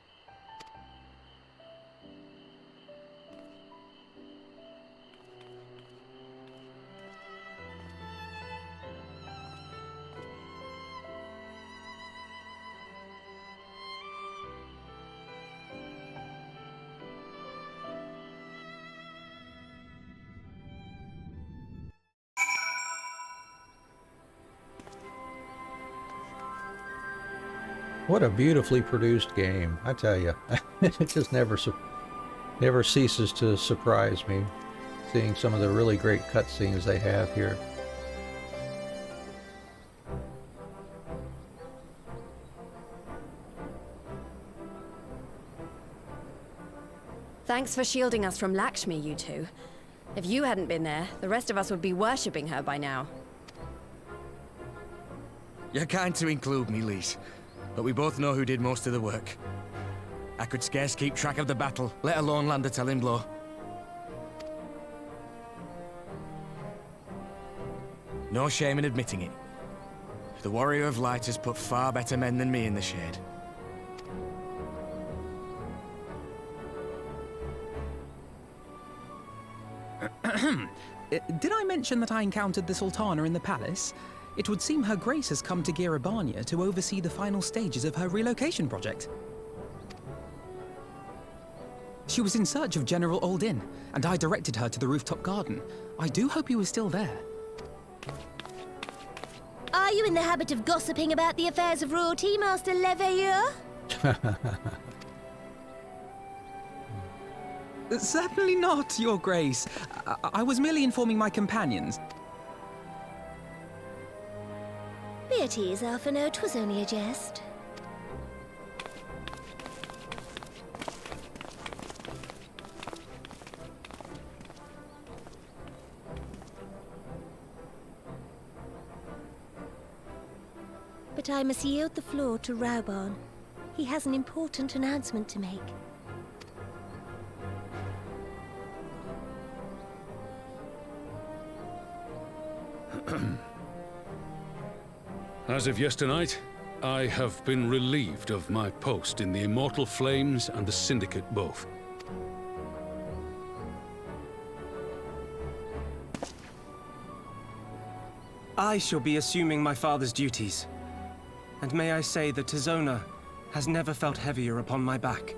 What a beautifully produced game, I tell you. It just never ceases to surprise me, seeing some of the really great cutscenes they have here. Thanks for shielding us from Lakshmi, you two. If you hadn't been there, the rest of us would be worshipping her by now. You're kind to include me, Lise, but we both know who did most of the work. I could scarce keep track of the battle, let alone land a telling blow. No shame in admitting it. The Warrior of Light has put far better men than me in the shade. Did I mention that I encountered the Sultana in the palace? It would seem Her Grace has come to Girabania to oversee the final stages of her relocation project. She was in search of General Oldin, and I directed her to the rooftop garden. I do hope he was still there. Are you in the habit of gossiping about the affairs of royalty, Master Leveilleur? Certainly not, Your Grace. I was merely informing my companions. Be at ease, Alphino. 'Twas only a jest. But I must yield the floor to Raubarn. He has an important announcement to make. As of yesternight, I have been relieved of my post in the Immortal Flames and the Syndicate both. I shall be assuming my father's duties. And may I say that Tizona has never felt heavier upon my back.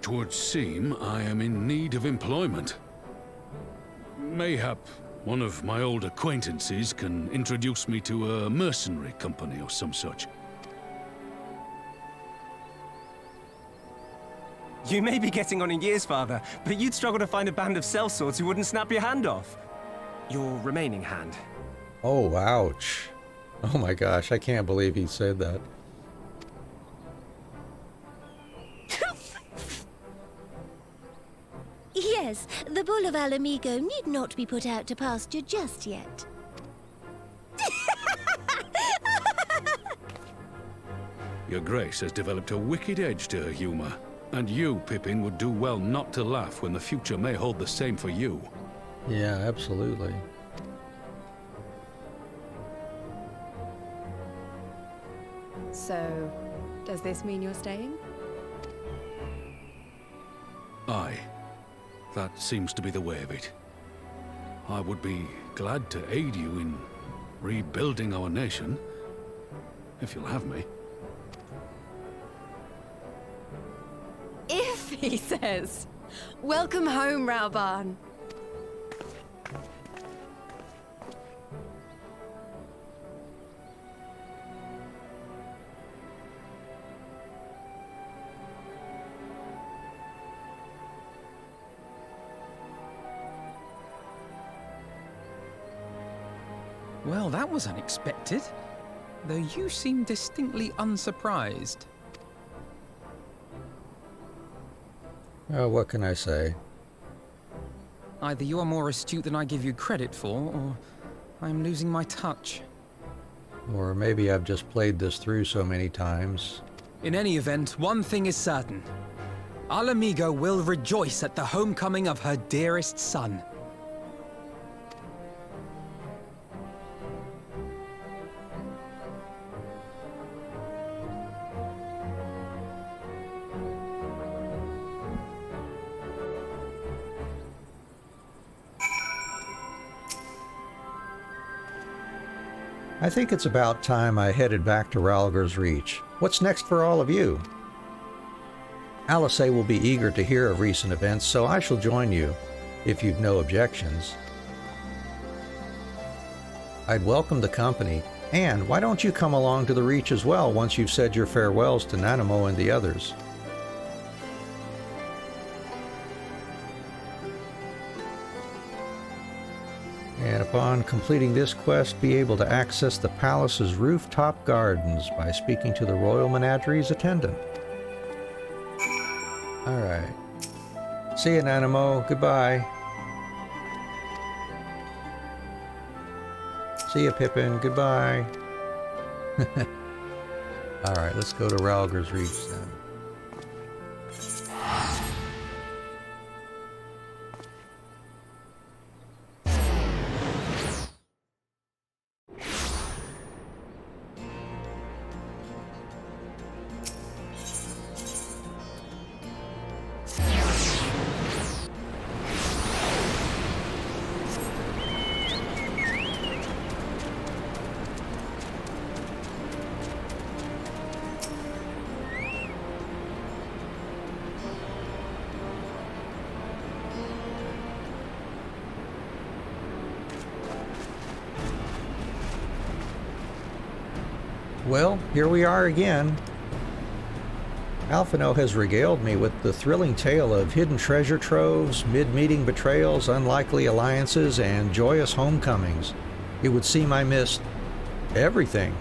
Twould seem I am in need of employment. Mayhap one of my old acquaintances can introduce me to a mercenary company or some such. You may be getting on in years, Father, but you'd struggle to find a band of sellswords who wouldn't snap your hand off. Your remaining hand. Oh, ouch. Oh my gosh, I can't believe he said that. Yes, the bull of Alamigo need not be put out to pasture just yet. Your Grace has developed a wicked edge to her humor. And you, Pippin, would do well not to laugh when the future may hold the same for you. Yeah, absolutely. So, does this mean you're staying? Aye. That seems to be the way of it. I would be glad to aid you in rebuilding our nation, if you'll have me. If, he says. Welcome home, Raubarn. Well, that was unexpected. Though you seem distinctly unsurprised. What can I say? Either you are more astute than I give you credit for, or I'm losing my touch. Or maybe I've just played this through so many times. In any event, one thing is certain. Alamigo will rejoice at the homecoming of her dearest son. I think it's about time I headed back to Ralgar's Reach. What's next for all of you? Alice will be eager to hear of recent events, so I shall join you, if you've no objections. I'd welcome the company, and why don't you come along to the Reach as well once you've said your farewells to Nanamo and the others? And upon completing this quest, be able to access the palace's rooftop gardens by speaking to the Royal Menagerie's attendant. Alright. See you, Nanamo. Goodbye. See you, Pippin. Goodbye. Alright, let's go to Ralger's Reach then. Well, here we are again. Alphino has regaled me with the thrilling tale of hidden treasure troves, mid-meeting betrayals, unlikely alliances, and joyous homecomings. It would seem I missed everything.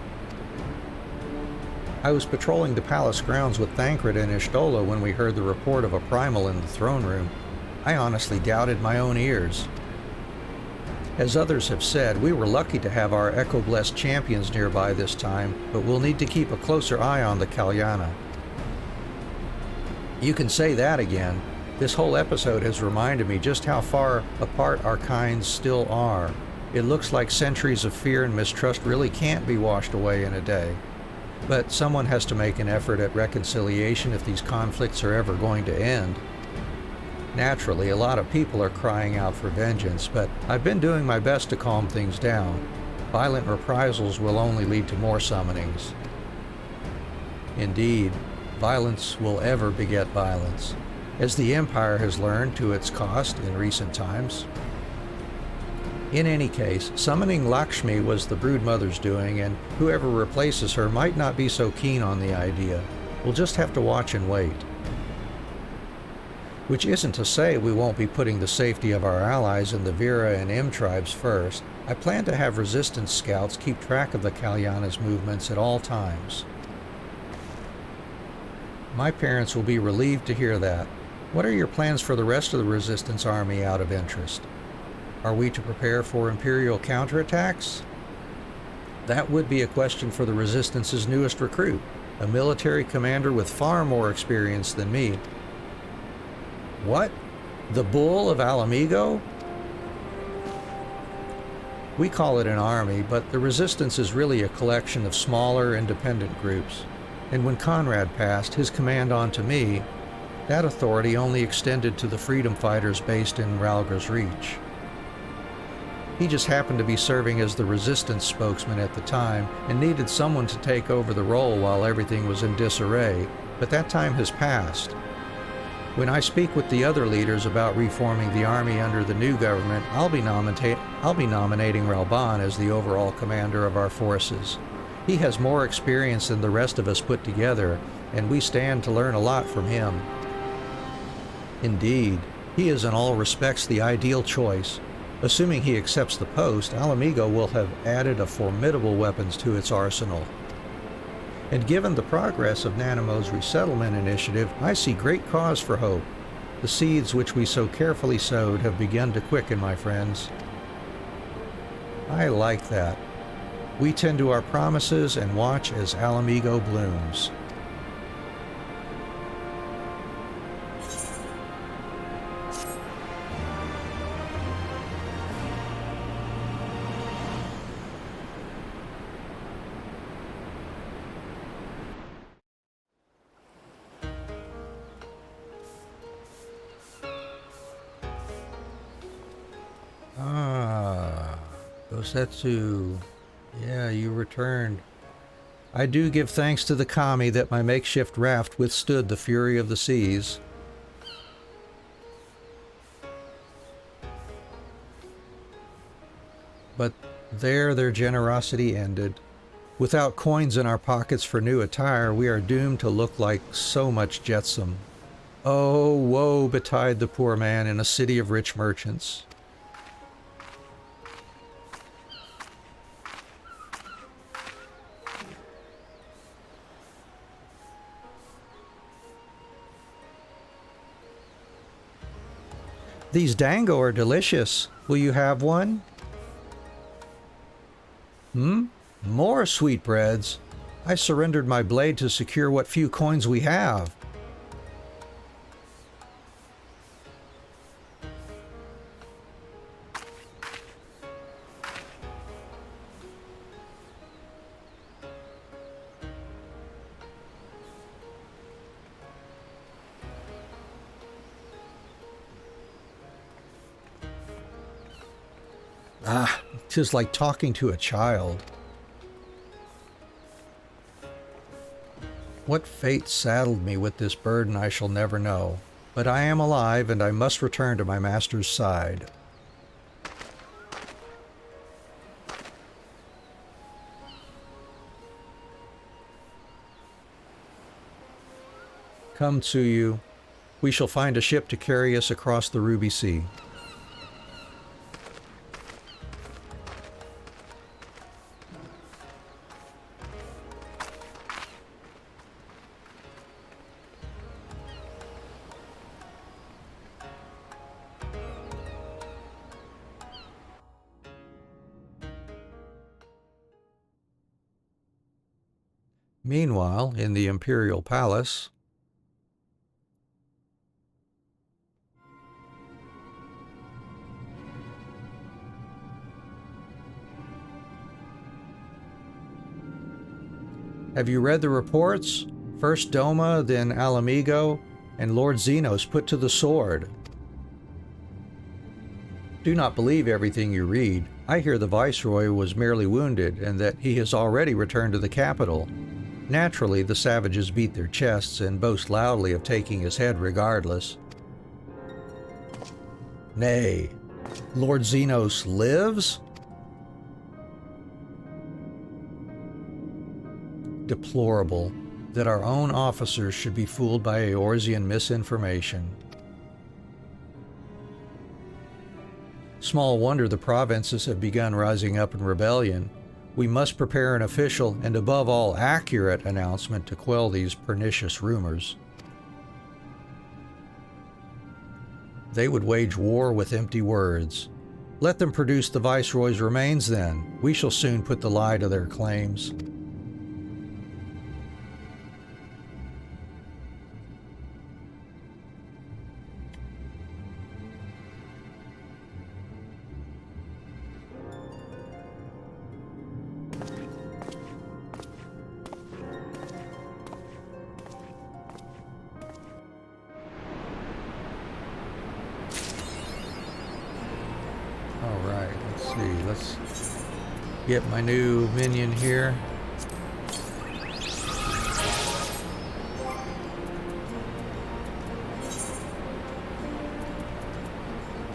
I was patrolling the palace grounds with Thancred and Ishtola when we heard the report of a primal in the throne room. I honestly doubted my own ears. As others have said, we were lucky to have our Echo-blessed champions nearby this time, but we'll need to keep a closer eye on the Kalyana. You can say that again. This whole episode has reminded me just how far apart our kinds still are. It looks like centuries of fear and mistrust really can't be washed away in a day. But someone has to make an effort at reconciliation if these conflicts are ever going to end. Naturally, a lot of people are crying out for vengeance, but I've been doing my best to calm things down. Violent reprisals will only lead to more summonings. Indeed, violence will ever beget violence, as the Empire has learned to its cost in recent times. In any case, summoning Lakshmi was the Broodmother's doing, and whoever replaces her might not be so keen on the idea. We'll just have to watch and wait. Which isn't to say we won't be putting the safety of our allies in the Vera and M tribes first. I plan to have resistance scouts keep track of the Kalyana's movements at all times. My parents will be relieved to hear that. What are your plans for the rest of the resistance army out of interest? Are we to prepare for Imperial counterattacks? That would be a question for the Resistance's newest recruit, a military commander with far more experience than me. What? The Bull of Alamigo? We call it an army, but the Resistance is really a collection of smaller, independent groups. And when Conrad passed his command on to me, that authority only extended to the freedom fighters based in Ralger's Reach. He just happened to be serving as the Resistance spokesman at the time and needed someone to take over the role while everything was in disarray, but that time has passed. When I speak with the other leaders about reforming the army under the new government, I'll be nominating Ralban as the overall commander of our forces. He has more experience than the rest of us put together, and we stand to learn a lot from him. Indeed, he is in all respects the ideal choice. Assuming he accepts the post, Alamigo will have added a formidable weapons to its arsenal. And given the progress of Nanamo's resettlement initiative, I see great cause for hope. The seeds which we so carefully sowed have begun to quicken, my friends. I like that. We tend to our promises and watch as Alamigo blooms. Gosetsu, yeah, you returned. I do give thanks to the kami that my makeshift raft withstood the fury of the seas. But there their generosity ended. Without coins in our pockets for new attire, we are doomed to look like so much jetsam. Oh, woe betide the poor man in a city of rich merchants. These dango are delicious. Will you have one? More sweetbreads. I surrendered my blade to secure what few coins we have. Ah, 'tis like talking to a child. What fate saddled me with this burden I shall never know, but I am alive and I must return to my master's side. Come, Tsuyu. We shall find a ship to carry us across the Ruby Sea. Meanwhile, in the Imperial Palace, have you read the reports? First Doma, then Alamigo, and Lord Zenos put to the sword. Do not believe everything you read. I hear the Viceroy was merely wounded and that he has already returned to the capital. Naturally, the savages beat their chests and boast loudly of taking his head regardless. Nay, Lord Zenos lives? Deplorable that our own officers should be fooled by Eorzean misinformation. Small wonder the provinces have begun rising up in rebellion. We must prepare an official and above all accurate announcement to quell these pernicious rumors. They would wage war with empty words. Let them produce the Viceroy's remains then. We shall soon put the lie to their claims. Let's get my new minion here.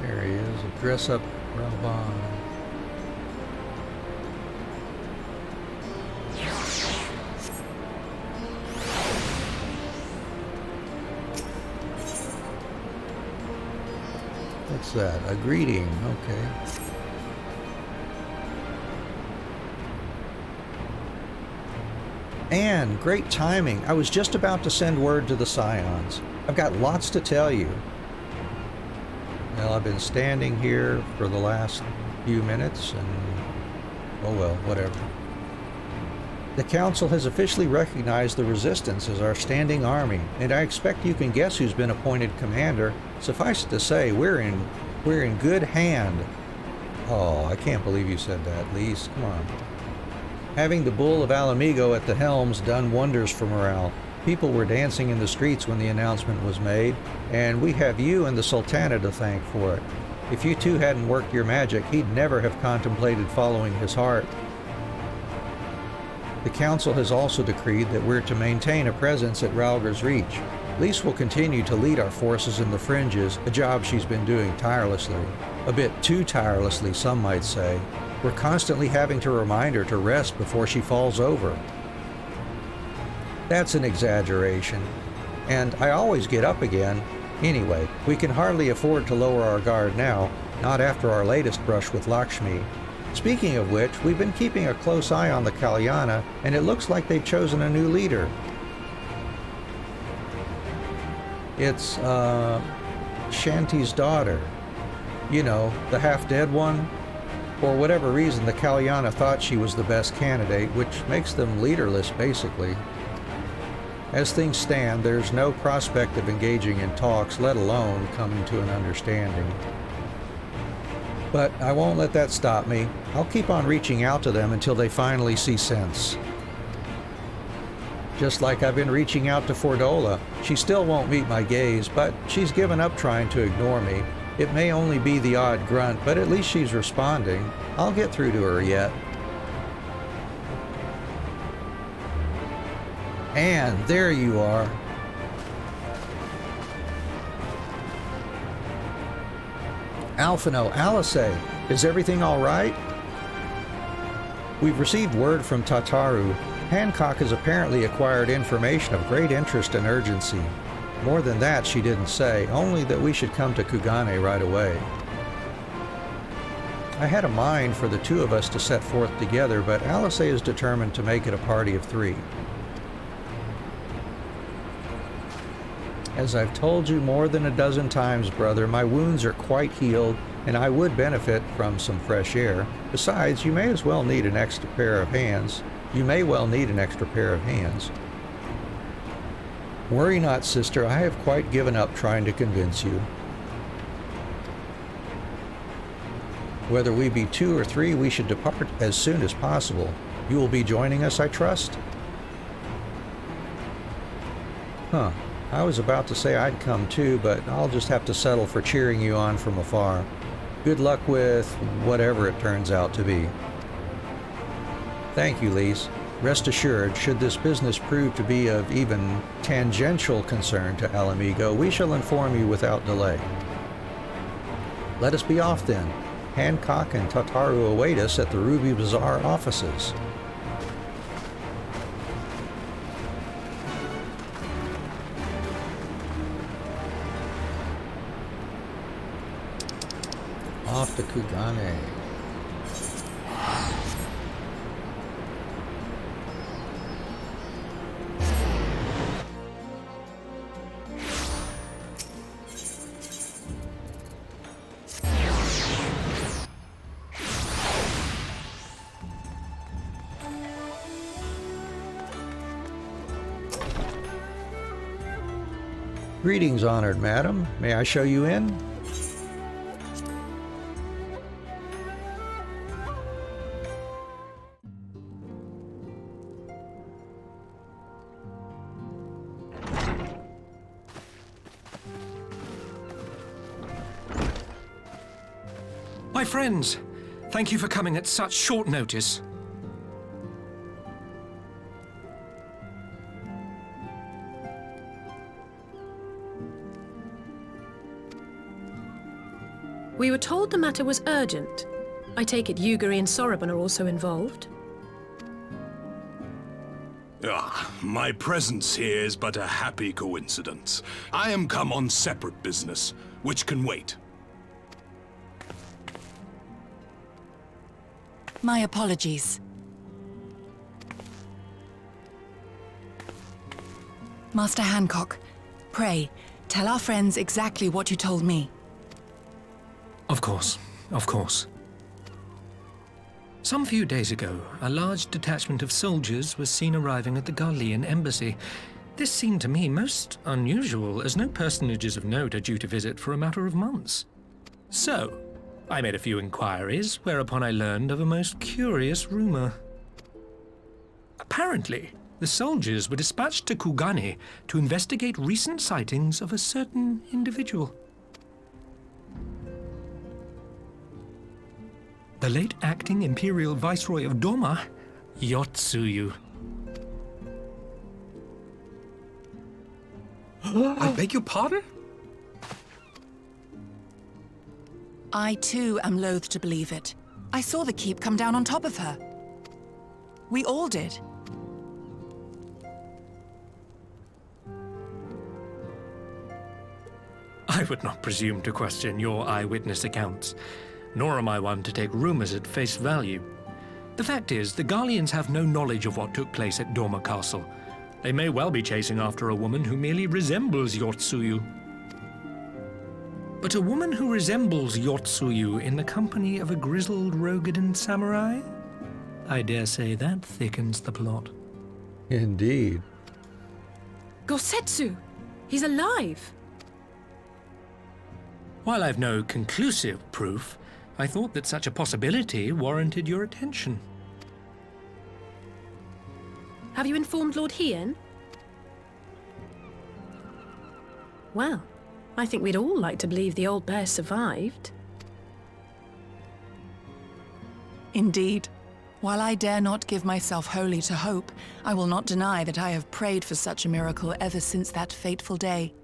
There he is, a dress-up Raban. What's that? A greeting, okay. And great timing. I was just about to send word to the Scions. I've got lots to tell you. Well, I've been standing here for the last few minutes and, oh well, whatever. The Council has officially recognized the Resistance as our standing army, and I expect you can guess who's been appointed commander. Suffice it to say, we're in good hand. Oh, I can't believe you said that, Lise. Come on. Having the Bull of Alamigo at the helm's done wonders for morale. People were dancing in the streets when the announcement was made, and we have you and the Sultana to thank for it. If you two hadn't worked your magic, he'd never have contemplated following his heart. The Council has also decreed that we're to maintain a presence at Ralger's Reach. Lise will continue to lead our forces in the fringes, a job she's been doing tirelessly. A bit too tirelessly, some might say. We're constantly having to remind her to rest before she falls over. That's an exaggeration. And I always get up again. Anyway, we can hardly afford to lower our guard now, not after our latest brush with Lakshmi. Speaking of which, we've been keeping a close eye on the Kalyana, and it looks like they've chosen a new leader. It's, Shanti's daughter. You know, the half-dead one. For whatever reason, the Kalyana thought she was the best candidate, which makes them leaderless, basically. As things stand, there's no prospect of engaging in talks, let alone coming to an understanding. But I won't let that stop me. I'll keep on reaching out to them until they finally see sense. Just like I've been reaching out to Fordola. She still won't meet my gaze, but she's given up trying to ignore me. It may only be the odd grunt, but at least she's responding. I'll get through to her yet. And there you are. Alphino, Alice, is everything all right? We've received word from Tataru. Hancock has apparently acquired information of great interest and urgency. More than that she didn't say, only that we should come to Kugane right away. I had a mind for the two of us to set forth together, but Alice is determined to make it a party of 3. As I've told you more than a dozen times, brother, my wounds are quite healed, and I would benefit from some fresh air. Besides, you may well need an extra pair of hands. Worry not, sister. I have quite given up trying to convince you. Whether we be 2 or 3, we should depart as soon as possible. You will be joining us, I trust? Huh. I was about to say I'd come too, but I'll just have to settle for cheering you on from afar. Good luck with whatever it turns out to be. Thank you, Lise. Rest assured, should this business prove to be of even tangential concern to Alamigo, we shall inform you without delay. Let us be off then. Hancock and Tataru await us at the Ruby Bazaar offices. Off to Kugane. Greetings, honored madam. May I show you in? My friends, thank you for coming at such short notice. We were told the matter was urgent. I take it Yugiri and Soroban are also involved? My presence here is but a happy coincidence. I am come on separate business, which can wait. My apologies. Master Hancock, pray, tell our friends exactly what you told me. Of course, of course. Some few days ago, a large detachment of soldiers was seen arriving at the Garlean embassy. This seemed to me most unusual, as no personages of note are due to visit for a matter of months. So, I made a few inquiries, whereupon I learned of a most curious rumor. Apparently, the soldiers were dispatched to Kugane to investigate recent sightings of a certain individual. The late acting Imperial Viceroy of Doma, Yotsuyu. I beg your pardon? I too am loath to believe it. I saw the keep come down on top of her. We all did. I would not presume to question your eyewitness accounts, nor am I one to take rumors at face value. The fact is, the Garleans have no knowledge of what took place at Doma Castle. They may well be chasing after a woman who merely resembles Yotsuyu. But a woman who resembles Yotsuyu in the company of a grizzled Rogadan samurai? I dare say that thickens the plot. Indeed. Gosetsu! He's alive! While I've no conclusive proof, I thought that such a possibility warranted your attention. Have you informed Lord Hien? Well, I think we'd all like to believe the old bear survived. Indeed. While I dare not give myself wholly to hope, I will not deny that I have prayed for such a miracle ever since that fateful day.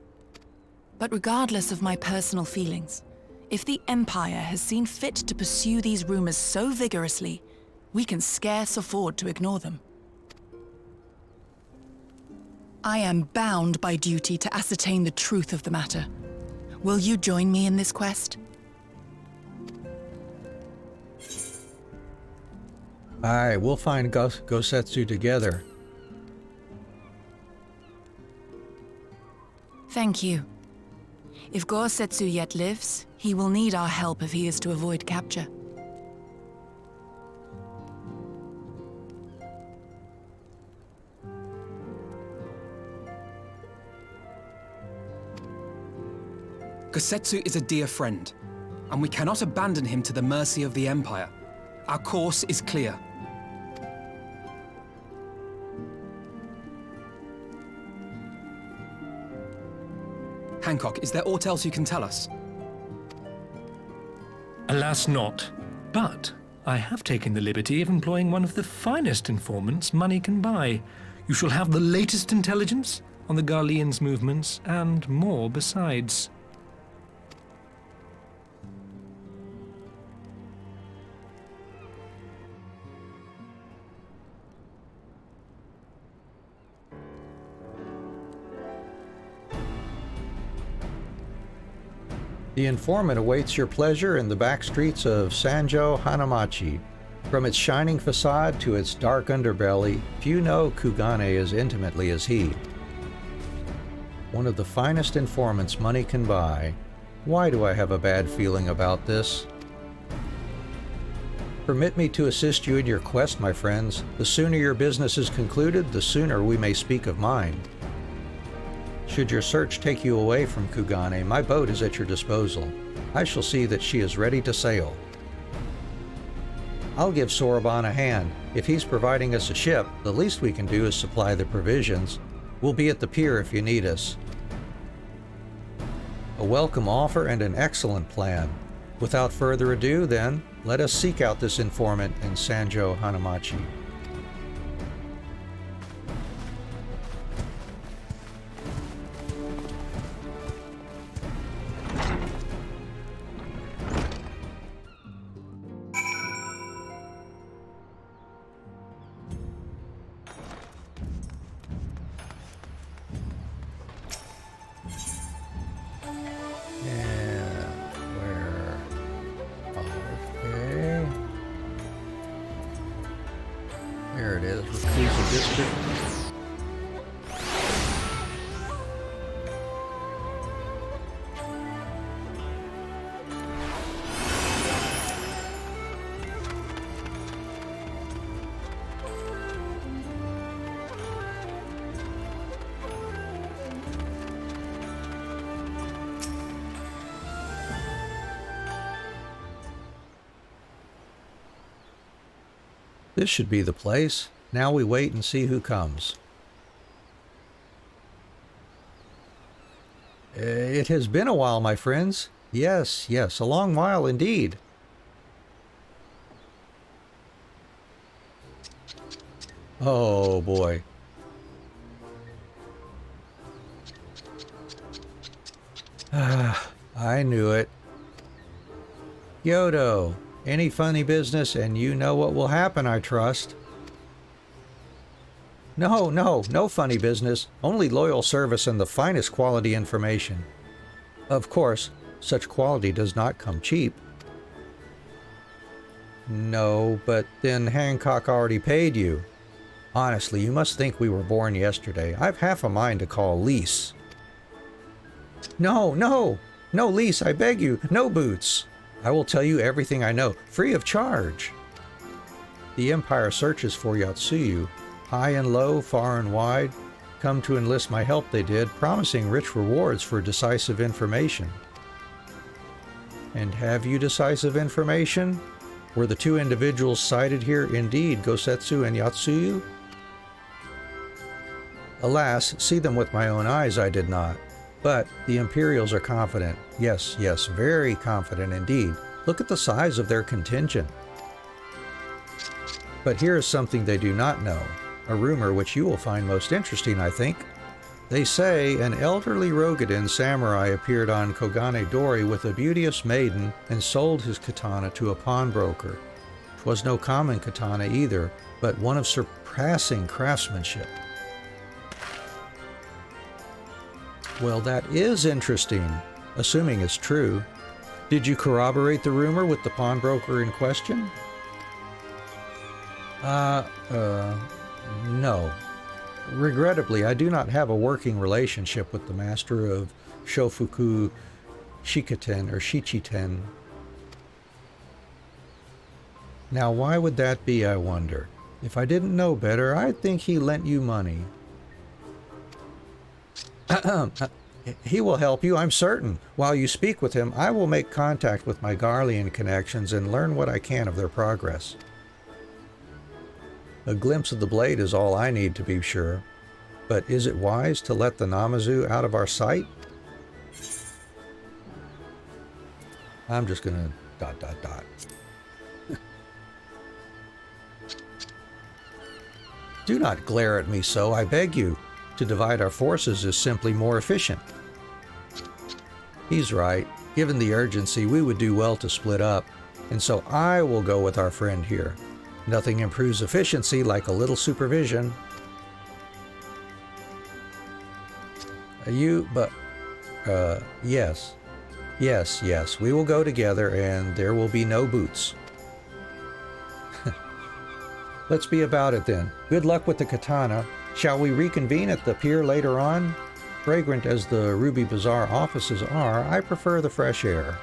But regardless of my personal feelings, if the Empire has seen fit to pursue these rumors so vigorously, we can scarce afford to ignore them. I am bound by duty to ascertain the truth of the matter. Will you join me in this quest? Aye, we'll find Gosetsu together. Thank you. If Gosetsu yet lives, he will need our help if he is to avoid capture. Gosetsu is a dear friend, and we cannot abandon him to the mercy of the Empire. Our course is clear. Hancock, is there aught else you can tell us? Alas not. But I have taken the liberty of employing one of the finest informants money can buy. You shall have the latest intelligence on the Garlean's movements, and more besides. The informant awaits your pleasure in the back streets of Sanjo Hanamachi. From its shining facade to its dark underbelly, few know Kugane as intimately as he. One of the finest informants money can buy. Why do I have a bad feeling about this? Permit me to assist you in your quest, my friends. The sooner your business is concluded, the sooner we may speak of mine. Should your search take you away from Kugane, my boat is at your disposal. I shall see that she is ready to sail. I'll give Soroban a hand. If he's providing us a ship, the least we can do is supply the provisions. We'll be at the pier if you need us. A welcome offer and an excellent plan. Without further ado, then, let us seek out this informant in Sanjo Hanamachi. There it is, Reclusive District. This should be the place. Now we wait and see who comes. It has been a while, my friends. Yes, yes, a long while indeed. Oh boy. I knew it. Yodo. Any funny business, and you know what will happen, I trust. No funny business. Only loyal service and the finest quality information. Of course, such quality does not come cheap. No, but then Hancock already paid you. Honestly, you must think we were born yesterday. I've half a mind to call lease. No! No lease, I beg you. No boots. I will tell you everything I know, free of charge. The Empire searches for Yotsuyu. High and low, far and wide. Come to enlist my help, they did, promising rich rewards for decisive information. And have you decisive information? Were the two individuals cited here indeed Gosetsu and Yotsuyu? Alas, see them with my own eyes I did not. But the Imperials are confident. Yes, yes, very confident indeed. Look at the size of their contingent. But here is something they do not know. A rumor which you will find most interesting, I think. They say an elderly Rogadin samurai appeared on Kogane Dori with a beauteous maiden and sold his katana to a pawnbroker. 'Twas no common katana either, but one of surpassing craftsmanship. Well, that is interesting, assuming it's true. Did you corroborate the rumor with the pawnbroker in question? No. Regrettably, I do not have a working relationship with the master of Shofuku Shikiten or Shichiten. Now, why would that be, I wonder? If I didn't know better, I'd think he lent you money. He will help you, I'm certain. While you speak with him, I will make contact with my Garlean connections and learn what I can of their progress. A glimpse of the blade is all I need to be sure. But is it wise to let the Namazu out of our sight? I'm just gonna ... Do not glare at me so, I beg you. To divide our forces is simply more efficient. He's right. Given the urgency, we would do well to split up. And so I will go with our friend here. Nothing improves efficiency like a little supervision. Yes. Yes, we will go together and there will be no boots. Let's be about it then. Good luck with the katana. Shall we reconvene at the pier later on? Fragrant as the Ruby Bazaar offices are, I prefer the fresh air.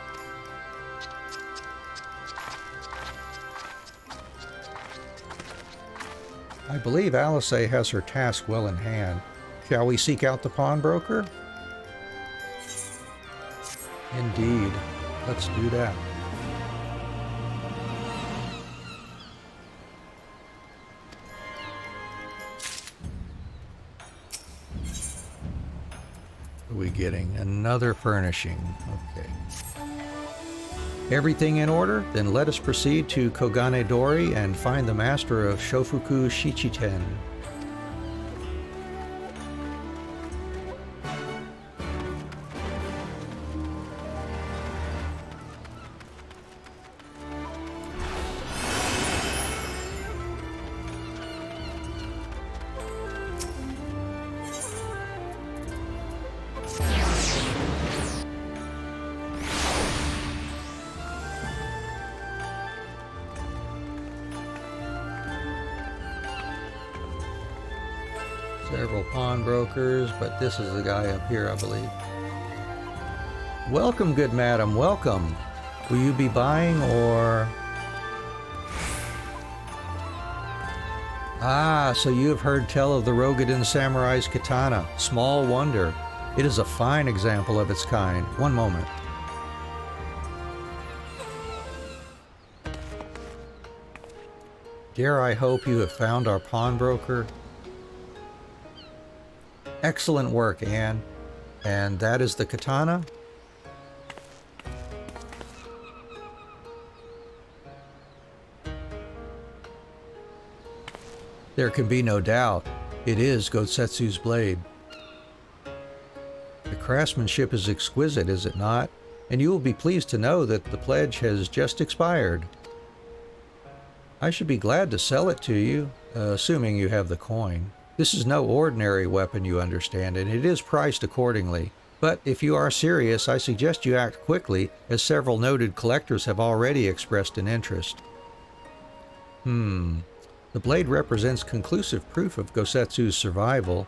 I believe Alice has her task well in hand. Shall we seek out the pawnbroker? Indeed. Let's do that. What are we getting? Another furnishing. Okay. Everything in order? Then let us proceed to Kogane Dori and find the master of Shofuku Shichiten. Several pawnbrokers, but this is the guy up here, I believe. Welcome, good madam, welcome. Will you be buying or... Ah, so you have heard tell of the Rogadin Samurai's katana. Small wonder. It is a fine example of its kind. One moment. Dare I hope you have found our pawnbroker? Excellent work, Anne. And that is the katana? There can be no doubt. It is Gosetsu's blade. The craftsmanship is exquisite, is it not? And you will be pleased to know that the pledge has just expired. I should be glad to sell it to you, assuming you have the coin. This is no ordinary weapon, you understand, and it is priced accordingly. But if you are serious, I suggest you act quickly, as several noted collectors have already expressed an interest. The blade represents conclusive proof of Gosetsu's survival.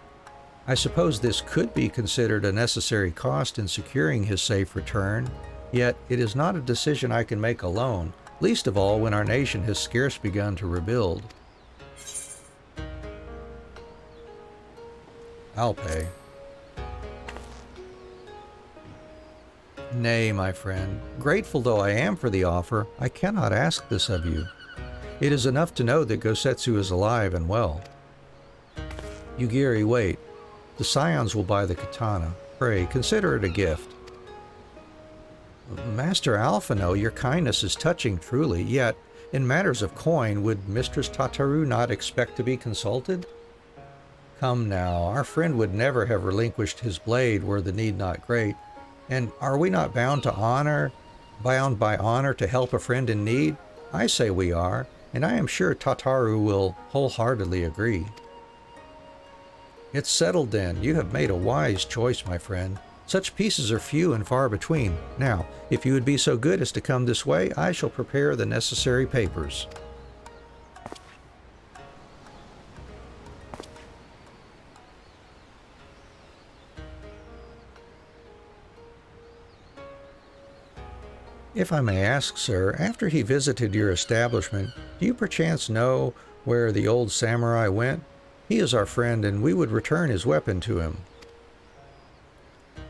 I suppose this could be considered a necessary cost in securing his safe return, yet it is not a decision I can make alone, least of all when our nation has scarce begun to rebuild. I'll pay. Nay, my friend, grateful though I am for the offer, I cannot ask this of you. It is enough to know that Gosetsu is alive and well. Yugiri, wait. The scions will buy the katana. Pray, consider it a gift. Master Alphino, your kindness is touching truly, yet, in matters of coin, would Mistress Tataru not expect to be consulted? Come now, our friend would never have relinquished his blade were the need not great. And are we not bound by honor to help a friend in need? I say we are, and I am sure Tataru will wholeheartedly agree. It's settled then. You have made a wise choice, my friend. Such pieces are few and far between. Now, if you would be so good as to come this way, I shall prepare the necessary papers. If I may ask, sir, after he visited your establishment, do you perchance know where the old samurai went? He is our friend, and we would return his weapon to him.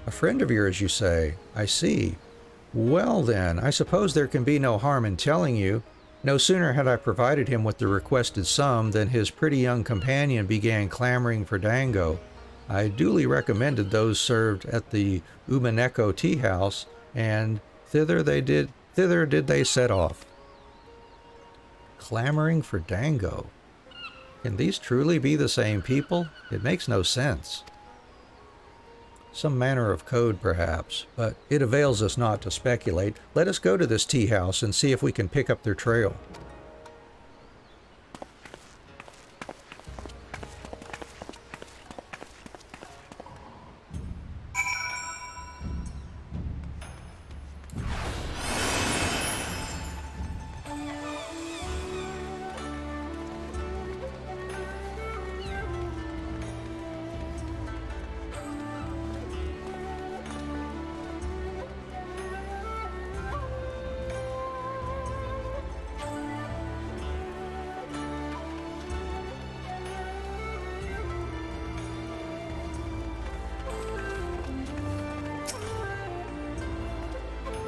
A friend of yours, you say? I see. Well then, I suppose there can be no harm in telling you. No sooner had I provided him with the requested sum than his pretty young companion began clamoring for dango. I duly recommended those served at the Umaneko tea house, and thither did they set off. Clamoring for dango. Can these truly be the same people? It makes no sense. Some manner of code, perhaps, but it avails us not to speculate. Let us go to this tea house and see if we can pick up their trail.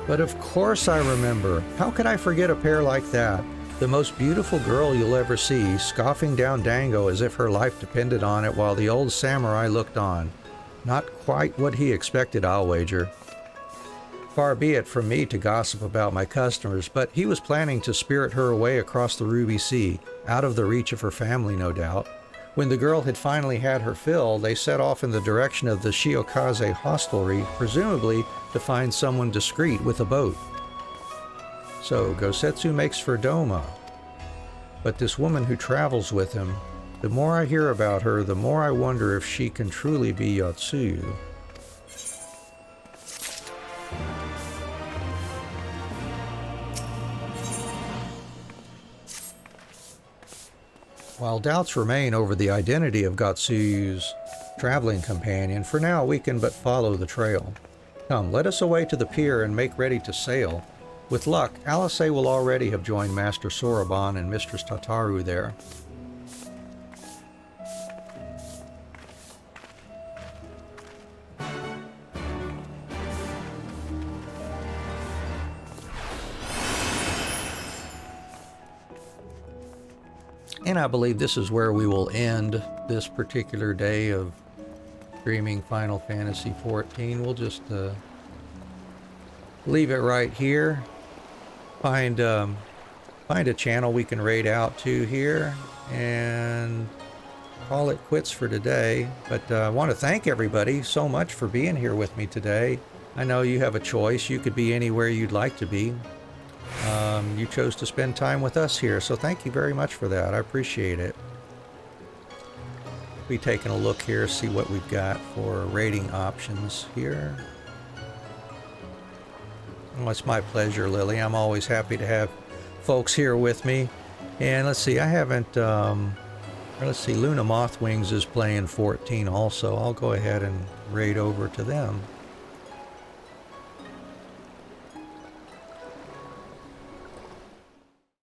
But of course I remember. How could I forget a pair like that? The most beautiful girl you'll ever see, scoffing down dango as if her life depended on it while the old samurai looked on. Not quite what he expected, I'll wager. Far be it from me to gossip about my customers, but he was planning to spirit her away across the Ruby Sea, out of the reach of her family, no doubt. When the girl had finally had her fill, they set off in the direction of the Shiokaze hostelry, presumably to find someone discreet with a boat. So Gosetsu makes for Doma. But this woman who travels with him, the more I hear about her, the more I wonder if she can truly be Yotsuyu. While doubts remain over the identity of Gotsuyu's traveling companion, for now we can but follow the trail. Come, let us away to the pier and make ready to sail. With luck, Alice will already have joined Master Soroban and Mistress Tataru there. And I believe this is where we will end this particular day of streaming Final Fantasy XIV. We'll just leave it right here. Find a channel we can raid out to here and call it quits for today. But I want to thank everybody so much for being here with me today. I know you have a choice. You could be anywhere you'd like to be. You chose to spend time with us here, so thank you very much for that. I appreciate it. We'll be taking a look here, see what we've got for rating options here. Oh, it's my pleasure, Lily. I'm always happy to have folks here with me. And let's see, I haven't Let's see, Luna Mothwings is playing 14 also. I'll go ahead and raid over to them.